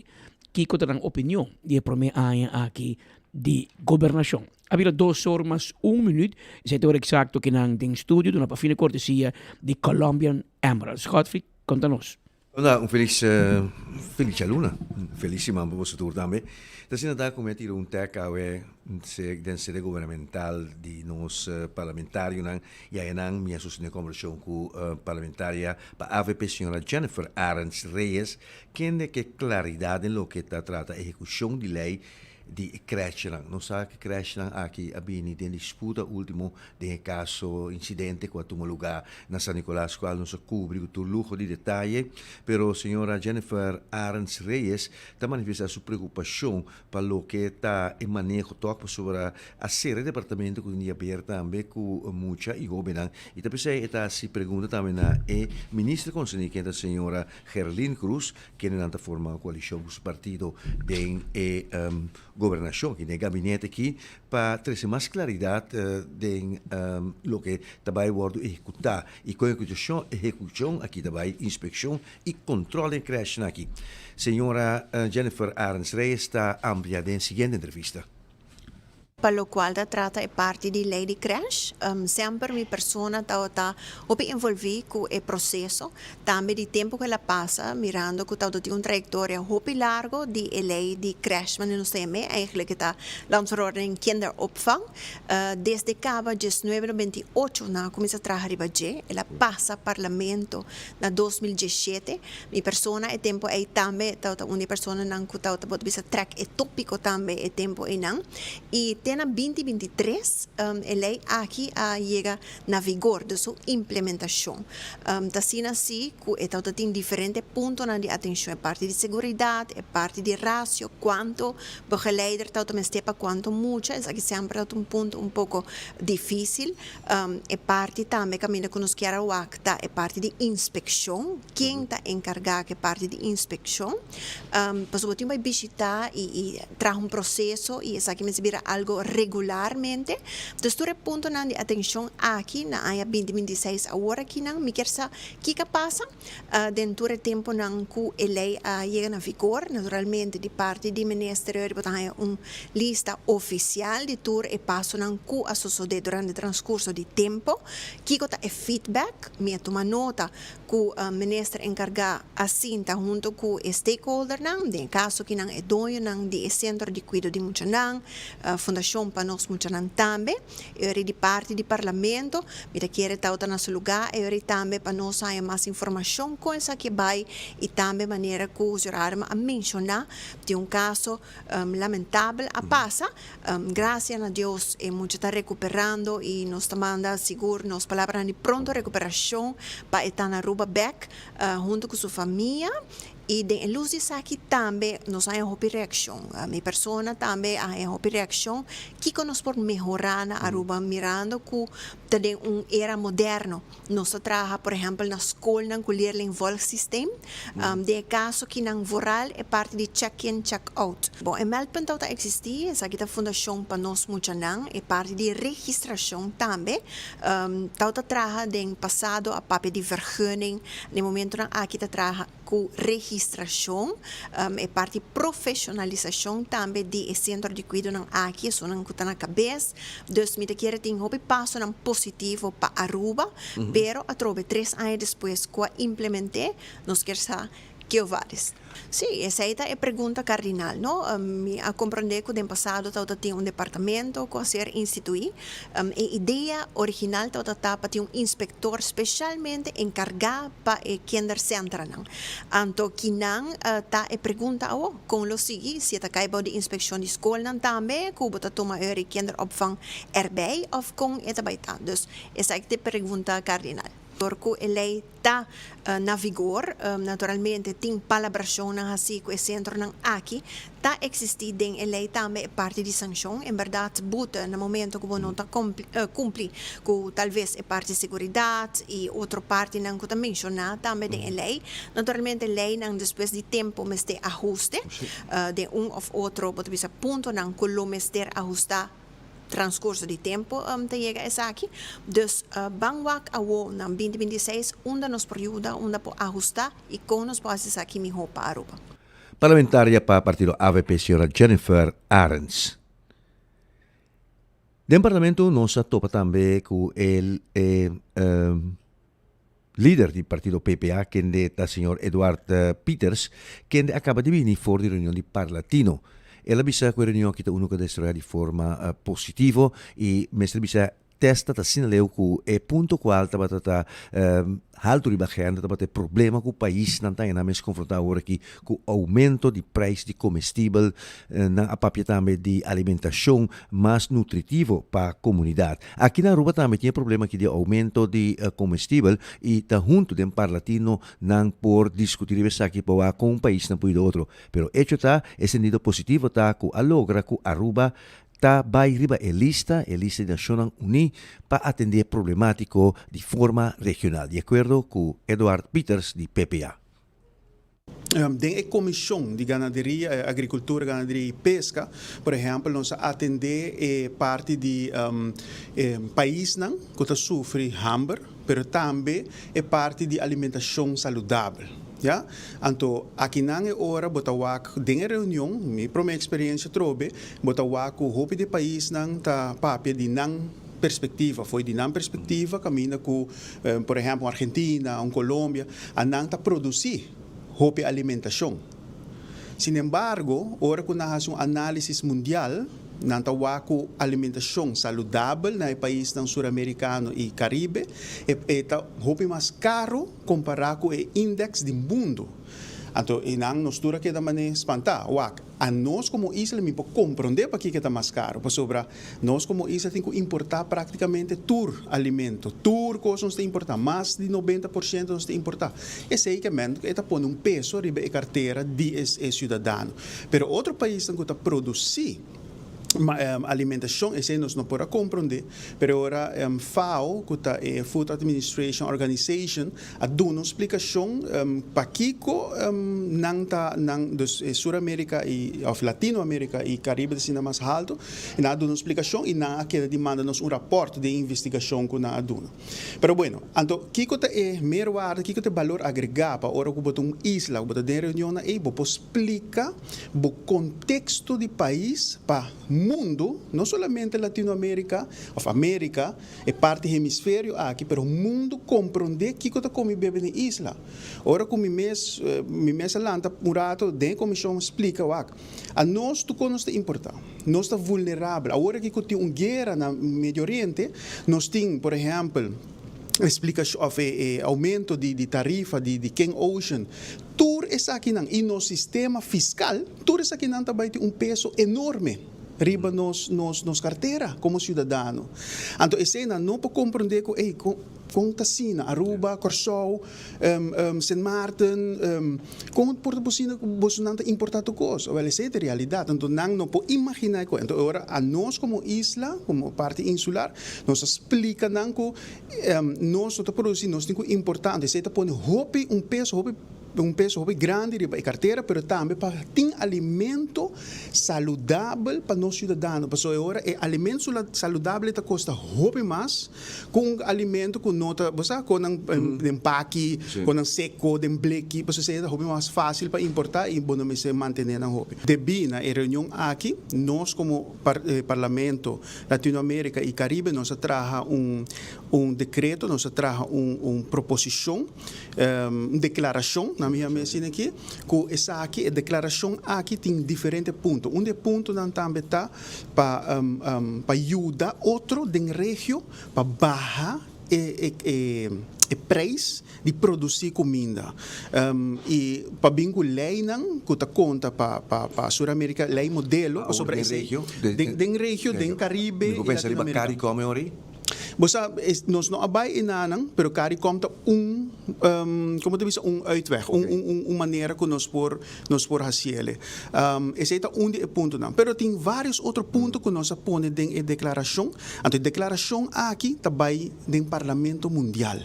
Speaker 14: que contam opinião de primeiro ano aqui de governação. Havia 2 horas, 1 minuto, e hora exacto que nang ding studio, na fina cortesia de Colombian Emeralds. Godfrey, conta-nos.
Speaker 20: Un felice luna, felicissima per vostro tour também. Da sina da come tiro un tec awe den sede governamental di nos parlamentario nan ya nan mi asociazione conversione cu parlamentaria pa AVP signora Jennifer Arends Reyes che claridade in lo che tratta esecuzione di lei di crescere, non sa che crescere anche abbiamo di disputa ultimo del caso incidente che ha avuto luogo a San Nicolás, qual non so cubri tutto il lujo di dettagli, però signora Jennifer Arends Reyes ha manifestato sua preoccupazione per lo che sta in manejo tocca sobre a serie departamento quindi aperta anche con mucha i governan e da pensare sta si pregunta también a ministro consegni la signora Gerlin Cruz che non forma una coalizione con il partito ben e governación y en el gabinete aquí para traer más claridad de lo que trabaja a ejecutar y con ejecución aquí trabaja inspección y control en creación aquí. Señora Jennifer Arends Reyes está amplia en la siguiente entrevista.
Speaker 4: Per lo quale tratta è parte di lei di crash, sempre mi persona ta involvi con il processo, tambe di tempo che la passa, mirando che di un trajectoria hopi largo di lei di crash, ma non sei me, eigenlijk ta landverordening kinderopvang, desde cava 1928 na comincia a trabalhar e la passa parlamento na 2017, mi persona è tempo è tambe ta una persona nan ku ta pot bisa track e topico tambe è tempo e nan e tena 2023 lei aqui chega na vigor de sua implementação. Da sina si que é tem diferente ponto na de atenção, é parte de segurança, é parte de ratio, quanto begeleider tal também stepa quanto mucha, é aqui sempre um ponto pouco difícil. É parte também caminho que nos quer o acta, é parte de inspeção, quem está encarregado é parte de inspeção. Passou tempo vai visitar e traz processo e isso aqui me vira algo regularmente. Então, ponto de atenção aqui na área 2026 agora aqui não me quer saber que passa dentro do tempo não que a lei chega na vigor, naturalmente de parte do Ministério de uma lista oficial de tour e passo não que a suceder durante o transcurso de tempo, que é feedback, me toma nota que o Ministério encarregado assinta junto com o stakeholder não, de caso que não é dono não de centro de cuidado de muita não, fundação informação para nós muito também, eu de parte do parlamento, me quer estar no nosso lugar, eu também para nós ter mais informação com essa que vai e também maneira que o senhor a mencionar de caso lamentável a passa, graças a Deus é muito está recuperando e nos manda seguro, nos palavras de pronto recuperação para estar na Aruba back junto com sua família. E de luz disso aqui também nós temos uma reação. A minha pessoa também tem uma reação que nós podemos melhorar na Aruba, mirando que tem era moderno. Nós trabalhamos, por exemplo, na escola, na colher em vol system. De caso que na voral é parte de check-in, check-out. Bom, em Melbourne está existir, essa aqui é a fundação para nós muito não, é parte de registração também. Está trabalhando em passado a papel de vergunning, no momento aqui está trabalhando com registração, é parte de profissionalização também de centro de cuidado aqui, só não está na cabeça. Então, me quer ter um passo positivo para Aruba, pero a trove 3 anos depois que implementei, nós queremos saber que vários. Sim, essa é a pergunta cardinal, não? A compreender que no passado tinha departamento que a ser instituído. A ideia original estava para ter inspector especialmente encarregado para o kindercentro. Então, que não está a pergunta com o seguinte, se está caibo de inspeção de escola também, que está tomando o kinderopvang erbij of com esta baita. Então, essa é a pergunta cardinal. Porque a lei está na vigor, naturalmente tem palabração assim que o centro aqui está existindo a lei também parte de sanção, em verdade buta no momento que não está cumpre com talvez a parte de segurança e outra parte não que está mencionada também a lei, naturalmente a lei não depois de tempo mas de ajuste de ou outro pode ser ponto não que lo mas ter ajustar transcurso de tempo te chega essa aqui. Dus bangwak awo na 2026 onda nos período onda po ajustar e com nos pode aqui melhor para a Aruba.
Speaker 20: Parlamentaria para partido AVP, senhora Jennifer Arens. Dentro do parlamento nós topa também com el líder do partido PPA, que é o senhor Eduard Peters, que acaba de vir for de reunião de Parlatino. Ela bisa que a reunião que está uno que destroia de forma positiva e mestre bisa testa ta sinaleu que é ponto qual tá alto ribajando tá problema que o país não tem na mes confrontar agora aqui com aumento de preço de comestível na apapia também de alimentação mais nutritivo para a comunidade. Aqui na Aruba também tinha problema aqui de aumento de comestível e tá junto de Parlatino não por discutir isso aqui para com um país não pode outro. Pero hecho tá é sentido positivo tá que a logra que Aruba está vai riba a lista de Nações Unidas para atender problemático de forma regional, de acordo com Eduard Peters, de PPA.
Speaker 18: Tem a comissão de ganaderia, agricultura, ganaderia e pesca, por exemplo, nós atender parte de país que sofre hambre, mas também é parte de alimentação saudável. Ja, então aqui não é hora botawak den reunião, me para minha experiência trobe, botawak o hope de país não tá papel de não perspectiva, foi de não perspectiva caminha com, por exemplo, Argentina, Colômbia, a não tá produzir hope alimentação. Sin embargo, hora que nós fazemos análise mundial não tawaku alimentação saudável no país sul-americano e Caribe é hope mais caro comparado com o índice do mundo. Então, nós temos que também espantar. A nós como isla me pode compreender para que está mais caro. Por sobre nós como isla temos que importar praticamente todo alimento, todo coisa nós temos que importar, mais de 90% nós temos que importar. Esse aí que está pondo peso sobre a carteira de cidadão. Mas outro país que está produzindo alimentação, esse nós não podemos compreender, mas agora FAO, que é Food Administration Organization, a dá uma explicação para que não está dos Sul-América e Latinoamérica e Caribe de cima mais alto, e não dá uma explicação e não quer demanda-nos raporte de investigação que não dá. Mas bueno, então, que é merwar, que é valor agregado para hora que botar uma isla, que botar de reunião aí, vou explicar o contexto do país para mundo, não somente Latinoamérica, ou América, é parte do hemisfério aqui, mas o mundo compreender que está com bebê na isla. Ora, com me mesa lanta, murato, den comissão explica, a nós tu conosco é importante, nós está vulnerável. Agora que tem uma guerra no Médio Oriente, nós temos, por exemplo, explicação of aumento de tarifa de Ken Ocean. Tudo isso aqui não, e no sistema fiscal, tudo isso aqui não também tem peso enorme riba nos carteira como cidadano. Então, essa não pode compreender que com Tassina, Aruba, Corsou, St. Maarten, com Porto Bocina, Bolsonaro importado coisa. Essa é a realidade. Então, não pode imaginar que. Então, agora, a nós como isla, como parte insular, nós explica que nós estamos produzindo, nós temos importante. Essa é um peso grande para a carteira, mas também para ter alimento saudável para nós cidadãos. Porque agora, alimento saudável custa mais com alimento com nota, com empaque, com seco, com bleque, para ser mais fácil para importar e bom se manter na roupa. Devido à reunião aqui, nós como Parlamento Latinoamérica e Caribe, nós traga decreto, nós traga uma proposição, uma declaração, na minha mesa aqui, que essa aqui, a declaração aqui tem diferentes pontos. Um ponto também está para ajudar outro da região para baixar o preço de produzir comida. E para bem com lei não, que conta para a Sul-América, lei modelo sobre essa região, do Caribe
Speaker 20: e Latinoamérica. CARICOM ori?
Speaker 18: Nós não abay inanang, pero CARICOM está como te dice, uitweg, maneira que nós por haciele. Esse é ponto não. Pero tem vários outros pontos que nós põe em declaração. Então, a declaração aqui também do Parlamento Mundial.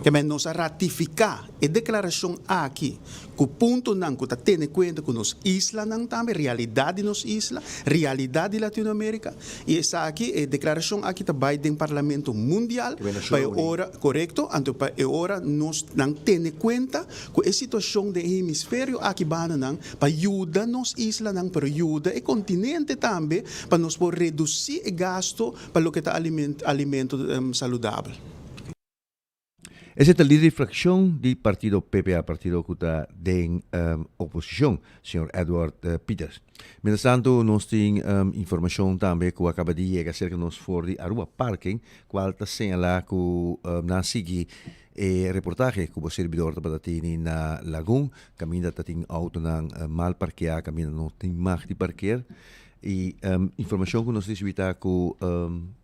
Speaker 18: Que nós ratificar a declaração aqui, que o ponto não que está tendo em conta que nos isla não também, realidade nos isla, realidade da Latinoamérica, e essa aqui, a declaração aqui também do Parlamento Mundial, para hora, correto, então para hora nós não temos em conta que a situação do hemisfério aqui não, para ajudar nos isla não, para ajudar o continente também, para nós reduzir o gasto para o que está alimento saudável.
Speaker 20: Essa é a líder de fracção do partido PPA, partido que está em oposição, Sr. Edward Peters. Mientras tanto, nós temos informação também que acaba de chegar cerca de nós fora de Aruba Parking, qual está señalar que nós seguimos reportaje que o servidor está na Lagoon, caminha está tem auto mal parquear, caminha não tem mais de parquear. E informação que nós recebemos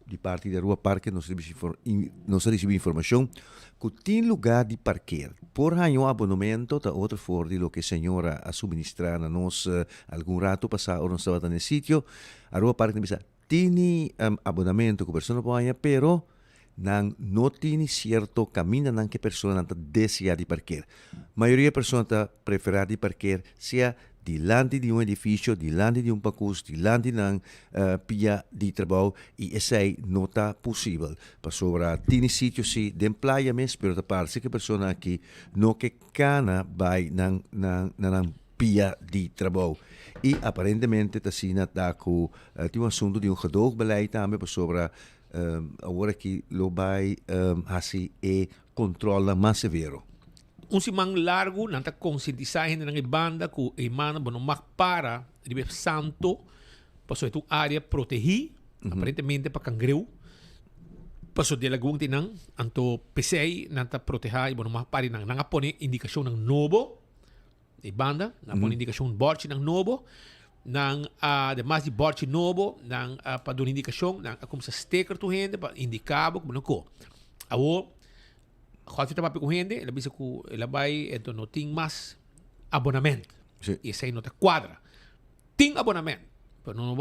Speaker 20: de parte da Rua Parque, nós recebemos informação que tem lugar de parquear. Por ganhar abonamento, está outro fora de lo que a senhora a subministrar a nós algum rato passado, nós estava no sítio. A Rua Parque tem abonamento que a pessoa pode, pero não tem certo caminho que a pessoa não deseja de parquear. A maioria das pessoas prefere de parquear, seja dilante de edifício, dilante de pacus, dilante de pia de trabalho, e essa não está possível. Para sobre tem sítio se de praia mesmo, pero da parte que a pessoa aqui não que cana vai na pia de trabalho. E aparentemente está com tem assunto de gedoogbeleid também para sobre agora que lo vai assim e controla mais severo.
Speaker 12: Simang largo nanta conscientizahin ng ibanda ku imana bono makpara di santo paso itong area protegi aparentemente pa kangreu paso de lagung tinang anto PCI nanta protehay bono makpari nang nangapone indikasyon ng nobo ibanda napone indikasyon borchi ng nobo ng demais de borchi nobo ng padun indikasyon ng kung sa sticker to hindi pa indikabo bono ko awo quando você está correndo, ela diz que ela vai, então não tem mais abonamento. Sí. E isso aí não está quadra. Tem abonamento, mas não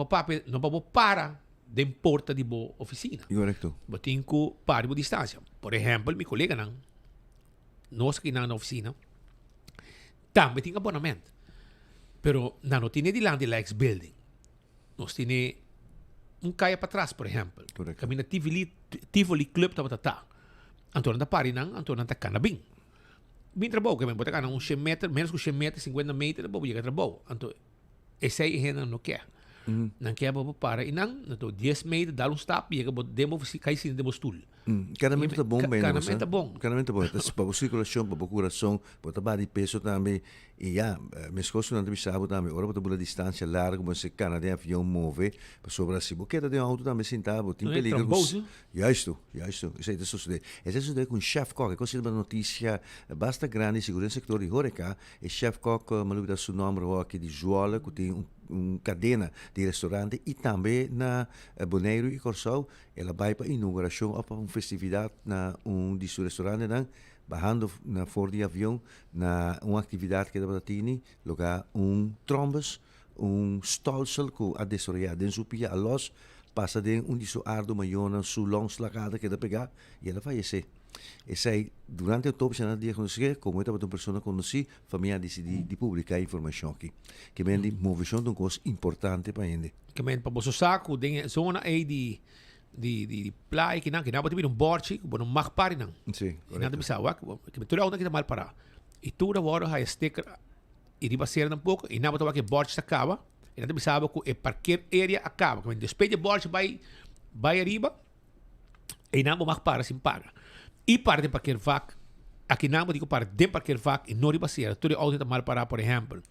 Speaker 12: vai para de porta de boa oficina.
Speaker 20: Correto.
Speaker 12: Mas tem que parar de distância. Por exemplo, meu colega nós que na oficina, também tem abonamento. Pero não tem de lá de Lex Building. Nós temos caia para trás, por exemplo. Caminha Tivoli Club tá. Antônio da Parinang, Antônio da Canabing. Bem trabalho, que me botar cá, 100 metros, menos que 100 metros, 50 metros, vou chegar trabalho. Então, esse aí ainda não quer. Não quer para e não 10 meses dar stap e que demo cai sim demo stool.
Speaker 20: Caramente tá bom, bem,
Speaker 12: Caramente bom.
Speaker 20: Caramente bom. Para a circulação, para o coração, para o de peso também. E minhas coisas não sabem também. Ora, para a distância larga, mas se cana de avião move, para sobre assim, porque de auto também sentado, tem perigo. Já estou. Isso é isso sucede. Esse sucede com chef Cock, que uma notícia basta grande, segurança sector de Horeca, e chef Cock, maluco da seu nome aqui de Joala, que tem cadena de restaurante e também na Bonaire e Corsau, ela vai para inauguração ou para uma festividade na de seu restaurante, bajando na fora de avião, na uma atividade que dá para ter, lugar trombas, stolsel com a desoriar, dentro pia a los, passa de de seu ardo maior, su longs lagada que dá pegar e ela vai ser. E sei, durante o top se dia conheci, como é uma pessoa conheci, família decidi publicar informação aqui, que vem de movição de uma coisa importante para ele.
Speaker 12: Que vem para o saco, tem zona aí de playa que não pode um borte, que não mag pare não.
Speaker 20: Sim.
Speaker 12: E não bisa que me tura que mal para. E tura hora hai sticker e riba ser um pouco e não pode que borte acaba. E não bisa que é parquear area acaba, que despeje borte vai arriba. E não mag para sem paga. E para de parquear vac, aqui não digo para de parquear vac e não riba ser, tura auto mal para, por exemplo.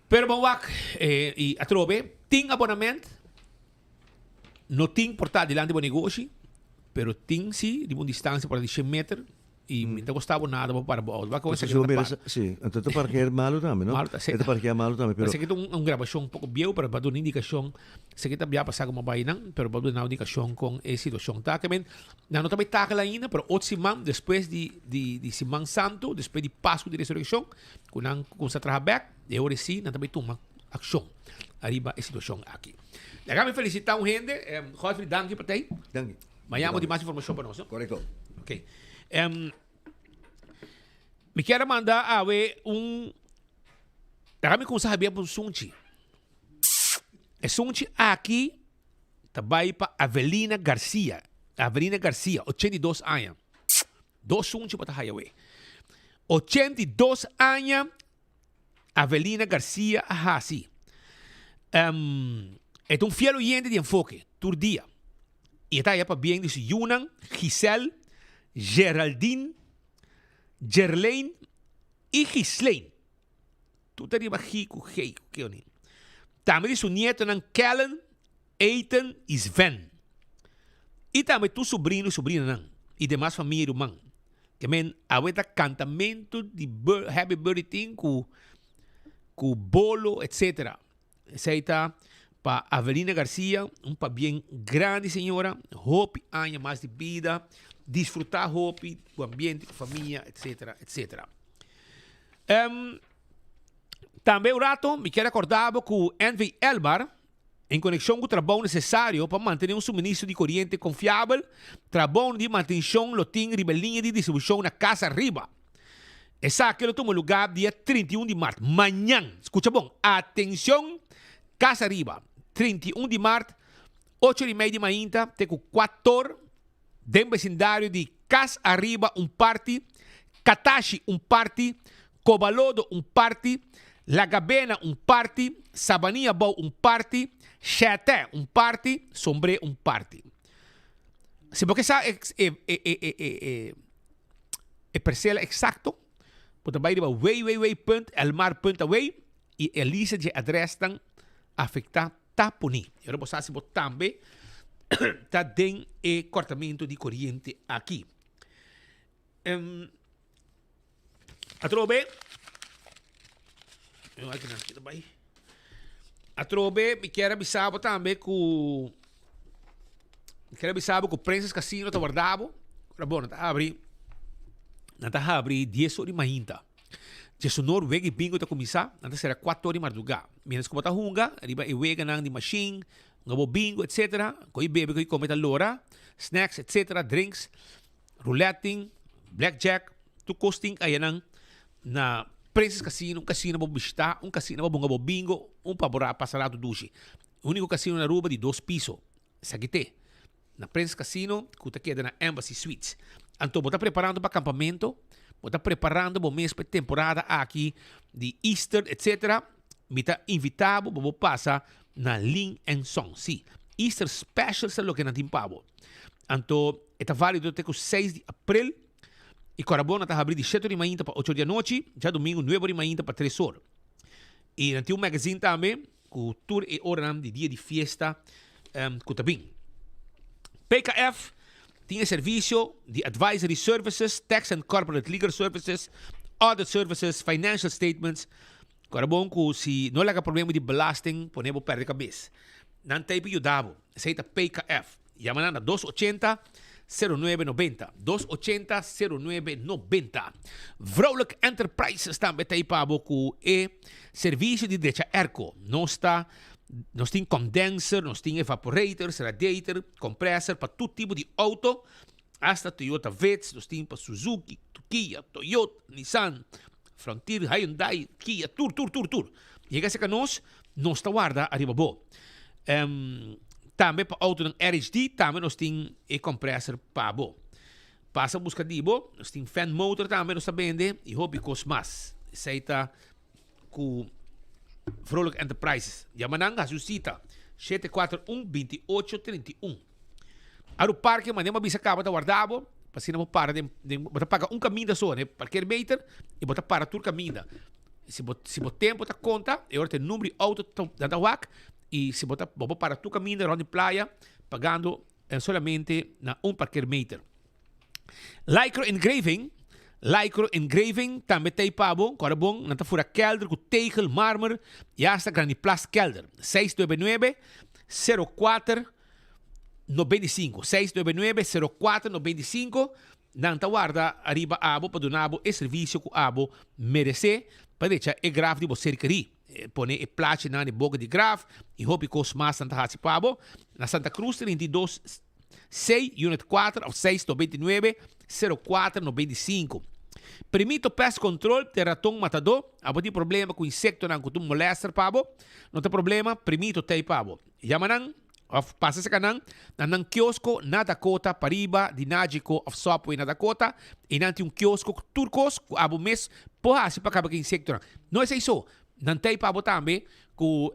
Speaker 12: Pero bom vac e a trobe tem abonamento. Não tem portado delante do negócio, pero tem sim de uma distância para 100 metros e não gostava nada para o outro.
Speaker 20: Sim, então tu parquear malo também, não? Tu parquear malo também, pero
Speaker 12: se que uma gravação um pouco biel para dar uma indicação, se que também passar como vai não, pero para dar uma indicação com essa situação. Tá que bem, não também tá lá ainda, pero outro semana depois de Semana Santo, depois de Páscoa de Ressurreição, quando começa a trabalhar back, eu sim, não também toma ação. Arriba a situação aqui. Déjame felicitar a gente. Godfrey, danke para ti.
Speaker 20: Danke.
Speaker 12: Amanhã vamos ter mais informação para nós.
Speaker 20: Correto.
Speaker 12: Ok. Me quero mandar a ver Déjame começar a ver um sunchi. É sunchi aqui, também para Avelina Garcia. Avelina Garcia, 82 anos. Dois sunchi para a highway. 82 anos, Avelina Garcia, assim. É fiel oyente de enfoque, todo dia. E está aí para bem de Yunan, Giselle, Geraldine, Gerlaine e Gislaine. Tu te riba Hiku, que oni. Também de seu nieto, Kellen, Ethan e Sven. E também tu sobrinho, sobrina, e demais família humana. Que men, aveta cantamento de Happy Birthday com bolo, etc. Aceita para Avelina Garcia, para bem grande senhora, hope anos mais de vida, desfrutar hope, o ambiente, a família, etc, etc. Também o rato, me quero acordar com o Envy Elmar, em conexão com o trabalho necessário para manter um suministro de corrente confiável, trabalho de manutenção, lotim, ribelinha de distribuição na casa arriba. Essa aqui toma lugar dia 31 de março. Manhã, escuta bom, atenção, Casa Arriba, 31 de março, 8h30 de manhã, tem com 4 dentro do vecindário de Casa Arriba, party, Katashi, party, Cobalodo, party, La Gabena, party, Sabaninha Bau, party, Cheté, party, Sombre, party. Se porque essa é parcela exacto, porque vai way .elmar.away e a lista de adresas afetar taponi. Eu vou passar se também tá dentro do cortamento de corrente aqui. A trobe me quero avisar também com Princess Casino tá guardado. Bom, tá abrir 10 horas de manhã. Se sonor wegi bingo ta começar, antes será 4 horas de madrugada. Menos como ta hunga, arriba e wega nang di machine, ngabo bingo, etc. Koi bebe koi come ta lora, snacks, etc. Drinks, rouletting, blackjack, tu costing ayan na Princess Casino, casino bo bista, casino bo ngabo bingo, pabora pasarado dushi. Único casino na Aruba de 2 pisos. Sagite. Na Princess Casino, kuta queda na Embassy Suites. Então, bota preparando para acampamento, bota preparando para mês para temporada aqui de Easter, etc. Me está invitado, vou passar na Ling and Song. Sim, Easter Special sa lo que natin pabo. Anto, está válido até o 6 de abril. E Corabona está abrindo de 7 de manhã para 8 da noite. Já domingo, 9 de manhã para 3 horas. E natin um magazine também, com tour e hora de dia de fiesta, com também. PKF tinha serviço de advisory services, tax and corporate legal services, audit services, financial statements. Corabon, se não há problema de belasting, ponemos perder cabeça. Não tem para ajudar. Aceita PKF. Llama na 280-0990. 280-0990. Vrolijk Enterprises também tem para com o serviço de deixa ERCO. Nós tem condenser, nós tem evaporator, radiator, compressor para todo tipo de auto. Hasta Toyota Vitz, nós tem para Suzuki, Kia, Toyota, Nissan, Frontier, Hyundai, Kia, tur. Chega a nós está guarda arriba bo. Também para auto ng RHD, também nós tem compressor para bo. Passa a busca de bo, nós tem fan motor também nós vende e hobby cost mais. Aceita com Vrolijk Enterprises. Yamanang Asusita 741-2831. Aro parque, mas nem uma bisa capa da guardabo. Assim não para de pagar caminho só, né? Parqueiro meter e botar para tudo caminho. Se o tempo tá conta, eu tenho número de auto da WAC e se botar para tu caminho onde praia, pagando solamente na parqueiro meter. Lycro Engraving também tem pabo, corabon, nata fura kelder, com tegel, marmer, e hasta graniplas kelder. 699-0495. 699-0495. Nanta guarda, arriba abo, para donabo, e serviço que abo merece, para deixar e graf de você querer. Pone e place na boca de graf, e hope que os mais Santa Hatsi pabo, na Santa Cruz 32 6, Unit 4, of 699-0495. Permito Pest Control, Terratong Matador. Abo di problema com insecto na kutum molester pabo. Não tem problema, permito tei pabo. Yamanang, of passa sa kanang, nanang kiosko na Dakota, pariba, dinagiko of Subway na Dakota, e nanti um kiosko turcos, abo mes, pohasi pa kabag insecto na. Não é isso. Nantay pabo tambe, ku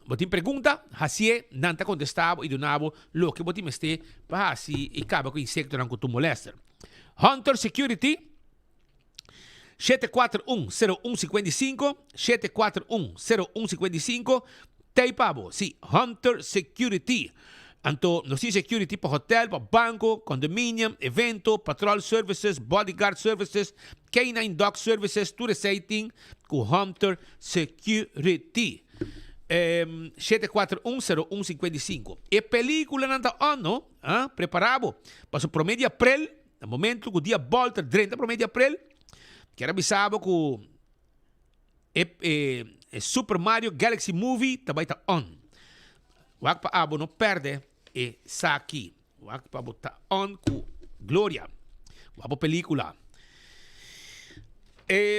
Speaker 12: botin pergunta, hasie nanta contestabo e donabo lo que botin este pa hasi e caba com insecto nan kutum molester. Hunter Security 741-0155 741-0155 Tay pabo, sí, Hunter Security. Anto, no si security pa hotel, pa banco, condominium, evento, patrol services, bodyguard services, canine dog services, tour sighting, ku Hunter Security. 741-0155. E película nanta ano, preparado. Paso promedio april, no momento que o dia volta 30 promedio april, quero avisar que Super Mario Galaxy Movie também está on. Wak pa abo no perde e sa aqui. Wak pa abo tá on com Gloria. Wabo película.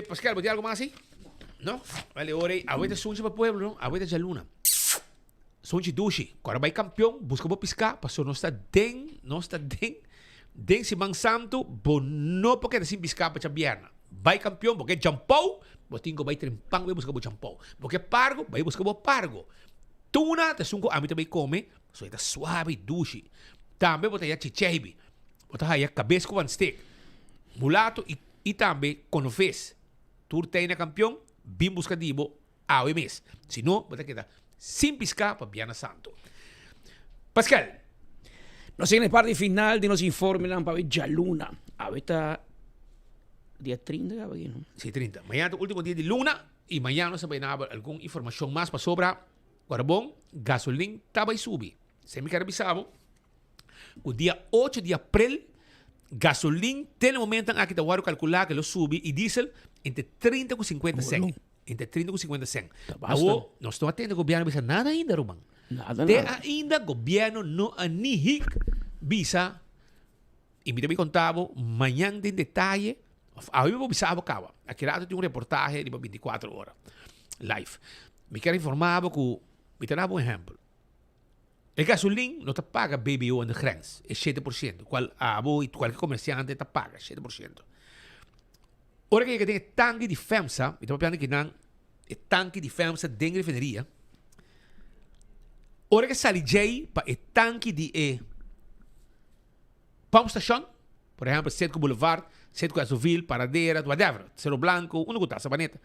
Speaker 12: Pascal, ¿bote algo más así? No? Vale, ore, ahorita sunchi para pueblo, ahorita ya luna. Sunchi dushi. Agora vai campeão, busca bo piscar, passou não está den. Den si Mang Santo, bono porque assim piscar para bierna. Vai campeão, porque jampou, botingo vai trempang, vai buscar bo jampou. Porque pargo, vai buscar bo pargo. Tuna, te sunko ami também come, so está suave dushi. Também bota ya chichebi. Bota ya cabeça com one stick. Mulato e também quando fez. Tur tem na campeão, bim busca dibo, ao mes. Se não, bota queda sem piscar para Biana Santo. Pascal.
Speaker 14: Nos en la parte final de nos informes para ver ya luna. Ahorita día 30, ¿no?
Speaker 12: Sí, 30. Mañana es el último día de luna y mañana se va a dar alguna información más para sobra carbón, gasolina, estaba y subir. Se me carabizaba. El día 8 de abril, gasolina, tiene momento en que te voy a calcular que lo sube y diésel entre 30 y 50 cents. Entre 30 y 50 cents. Ahora, no estoy atento al gobierno, bisa nada ainda, Roman.
Speaker 14: Nada.
Speaker 12: Ainda gobierno no anihik visa. Y me te contaba mañana en detalle. A mí me avisaba acaba. Aquí rato tengo un reportaje de 24 horas. Live. Me quero informar que me te dar un ejemplo. El gasolina no te paga BBO en la grens. Es 7%. Cualquier comerciante te paga 7%. Ahora que tiene tanque de FEMSA, me estoy pensando que el tanque de FEMSA de refinería, Ora que sale J para o tanque de pump station, por exemplo, Centro Boulevard, Centro Azoville, Paradeira, whatever, Cerro Blanco, uma coisa, Sabaneta,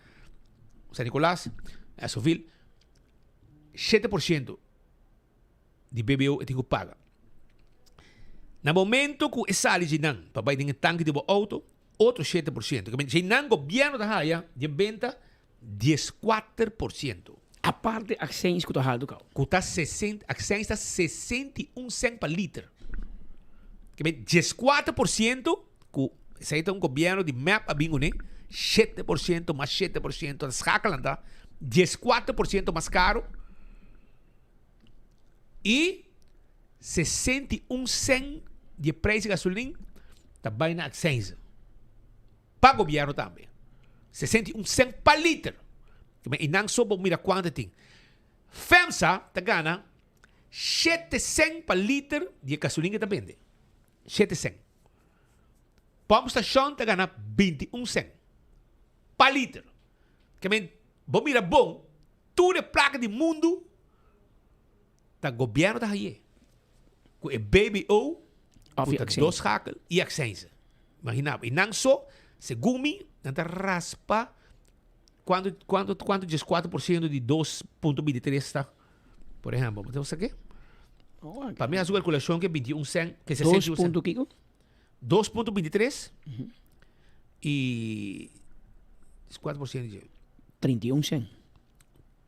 Speaker 12: San Nicolás, Azoville, 7% de BBO é que paga. No momento que sale de nan, para vai em tanque de auto, outro 7%. Que de nan governo da Haia, de venda 14%.
Speaker 14: A parte accents que tu haldo kau.
Speaker 12: Custa 60, accents está 61 cent per litro. Que 14% que sai um governo de map a bingo né, 7% mais 7%, das hakalanda, 14% mais caro. E 61 cent de preço de gasolina também na accents. Para o governo também. 61 cent per litro. E não só para mirar quanto tem. FEMSA está ganhando 7 cent per litro de gasolina que vende. 7 cent. Pump station está ganhando 21 cent per litro. Que vamos mirar bom, toda placa do mundo está governo da aí. Com o BBO, com dois hakel e accents. Imagina, e não só, segundo mim, não está raspa quanto diz 4% de 2,23 está. Por exemplo, então você quer? Para mim a sua calculação que é 21 cent, que é 61 cent. 2,23 e 4% de
Speaker 14: 31 cent.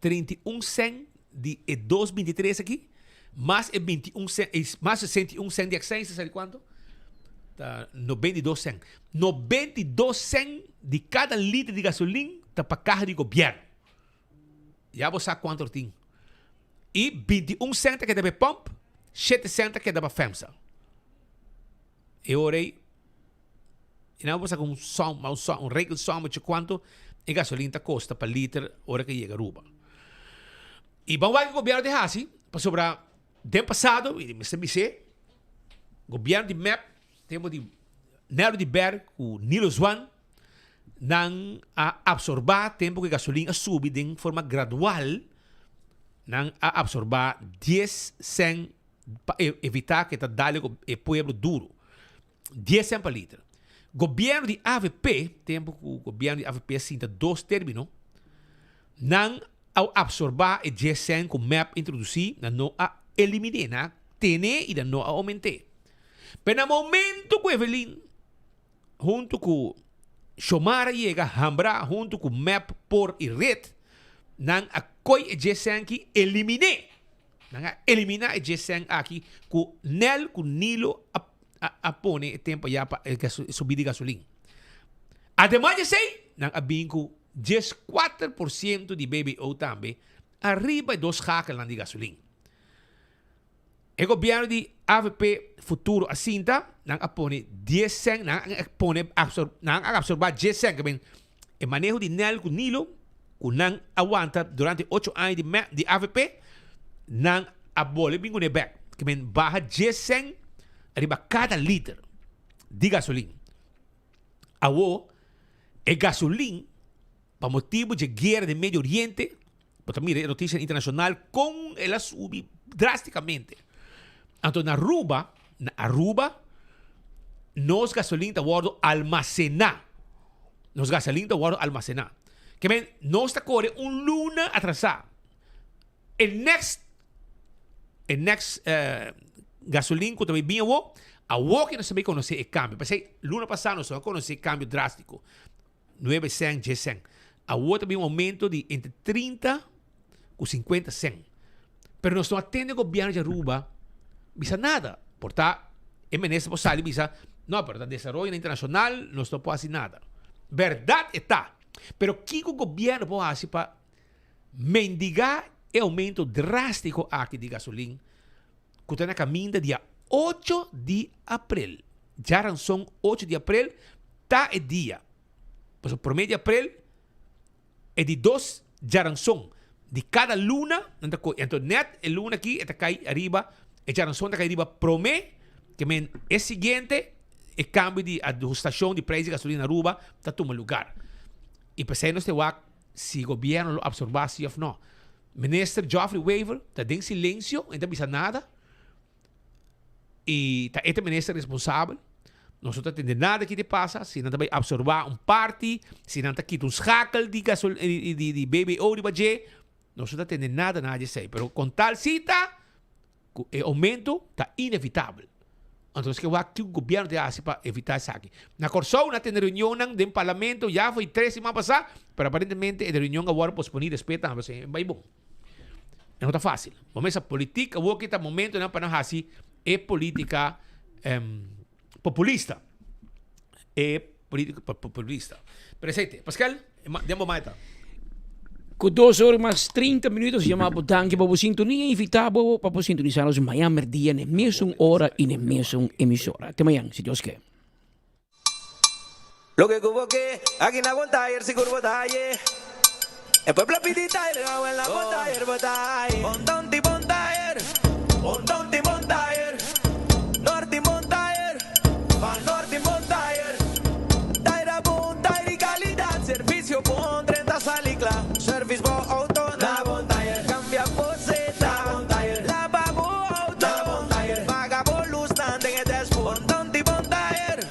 Speaker 12: 31 cent de 2,23 aqui, mais é 21 cent, mais 61 cent de accents, sabe quanto? Tá 92 cent. 92 cent de cada litro de gasolina está para carro de governo. Já você sabe quanto tem. E 21 cent que é da pump, 7 cent que é da FEMSA. Eu orei, e não você com um regel soma de quanto a gasolina custa para litro hora que chega a Aruba. E vamos ver que o governo de Hasi, para sobrar, tempo passado, e me o governo de MEP, tempo de Nero de Ber, o Nilo Swan, não absorbar tempo que a gasolina sube de forma gradual, não absorbar 10 cent para evitar que está dando o povo duro. 10 cent per litro. Governo de AVP, tempo que o governo de AVP sinta dois términos, não ao absorbar e 10 cent que o MEP introduzir, não a eliminar, tener e não a aumentar. Mas no momento que o Evelyn, junto com Xomara chega, Hambra, junto com o MEP por e red, não a coi e 10 cent que eliminar. Não a eliminar e 10 cent aqui, com Nel, com Nilo, a pone tempo já para subir de gasolina. Ademais de sei, não a bingo 14% de BBO também, arriba dos hackers de gasolina. O governo de AVP futuro assim tá, não a pone 10 cent, não a absorbar 10 cent, que o manejo de Nel com Nilo, que não aguanta durante 8 anos de AVP, não a bola bingo de back, que barra 10 cent, arriba cada litro de gasolina. Awo, e gasolina, para motivo de guerra de Medio Oriente, porque mire, notícia internacional, com ela sube drasticamente. Então, na Aruba, nós gasolina está guardado almacenar. Nós gasolina está guardado almacenar. Que bem, nós está correndo luna atrasado. El next gasolina que também vinha a que não sabia conhecer o câmbio. Porque luna passada nós só conhecer câmbio drástico. 9 cent, 10 cent. A também um aumento de entre 30 e 50 cent. Pero nós não atende o governo de Aruba, bisa nada. Portanto, MNS Posali bisa, não, pero o desenvolvimento internacional nós não pode fazer nada. Verdade está. Pero o que o governo pode fazer para mendigar o aumento drástico aqui de gasolina? Que está na caminho dia 8 de abril. Já são 8 de abril, está o dia. Mas o promedio de abril é de 2 jaranson. De cada luna, então net, a luna aqui, está cai arriba, e jaranson está cai arriba, promedio, que é seguinte, o câmbio de ajustação de preço de gasolina na Aruba, está tomando lugar. E para isso, nós temos se o governo absorbar, se ou não. Minister Geoffrey Weaver está em silêncio, não bisa nada. E está este ministro responsável. Nós não entendemos nada que te passa. Se não vai absorver parte, se não está quitando schakel de BBO de budget, nós não entendemos nada disso. Mas com tal cita, o aumento está inevitável. Então, que o governo de Ásia para evitar isso aqui. Na Corsou, na reunião do parlamento, já foi 3 semanas passadas, mas aparentemente a reunião agora posponida, respeita, mas vai bom. Não está fácil. Mas essa política, o que está momento para nós é política populista. É política populista. Presente. Pascal, demos mais.
Speaker 14: Com 2 horas mais 30 minutos, chamamos danke para a sintonia invitável para sintonizar-nos amanhã, dia, na mesma hora e na mesma emissora. Até amanhã, se Deus quer.
Speaker 11: Lo que convoqué, aquí na Bontayer, seguro Bontayer. El pueblo pidita y le hago en la Bontayer, Bontayer. Bontonti Bontayer, Bontonti Bontayer. Norte Bontayer, Van Norte Bontayer. Taira Bontayer y calidad, servicio con 30 salicla. Service bo auto na Bontayer. Cambia poseta, Bontayer. Lavabo auto, na Bontayer. Paga por luz, tante en el despo. Bontonti Bontayer,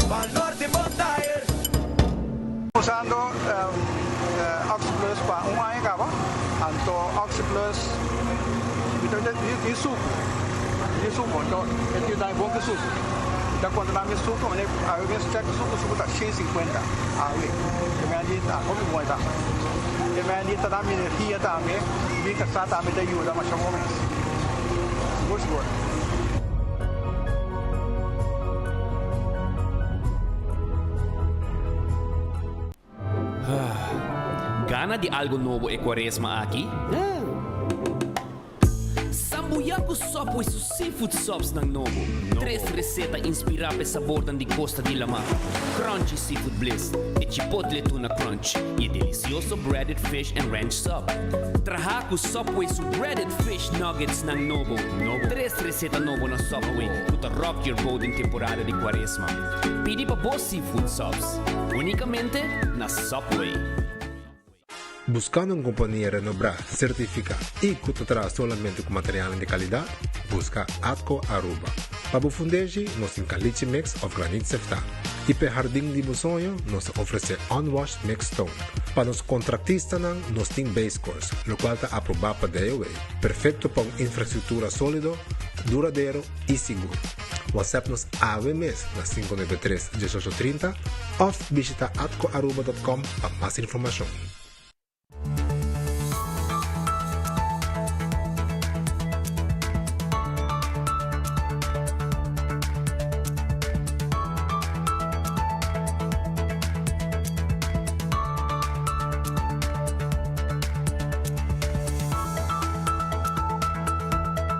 Speaker 11: Van Norte Bontayer.
Speaker 6: Usando Oxyplus para año acaba, anto Oxyplus itu suco, então ele dá bom que suco. Então quando dá mais suco, ele a vez check suco tá 150 a vez. Também ali tá como bom tá. Também ali tá dando energia também, fica só também da ajuda mas chama mais. Gosto.
Speaker 7: Gana de algo novo e Quaresma aqui? Sambuyan ko sopo e seafood subs ng Novo. 3 receta inspirada sa sabor de Costa de la Mar. Crunchy seafood bliss e chipotle tuna crunch e delicioso breaded fish and ranch sub. Traha ko sopo e breaded fish nuggets ng Novo. 3 receta novo na Subway to rock your boat in temporada de Quaresma. Pidi pa boss seafood subs. Unicamente na Subway.
Speaker 8: Buscando uma companhia renombrada, certificada e que te traz solamente com material de qualidade, busca Atco Aruba. Para fundeji, nós temos caliche mix of granite sefta. E para jardim de sonho, nós oferece unwashed mix stone. Para os contratistas, nós temos base course, o qual está aprovado para DOA. Perfeito para uma infraestrutura sólida, duradouro e seguro. WhatsApp-nos AVMS na 593-1830 ou visita atcoaruba.com para mais informação.